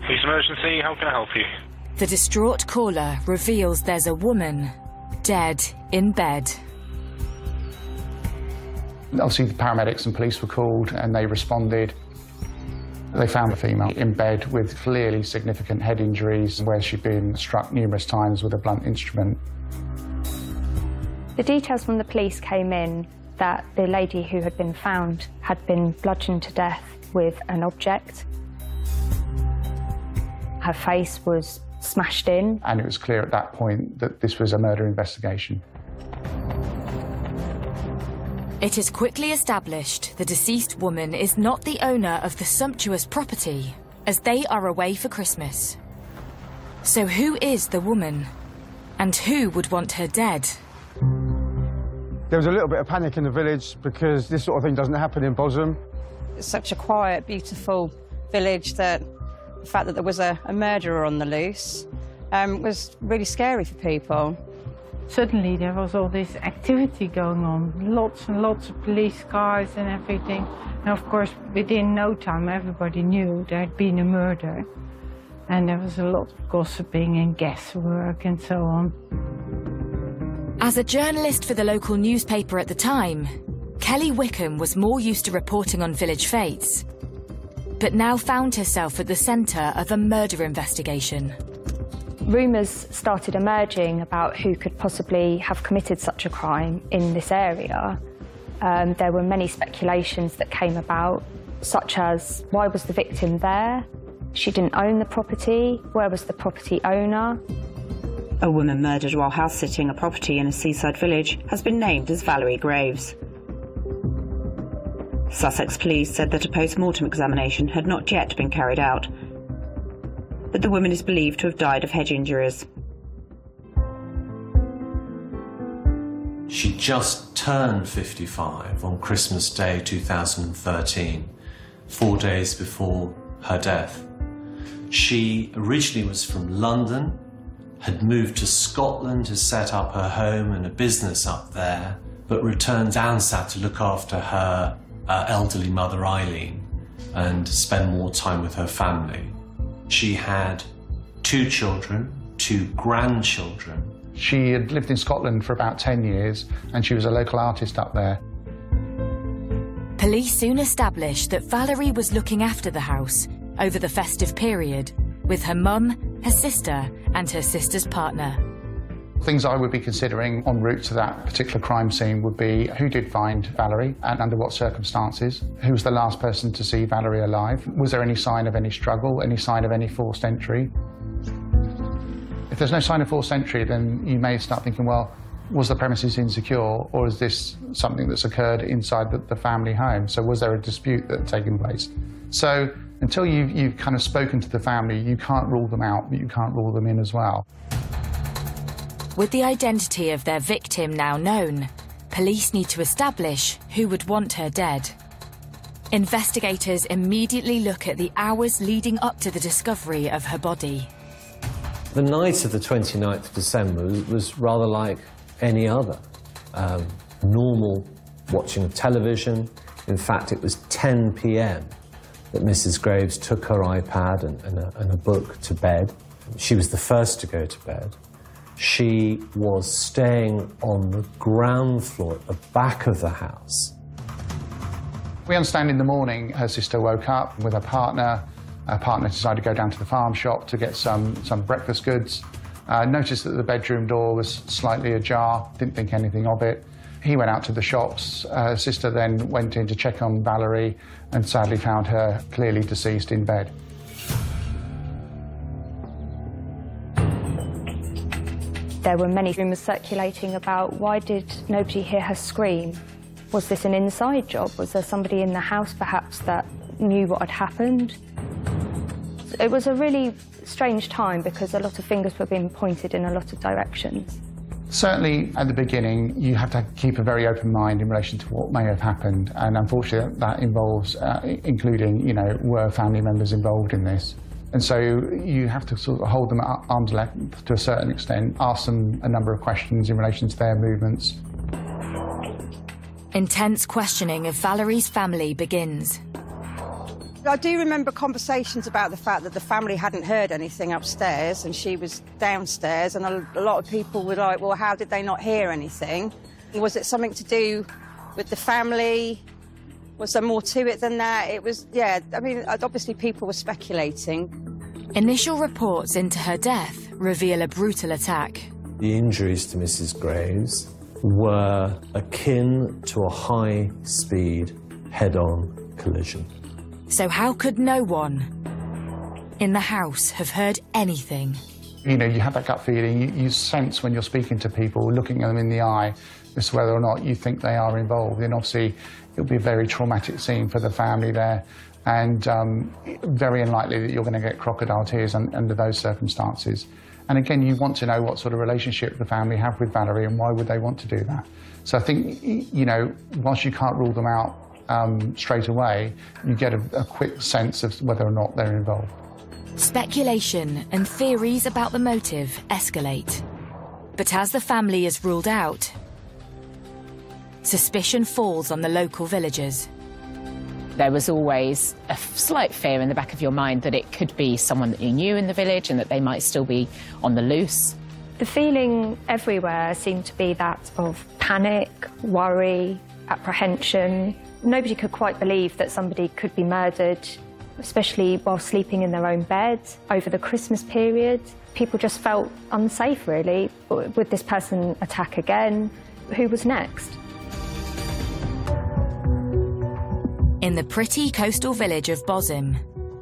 Police emergency, how can I help you? The distraught caller reveals there's a woman dead in bed. Obviously, the paramedics and police were called and they responded. They found the female in bed with clearly significant head injuries where she'd been struck numerous times with a blunt instrument. The details from the police came in that the lady who had been found had been bludgeoned to death with an object. Her face was smashed in. And it was clear at that point that this was a murder investigation. It is quickly established the deceased woman is not the owner of the sumptuous property, as they are away for Christmas. So who is the woman? And who would want her dead? There was a little bit of panic in the village because this sort of thing doesn't happen in Bosom. It's such a quiet, beautiful village that the fact that there was a murderer on the loose was really scary for people. Suddenly there was all this activity going on, lots and lots of police cars and everything. And of course, within no time, everybody knew there had been a murder. And there was a lot of gossiping and guesswork and so on. As a journalist for the local newspaper at the time, Kelly Wickham was more used to reporting on village fates, but now found herself at the centre of a murder investigation. Rumours started emerging about who could possibly have committed such a crime in this area. There were many speculations that came about, such as, why was the victim there? She didn't own the property. Where was the property owner? A woman murdered while house-sitting a property in a seaside village has been named as Valerie Graves. Sussex police said that a post-mortem examination had not yet been carried out, but the woman is believed to have died of head injuries. She just turned 55 on Christmas Day 2013, 4 days before her death. She originally was from London, had moved to Scotland to set up her home and a business up there, but returned down south to look after her elderly mother Eileen and spend more time with her family. She had 2 children, 2 grandchildren. She had lived in Scotland for about 10 years and she was a local artist up there. Police soon established that Valerie was looking after the house over the festive period with her mum, her sister and her sister's partner. Things I would be considering en route to that particular crime scene would be who did find Valerie and under what circumstances? Who was the last person to see Valerie alive? Was there any sign of any struggle, any sign of any forced entry? If there's no sign of forced entry, then you may start thinking, well, was the premises insecure or is this something that's occurred inside the family home? So was there a dispute that had taken place? So until you've kind of spoken to the family, you can't rule them out, but you can't rule them in as well. With the identity of their victim now known, police need to establish who would want her dead. Investigators immediately look at the hours leading up to the discovery of her body. The night of the 29th of December was rather like any other. normal watching of television. In fact, it was 10 p.m. that Mrs. Graves took her iPad and a book to bed. She was the first to go to bed. She was staying on the ground floor at the back of the house. We understand in the morning her sister woke up with her partner. Her partner decided to go down to the farm shop to get some breakfast goods. Noticed that the bedroom door was slightly ajar, didn't think anything of it. He went out to the shops. Her sister then went in to check on Valerie and sadly found her clearly deceased in bed. There were many rumours circulating about why did nobody hear her scream? Was this an inside job? Was there somebody in the house perhaps that knew what had happened? It was a really strange time because a lot of fingers were being pointed in a lot of directions. Certainly at the beginning you have to keep a very open mind in relation to what may have happened, and unfortunately that involves including, you know, were family members involved in this. And so you have to sort of hold them at arm's length to a certain extent, ask them a number of questions in relation to their movements. Intense questioning of Valerie's family begins. I do remember conversations about the fact that the family hadn't heard anything upstairs and she was downstairs, and a lot of people were like, well, how did they not hear anything? Was it something to do with the family? Was there more to it than that? It was, yeah, I mean, obviously people were speculating. Initial reports into her death reveal a brutal attack. The injuries to Mrs. Graves were akin to a high-speed, head-on collision. So how could no one in the house have heard anything? You know, you have that gut feeling, you sense when you're speaking to people, looking at them in the eye, as to whether or not you think they are involved. And obviously, it'll be a very traumatic scene for the family there, and very unlikely that you're going to get crocodile tears under those circumstances. And again, you want to know what sort of relationship the family have with Valerie and why would they want to do that. So I think, you know, whilst you can't rule them out straight away, you get a quick sense of whether or not they're involved. Speculation and theories about the motive escalate. But as the family is ruled out, suspicion falls on the local villagers. There was always a slight fear in the back of your mind that it could be someone that you knew in the village and that they might still be on the loose. The feeling everywhere seemed to be that of panic, worry, apprehension. Nobody could quite believe that somebody could be murdered, especially while sleeping in their own bed over the Christmas period. People just felt unsafe, really. Would this person attack again? Who was next? In the pretty coastal village of Bosham,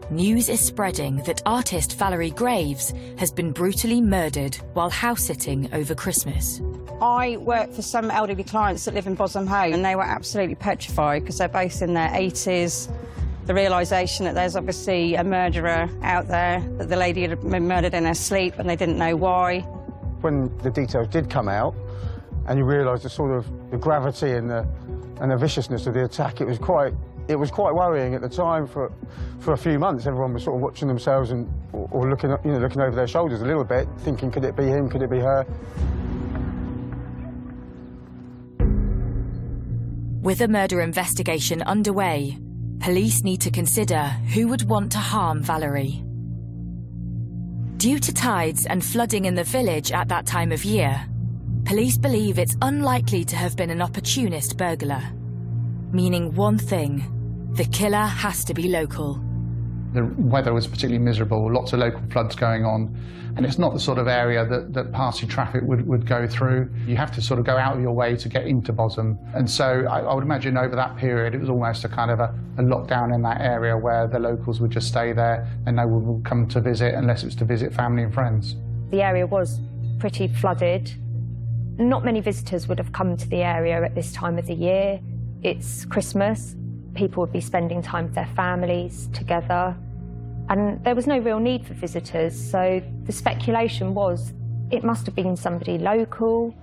news is spreading that artist Valerie Graves has been brutally murdered while house-sitting over Christmas. I work for some elderly clients that live in Bosham Home, and they were absolutely petrified because they're both in their 80s. The realisation that there's obviously a murderer out there, that the lady had been murdered in her sleep and they didn't know why. When the details did come out and you realise the sort of the gravity and the viciousness of the attack, it was quite worrying at the time. For a few months, everyone was sort of watching themselves and or looking over their shoulders a little bit, thinking, could it be him, could it be her? With a murder investigation underway, police need to consider who would want to harm Valerie. Due to tides and flooding in the village at that time of year, police believe it's unlikely to have been an opportunist burglar. Meaning one thing, the killer has to be local. The weather was particularly miserable, lots of local floods going on, and it's not the sort of area that passing traffic would go through. You have to sort of go out of your way to get into Bosham. And so I would imagine over that period it was almost a kind of a lockdown in that area where the locals would just stay there and no one would come to visit unless it was to visit family and friends. The area was pretty flooded. Not many visitors would have come to the area at this time of the year. It's Christmas. People would be spending time with their families together. And there was no real need for visitors, so the speculation was it must have been somebody local.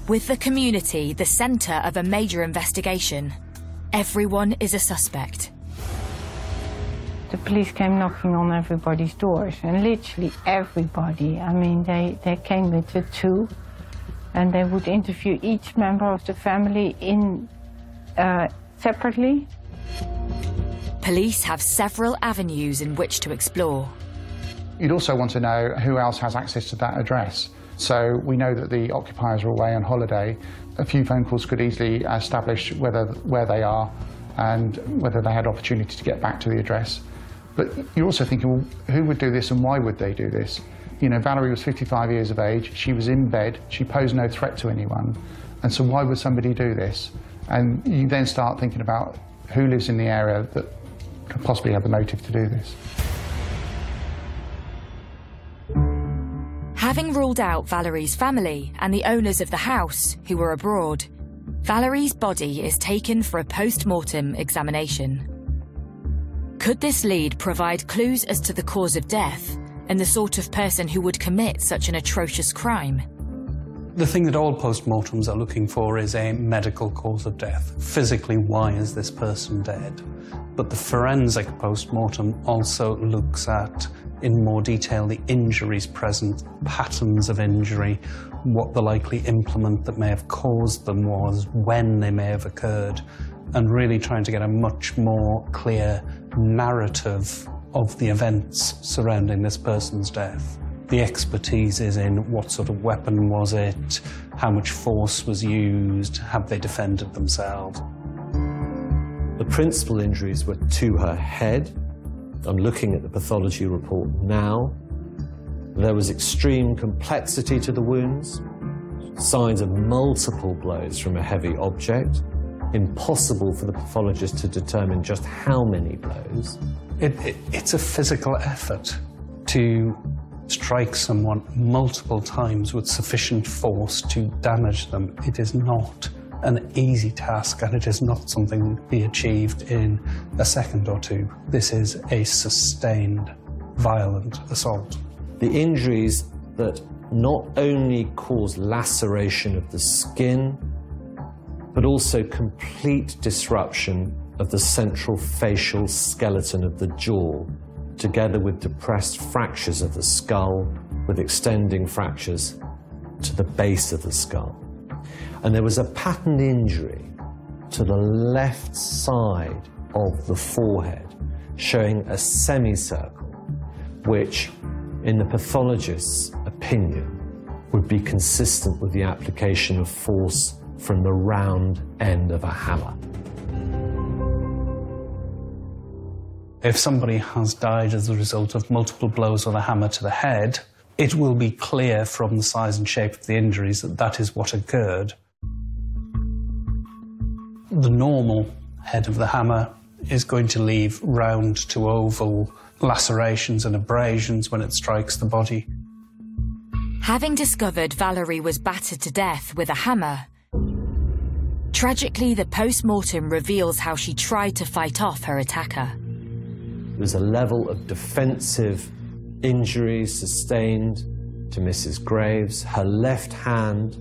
With the community the centre of a major investigation, everyone is a suspect. The police came knocking on everybody's doors, and literally everybody. I mean, they came with a tool, and they would interview each member of the family separately. Police have several avenues in which to explore. You'd also want to know who else has access to that address. So we know that the occupiers are away on holiday. A few phone calls could easily establish where they are and whether they had opportunity to get back to the address. But you're also thinking, well, who would do this and why would they do this? You know, Valerie was 55 years of age, she was in bed, she posed no threat to anyone, and so why would somebody do this? And you then start thinking about who lives in the area that could possibly have the motive to do this. Having ruled out Valerie's family and the owners of the house, who were abroad, Valerie's body is taken for a post-mortem examination. Could this lead provide clues as to the cause of death and the sort of person who would commit such an atrocious crime? The thing that all post-mortems are looking for is a medical cause of death. Physically, why is this person dead? But the forensic post-mortem also looks at, in more detail, the injuries present, patterns of injury, what the likely implement that may have caused them was, when they may have occurred, and really trying to get a much more clear narrative of the events surrounding this person's death. The expertise is in what sort of weapon was it, how much force was used, have they defended themselves. The principal injuries were to her head. I'm looking at the pathology report now. There was extreme complexity to the wounds, signs of multiple blows from a heavy object, impossible for the pathologist to determine just how many blows. It's a physical effort to strike someone multiple times with sufficient force to damage them. It is not an easy task, and it is not something to be achieved in a second or two. This is a sustained, violent assault. The injuries that not only cause laceration of the skin, but also complete disruption of the central facial skeleton of the jaw, together with depressed fractures of the skull, with extending fractures to the base of the skull. And there was a patterned injury to the left side of the forehead, showing a semicircle, which, in the pathologist's opinion, would be consistent with the application of force from the round end of a hammer. If somebody has died as a result of multiple blows with a hammer to the head, it will be clear from the size and shape of the injuries that that is what occurred. The normal head of the hammer is going to leave round to oval lacerations and abrasions when it strikes the body. Having discovered Valerie was battered to death with a hammer, tragically the post-mortem reveals how she tried to fight off her attacker. There was a level of defensive injuries sustained to Mrs. Graves. Her left hand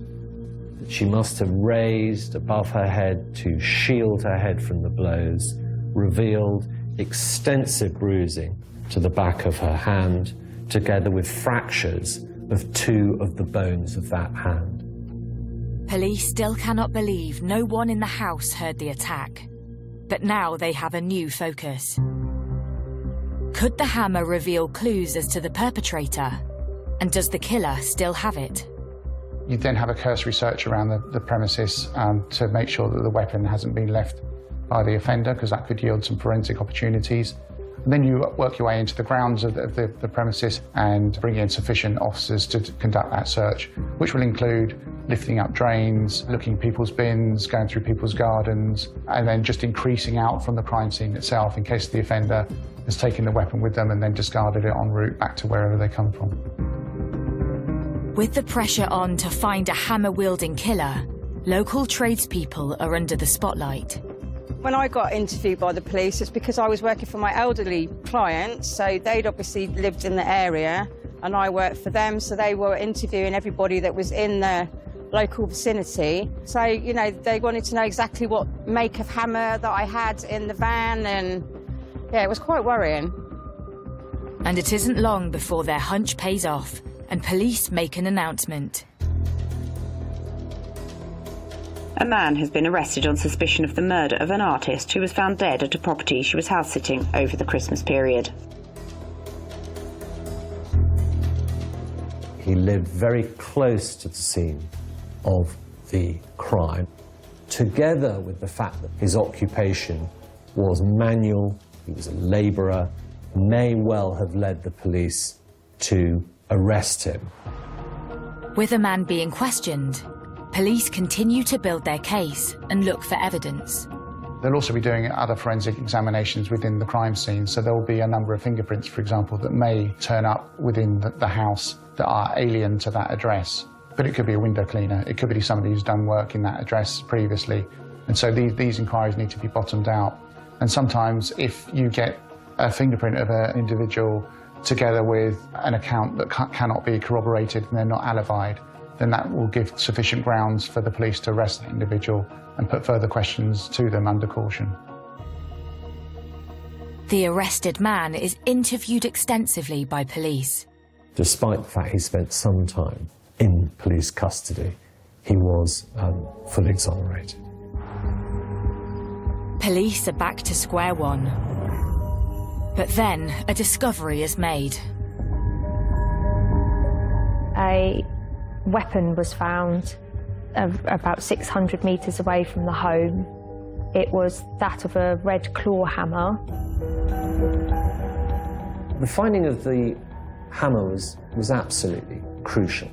that she must have raised above her head to shield her head from the blows revealed extensive bruising to the back of her hand, together with fractures of 2 of the bones of that hand. Police still cannot believe no one in the house heard the attack, but now they have a new focus. Could the hammer reveal clues as to the perpetrator? And does the killer still have it? You then have a cursory search around the premises to make sure that the weapon hasn't been left by the offender, because that could yield some forensic opportunities. And then you work your way into the grounds of the premises and bring in sufficient officers to conduct that search, which will include lifting up drains, looking at people's bins, going through people's gardens, and then just increasing out from the crime scene itself in case the offender has taken the weapon with them and then discarded it en route back to wherever they come from. With the pressure on to find a hammer-wielding killer, local tradespeople are under the spotlight. When I got interviewed by the police, it's because I was working for my elderly clients, so they'd obviously lived in the area, and I worked for them, so they were interviewing everybody that was in the local vicinity. So, you know, they wanted to know exactly what make of hammer that I had in the van, and yeah, it was quite worrying. And it isn't long before their hunch pays off and police make an announcement. A man has been arrested on suspicion of the murder of an artist who was found dead at a property she was house-sitting over the Christmas period. He lived very close to the scene of the crime, together with the fact that his occupation was manual, he was a labourer, may well have led the police to arrest him. With a man being questioned, police continue to build their case and look for evidence. They'll also be doing other forensic examinations within the crime scene, so there will be a number of fingerprints, for example, that may turn up within the house that are alien to that address. But it could be a window cleaner, it could be somebody who's done work in that address previously. And so these inquiries need to be bottomed out. And sometimes if you get a fingerprint of an individual together with an account that cannot be corroborated and they're not alibied, then that will give sufficient grounds for the police to arrest the individual and put further questions to them under caution. The arrested man is interviewed extensively by police. Despite the fact he spent some time in police custody, he was fully exonerated. Police are back to square one. But then a discovery is made. A weapon was found about 600 metres away from the home. It was that of a red claw hammer. The finding of the hammer was absolutely crucial.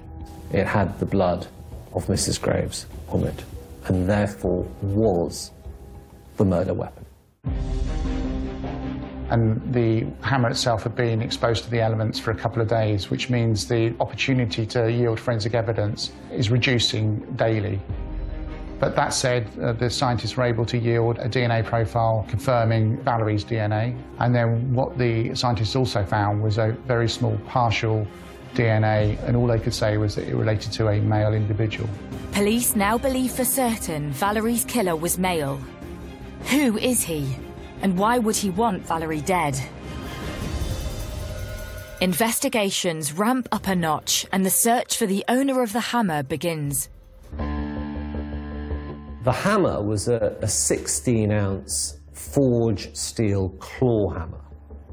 It had the blood of Mrs. Graves on it, and therefore was the murder weapon. And the hammer itself had been exposed to the elements for a couple of days, which means the opportunity to yield forensic evidence is reducing daily. But that said, the scientists were able to yield a DNA profile confirming Valerie's DNA. And then what the scientists also found was a very small partial DNA, and all they could say was that it related to a male individual. Police now believe for certain Valerie's killer was male. Who is he? And why would he want Valerie dead? Investigations ramp up a notch and the search for the owner of the hammer begins. The hammer was a 16-ounce forged steel claw hammer,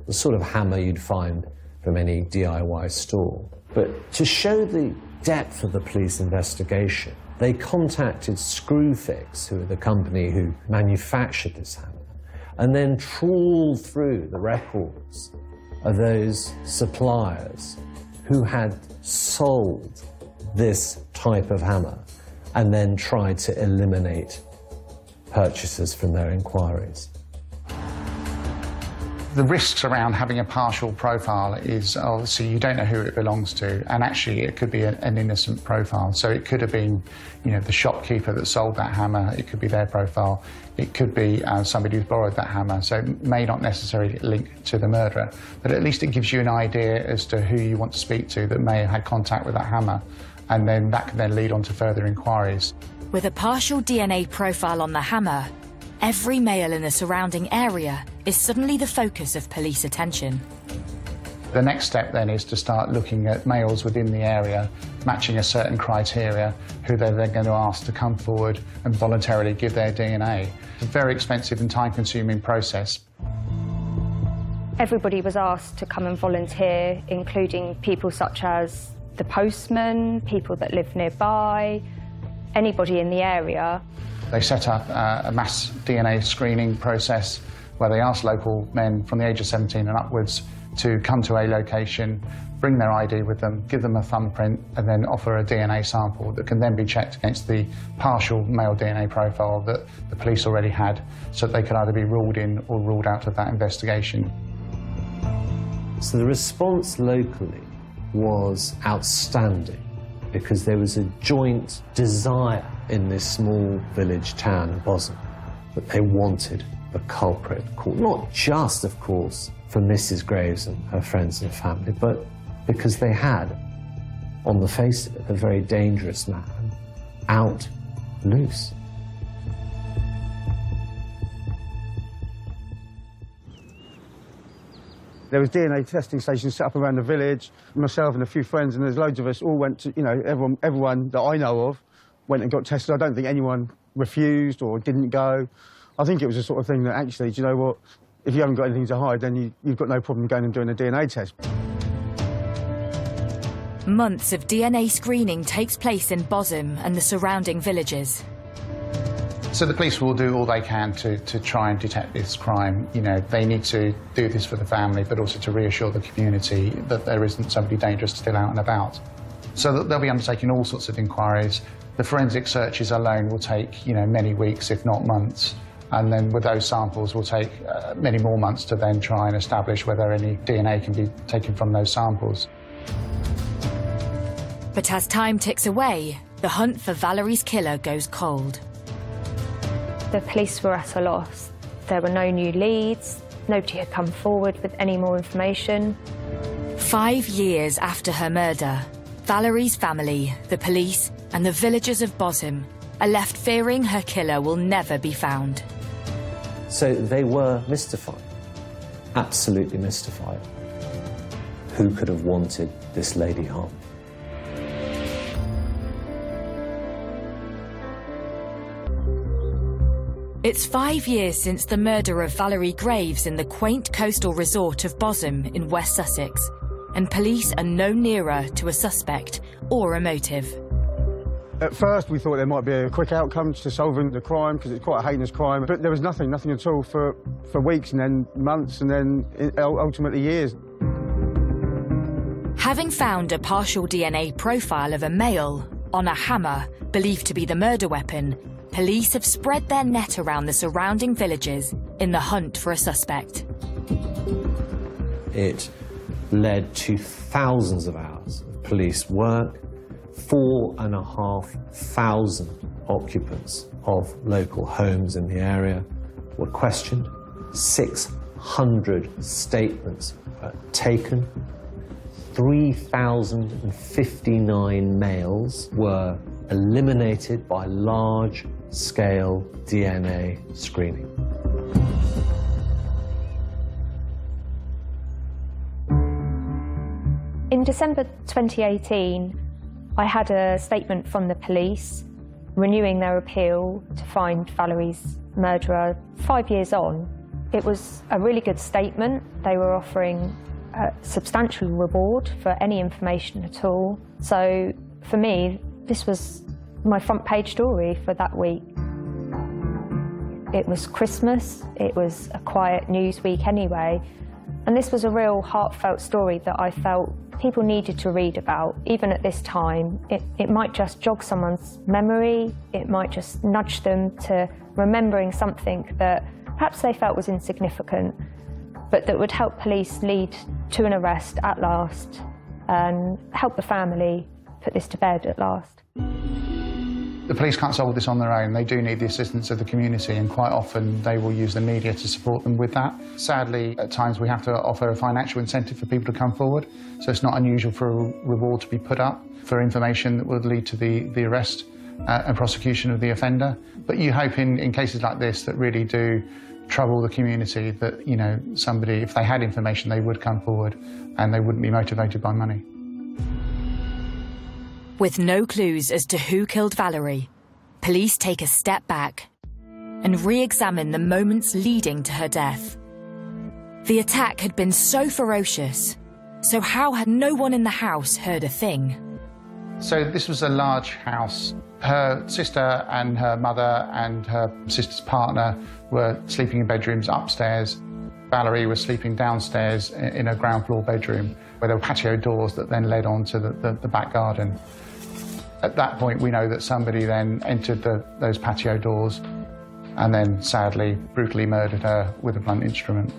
the sort of hammer you'd find from any DIY store. But to show the depth of the police investigation, they contacted Screwfix, who are the company who manufactured this hammer, and then trawled through the records of those suppliers who had sold this type of hammer and then tried to eliminate purchasers from their inquiries. The risks around having a partial profile is obviously you don't know who it belongs to, and actually it could be an innocent profile. So it could have been, you know, the shopkeeper that sold that hammer. It could be their profile. It could be somebody who's borrowed that hammer. So it may not necessarily link to the murderer, but at least it gives you an idea as to who you want to speak to that may have had contact with that hammer, and then that can then lead on to further inquiries. With a partial DNA profile on the hammer, every male in the surrounding area is suddenly the focus of police attention. The next step then is to start looking at males within the area, matching a certain criteria, who they're then going to ask to come forward and voluntarily give their DNA. It's a very expensive and time-consuming process. Everybody was asked to come and volunteer, including people such as the postman, people that live nearby, anybody in the area. They set up a mass DNA screening process where they asked local men from the age of 17 and upwards to come to a location, bring their ID with them, give them a thumbprint, and then offer a DNA sample that can then be checked against the partial male DNA profile that the police already had, so that they could either be ruled in or ruled out of that investigation. So the response locally was outstanding because there was a joint desire in this small village town of Bosom that they wanted the culprit caught. Not just, of course, for Mrs. Graves and her friends and family, but because they had, on the face of it, a very dangerous man out loose. There was DNA testing stations set up around the village. Myself and a few friends, and there's loads of us all went to, you know, everyone that I know of went and got tested. I don't think anyone refused or didn't go. I think it was the sort of thing that actually, do you know what, if you haven't got anything to hide, then you've got no problem going and doing a DNA test. Months of DNA screening takes place in Bosham and the surrounding villages. So the police will do all they can to try and detect this crime. You know, they need to do this for the family, but also to reassure the community that there isn't somebody dangerous still out and about. So that they'll be undertaking all sorts of inquiries. The forensic searches alone will take, you know, many weeks, if not months. And then with those samples will take many more months to then try and establish whether any DNA can be taken from those samples. But as time ticks away, the hunt for Valerie's killer goes cold. The police were at a loss. There were no new leads, nobody had come forward with any more information. 5 years after her murder, Valerie's family, the police, and the villagers of Bosham are left fearing her killer will never be found. So they were mystified, absolutely mystified. Who could have wanted this lady harm? It's 5 years since the murder of Valerie Graves in the quaint coastal resort of Bosham in West Sussex, and police are no nearer to a suspect or a motive. At first we thought there might be a quick outcome to solving the crime because it's quite a heinous crime, but there was nothing at all for weeks and then months and then ultimately years. Having found a partial DNA profile of a male on a hammer believed to be the murder weapon, police have spread their net around the surrounding villages in the hunt for a suspect. It led to thousands of hours of police work. 4,500 occupants of local homes in the area were questioned. 600 statements taken. 3,059 males were eliminated by large-scale DNA screening. In December 2018, I had a statement from the police renewing their appeal to find Valerie's murderer 5 years on. It was a really good statement. They were offering a substantial reward for any information at all. So for me, this was my front page story for that week. It was Christmas, it was a quiet news week anyway, and this was a real heartfelt story that I felt people needed to read about, even at this time. It might just jog someone's memory, it might just nudge them to remembering something that perhaps they felt was insignificant, but that would help police lead to an arrest at last and help the family put this to bed at last. The police can't solve this on their own. They do need the assistance of the community, and quite often they will use the media to support them with that. Sadly, at times we have to offer a financial incentive for people to come forward, so it's not unusual for a reward to be put up for information that would lead to the arrest and prosecution of the offender. But you hope in cases like this that really do trouble the community that, you know, somebody, if they had information, they would come forward and they wouldn't be motivated by money. With no clues as to who killed Valerie, police take a step back and re-examine the moments leading to her death. The attack had been so ferocious, so how had no one in the house heard a thing? So this was a large house. Her sister and her mother and her sister's partner were sleeping in bedrooms upstairs. Valerie was sleeping downstairs in a ground floor bedroom where there were patio doors that then led on to the back garden. At that point, we know that somebody then entered those patio doors and then, sadly, brutally murdered her with a blunt instrument.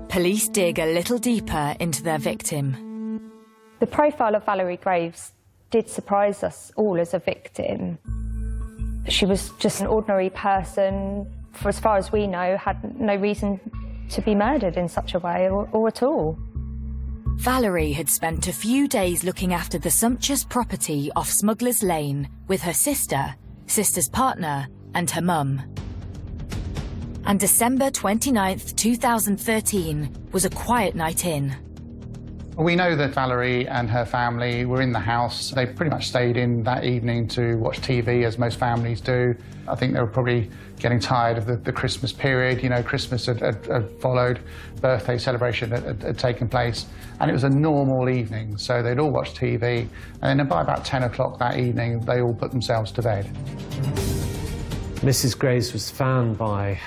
Police dig a little deeper into their victim. The profile of Valerie Graves did surprise us all as a victim. She was just an ordinary person, for as far as we know, had no reason to be murdered in such a way or at all. Valerie had spent a few days looking after the sumptuous property off Smugglers Lane with her sister, sister's partner, and her mum. And December 29th, 2013 was a quiet night in. We know that Valerie and her family were in the house. They pretty much stayed in that evening to watch TV, as most families do. I think they were probably getting tired of the Christmas period. You know, Christmas had followed, birthday celebration had taken place, and it was a normal evening. So they'd all watched TV, and then by about 10 o'clock that evening, they all put themselves to bed. Mrs. Graves was found by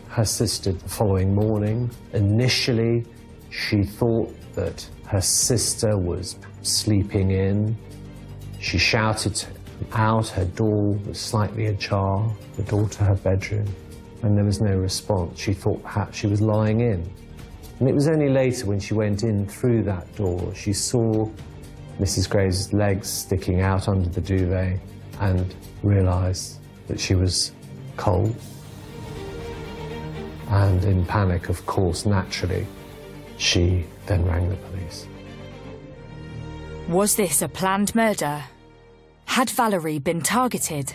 her sister the following morning. Initially, she thought that her sister was sleeping in. She shouted out, her door was slightly ajar, the door to her bedroom, and there was no response. She thought perhaps she was lying in. And it was only later when she went in through that door, she saw Mrs. Graves' legs sticking out under the duvet and realised that she was cold. And in panic, of course, naturally, she then rang the police. Was this a planned murder? Had Valerie been targeted?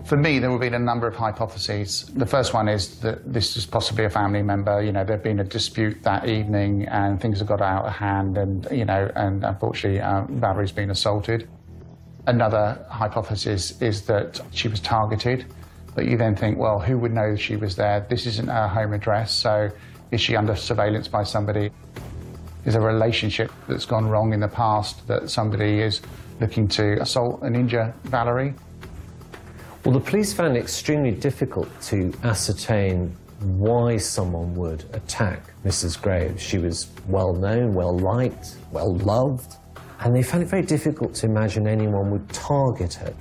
For me, there would be a number of hypotheses. The first one is that this is possibly a family member. You know, there'd been a dispute that evening and things have got out of hand and, you know, and unfortunately Valerie's been assaulted. Another hypothesis is that she was targeted, but you then think, well, who would know she was there? This isn't her home address, so is she under surveillance by somebody? Is there a relationship that's gone wrong in the past that somebody is looking to assault and injure Valerie? Well, the police found it extremely difficult to ascertain why someone would attack Mrs. Graves. She was well-known, well-liked, well-loved, and they found it very difficult to imagine anyone would target her.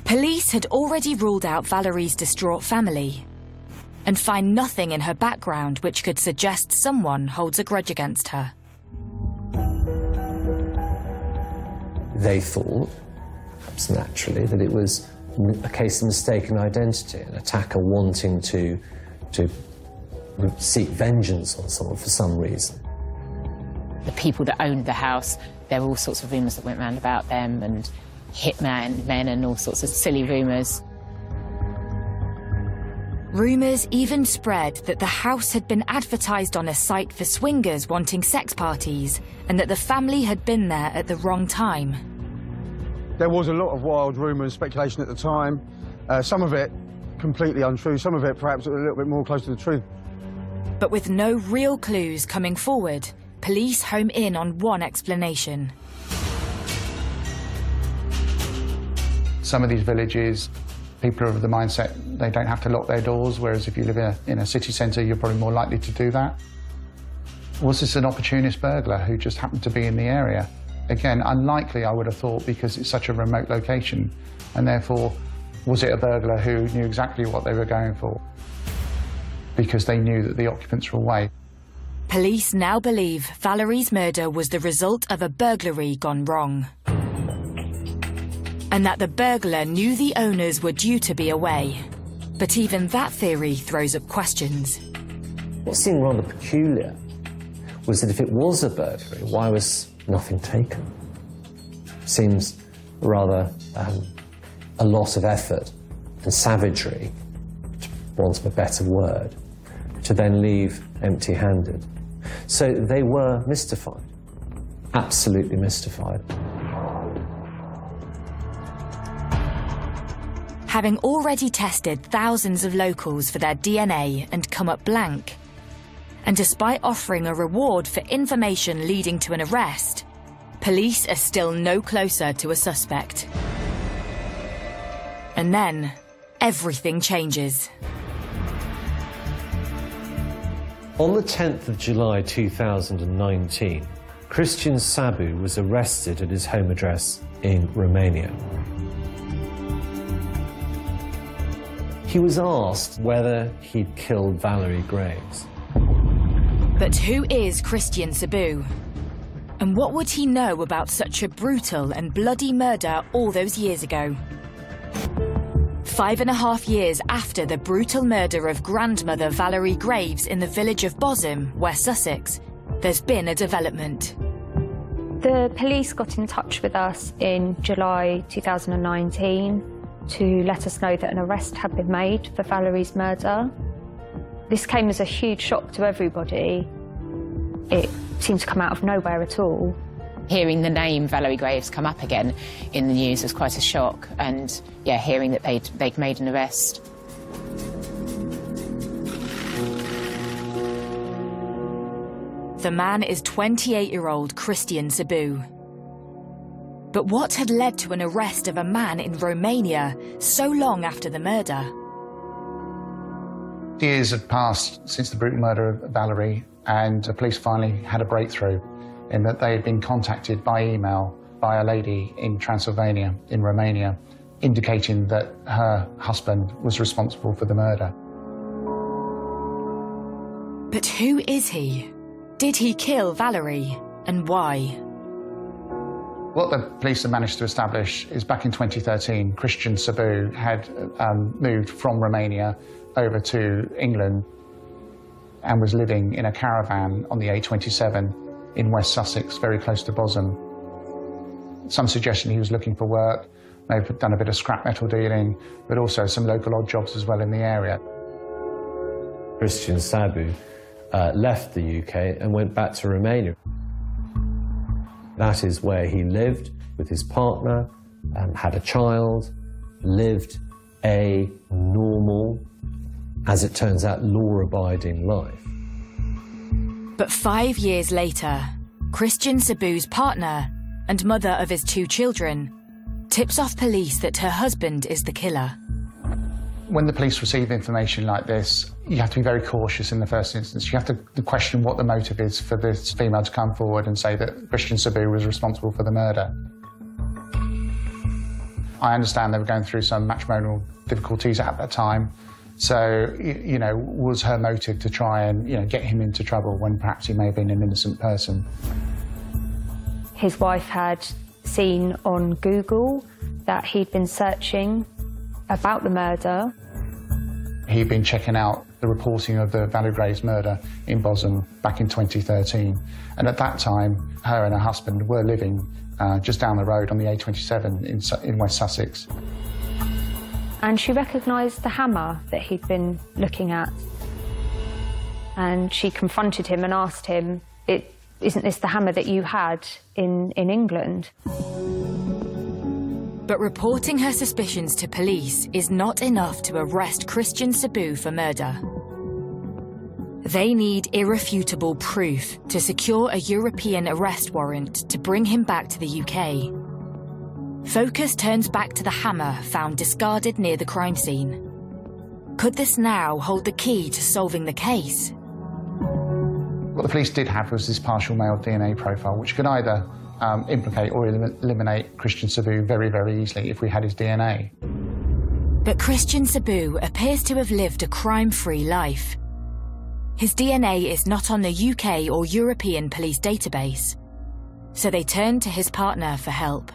Police had already ruled out Valerie's distraught family and find nothing in her background which could suggest someone holds a grudge against her. They thought, perhaps naturally, that it was a case of mistaken identity, an attacker wanting to seek vengeance on someone for some reason. The people that owned the house, there were all sorts of rumours that went round about them, and hitman men and all sorts of silly rumours. Rumours even spread that the house had been advertised on a site for swingers wanting sex parties, and that the family had been there at the wrong time. There was a lot of wild rumour and speculation at the time. Some of it completely untrue, some of it perhaps a little bit more close to the truth. But with no real clues coming forward, police home in on one explanation. Some of these villages, people are of the mindset they don't have to lock their doors, whereas if you live in a city centre, you're probably more likely to do that. Was this an opportunist burglar who just happened to be in the area? Again, unlikely, I would have thought, because it's such a remote location, and therefore, was it a burglar who knew exactly what they were going for? Because they knew that the occupants were away. Police now believe Valerie's murder was the result of a burglary gone wrong, and that the burglar knew the owners were due to be away. But even that theory throws up questions. What seemed rather peculiar was that if it was a burglary, why was nothing taken? Seems rather a lot of effort and savagery, for want of a better word, to then leave empty-handed. So they were mystified, absolutely mystified. Having already tested thousands of locals for their DNA and come up blank, and despite offering a reward for information leading to an arrest, police are still no closer to a suspect. And then, everything changes. On the 10th of July 2019, Cristian Sabu was arrested at his home address in Romania. He was asked whether he'd killed Valerie Graves. But who is Cristian Sabu? And what would he know about such a brutal and bloody murder all those years ago? 5.5 years after the brutal murder of grandmother Valerie Graves in the village of Bosham, West Sussex, there's been a development. The police got in touch with us in July 2019 to let us know that an arrest had been made for Valerie's murder. This came as a huge shock to everybody. It seemed to come out of nowhere at all. Hearing the name Valerie Graves come up again in the news was quite a shock, and yeah, hearing that they'd made an arrest. The man is 28-year-old Cristian Sârbu. But what had led to an arrest of a man in Romania so long after the murder? Years had passed since the brutal murder of Valerie, and the police finally had a breakthrough in that they had been contacted by email by a lady in Transylvania, in Romania, indicating that her husband was responsible for the murder. But who is he? Did he kill Valerie, and why? What the police have managed to establish is back in 2013, Cristian Sârbu had moved from Romania over to England and was living in a caravan on the A27 in West Sussex, very close to Bosham. Some suggestion he was looking for work, may have done a bit of scrap metal dealing, but also some local odd jobs as well in the area. Cristian Sârbu left the UK and went back to Romania. That is where he lived with his partner, had a child, lived a normal, as it turns out, law-abiding life. But 5 years later, Cristian Sârbu's partner and mother of his 2 children tips off police that her husband is the killer. When the police receive information like this, you have to be very cautious in the first instance. You have to question what the motive is for this female to come forward and say that Cristian Sârbu was responsible for the murder. I understand they were going through some matrimonial difficulties at that time. So, you know, was her motive to try and, get him into trouble when perhaps he may have been an innocent person? His wife had seen on Google that he'd been searching about the murder. He'd been checking out the reporting of the Valerie Graves murder in Bosham back in 2013. And at that time, her and her husband were living just down the road on the A27 in West Sussex. And she recognised the hammer that he'd been looking at. And she confronted him and asked him, isn't this the hammer that you had in England? But reporting her suspicions to police is not enough to arrest Cristian Sârbu for murder. They need irrefutable proof to secure a European arrest warrant to bring him back to the UK. Focus turns back to the hammer found discarded near the crime scene. Could this now hold the key to solving the case? What the police did have was this partial male DNA profile, which could either implicate or eliminate Cristian Sârbu very, very easily if we had his DNA. But Cristian Sârbu appears to have lived a crime-free life. His DNA is not on the UK or European police database, so they turned to his partner for help.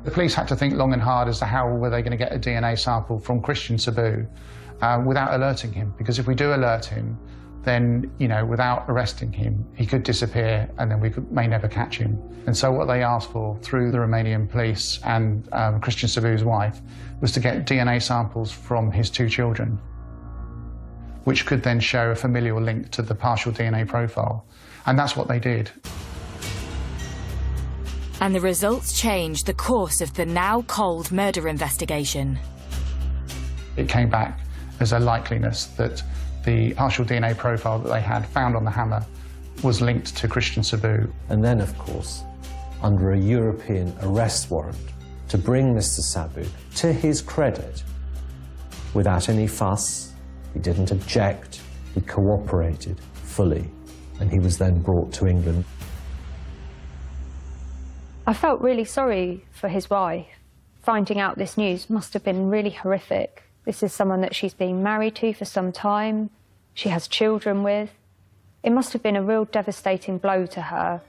The police had to think long and hard as to how were they going to get a DNA sample from Cristian Sârbu without alerting him, because if we do alert him, then, without arresting him, he could disappear and then we may never catch him. And so what they asked for through the Romanian police and Cristian Sârbu's wife was to get DNA samples from his 2 children, which could then show a familial link to the partial DNA profile. And that's what they did. And the results changed the course of the now cold murder investigation. It came back as a likeliness that the partial DNA profile that they had found on the hammer was linked to Cristian Sârbu. And then, of course, under a European arrest warrant, to bring Mr. Sârbu, to his credit, without any fuss, he didn't object, he cooperated fully, and he was then brought to England. I felt really sorry for his wife. Finding out this news must have been really horrific. This is someone that she's been married to for some time, she has children with. It must have been a real devastating blow to her.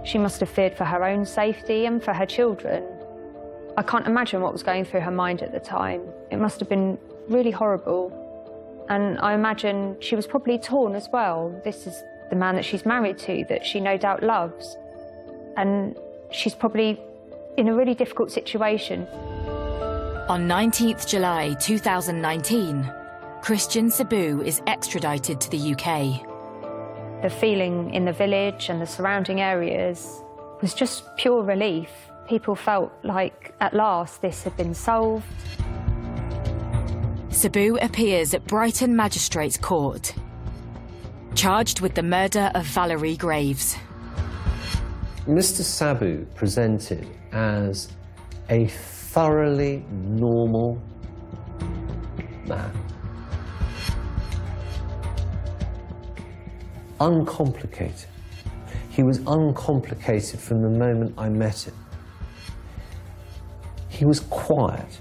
She must have feared for her own safety and for her children. I can't imagine what was going through her mind at the time. It must have been really horrible. And I imagine she was probably torn as well. This is the man that she's married to, that she no doubt loves. And she's probably in a really difficult situation. On 19th July 2019, Cristian Sârbu is extradited to the UK. The feeling in the village and the surrounding areas was just pure relief. People felt like, at last, this had been solved. Sabu appears at Brighton Magistrates Court, charged with the murder of Valerie Graves. Mr. Sabu presented as a thoroughly normal man. Uncomplicated. He was uncomplicated from the moment I met him. He was quiet.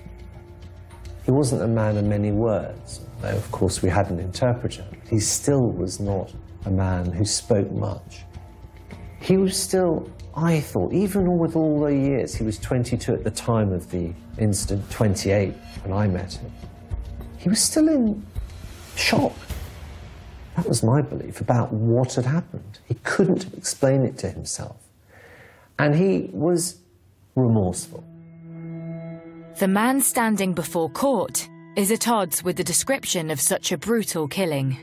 He wasn't a man of many words, though of course we had an interpreter. He still was not a man who spoke much. He was still, I thought, even with all the years, he was 22 at the time of the incident, 28 when I met him. He was still in shock. That was my belief about what had happened. He couldn't explain it to himself. And he was remorseful. The man standing before court is at odds with the description of such a brutal killing.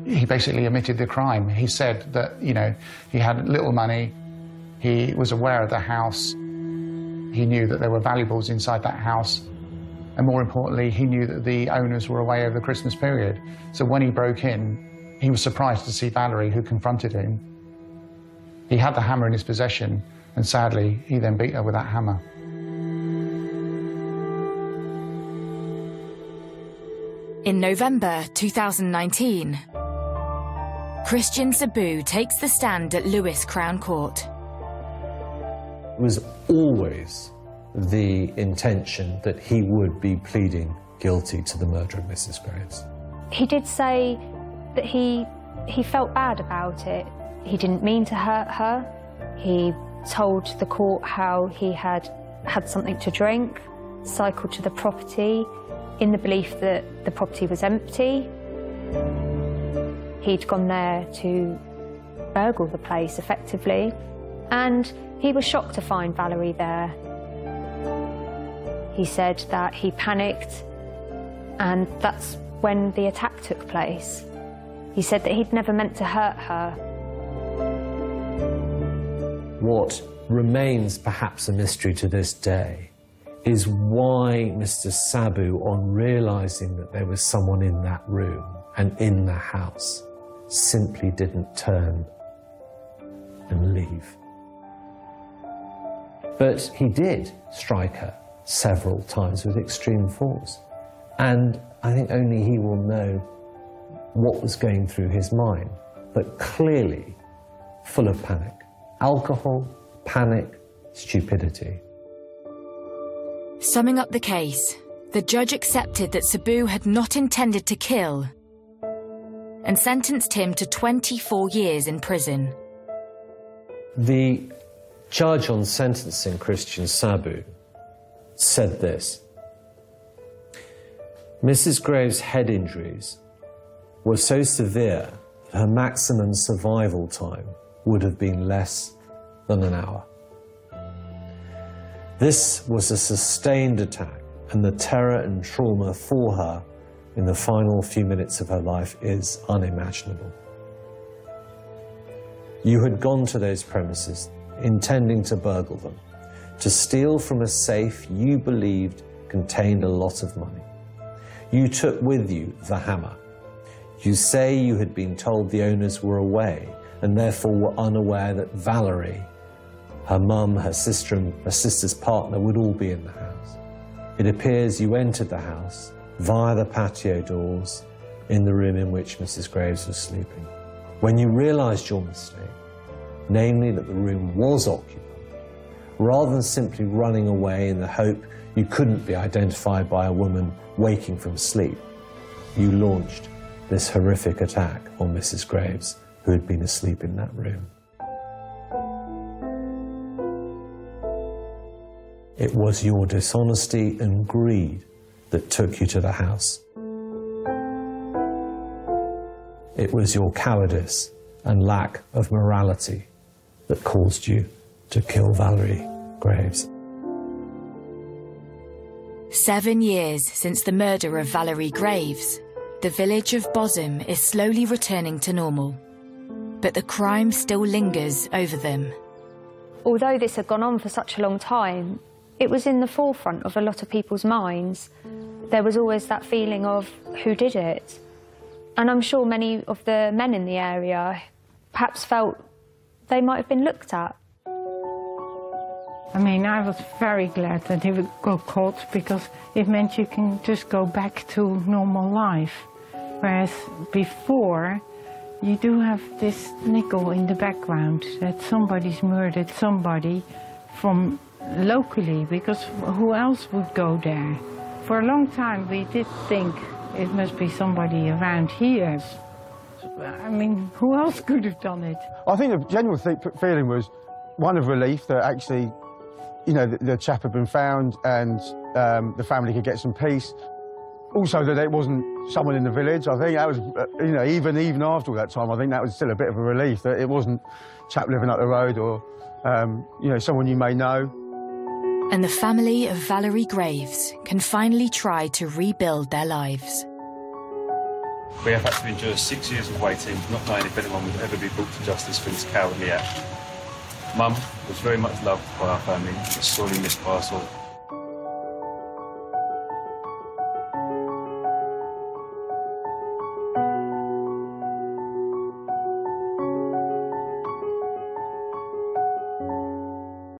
He basically admitted the crime. He said that, you know, he had little money, he was aware of the house, he knew that there were valuables inside that house, and more importantly, he knew that the owners were away over the Christmas period. So when he broke in, he was surprised to see Valerie, who confronted him. He had the hammer in his possession, and sadly, he then beat her with that hammer. In November 2019, Christian Sabu takes the stand at Lewes Crown Court. It was always the intention that he would be pleading guilty to the murder of Mrs. Graves. He did say that he felt bad about it. He didn't mean to hurt her. He told the court how he had had something to drink, cycled to the property in the belief that the property was empty. He'd gone there to burgle the place, effectively, and he was shocked to find Valerie there. He said that he panicked, and that's when the attack took place. He said that he'd never meant to hurt her. What remains perhaps a mystery to this day is why Mr. Sabu, on realising that there was someone in that room and in the house, simply didn't turn and leave. But he did strike her several times with extreme force. And I think only he will know what was going through his mind, but clearly full of panic. Alcohol, panic, stupidity. Summing up the case, the judge accepted that Sabu had not intended to kill and sentenced him to 24 years in prison. The judge on sentencing Christian Sabu said this: Mrs. Graves' head injuries were so severe that her maximum survival time would have been less than an hour. This was a sustained attack, and the terror and trauma for her in the final few minutes of her life is unimaginable. You had gone to those premises intending to burgle them, to steal from a safe you believed contained a lot of money. You took with you the hammer. You say you had been told the owners were away and therefore were unaware that Valerie, her mum, her sister and her sister's partner would all be in the house. It appears you entered the house via the patio doors in the room in which Mrs. Graves was sleeping. When you realised your mistake, namely that the room was occupied, rather than simply running away in the hope you couldn't be identified by a woman waking from sleep, you launched this horrific attack on Mrs. Graves, who had been asleep in that room. It was your dishonesty and greed that took you to the house. It was your cowardice and lack of morality that caused you to kill Valerie Graves. 7 years since the murder of Valerie Graves, the village of Bosham is slowly returning to normal. but the crime still lingers over them. Although this had gone on for such a long time, it was in the forefront of a lot of people's minds. There was always that feeling of who did it. And I'm sure many of the men in the area perhaps felt they might have been looked at. I mean, I was very glad that he got caught, because it meant you can just go back to normal life. Whereas before, you do have this nickel in the background that somebody's murdered somebody from locally, because who else would go there? For a long time, we did think it must be somebody around here. I mean, who else could have done it? I think the general feeling was one of relief that actually, you know, the chap had been found and the family could get some peace. Also that it wasn't someone in the village. I think that was, you know, even after all that time, I think that was still a bit of a relief that it wasn't a chap living up the road or, you know, someone you may know. And the family of Valerie Graves can finally try to rebuild their lives. We have had to endure 6 years of waiting, not knowing if anyone would ever be brought to justice for this cowardly act. Mum was very much loved by our family, but sorely missed by us all.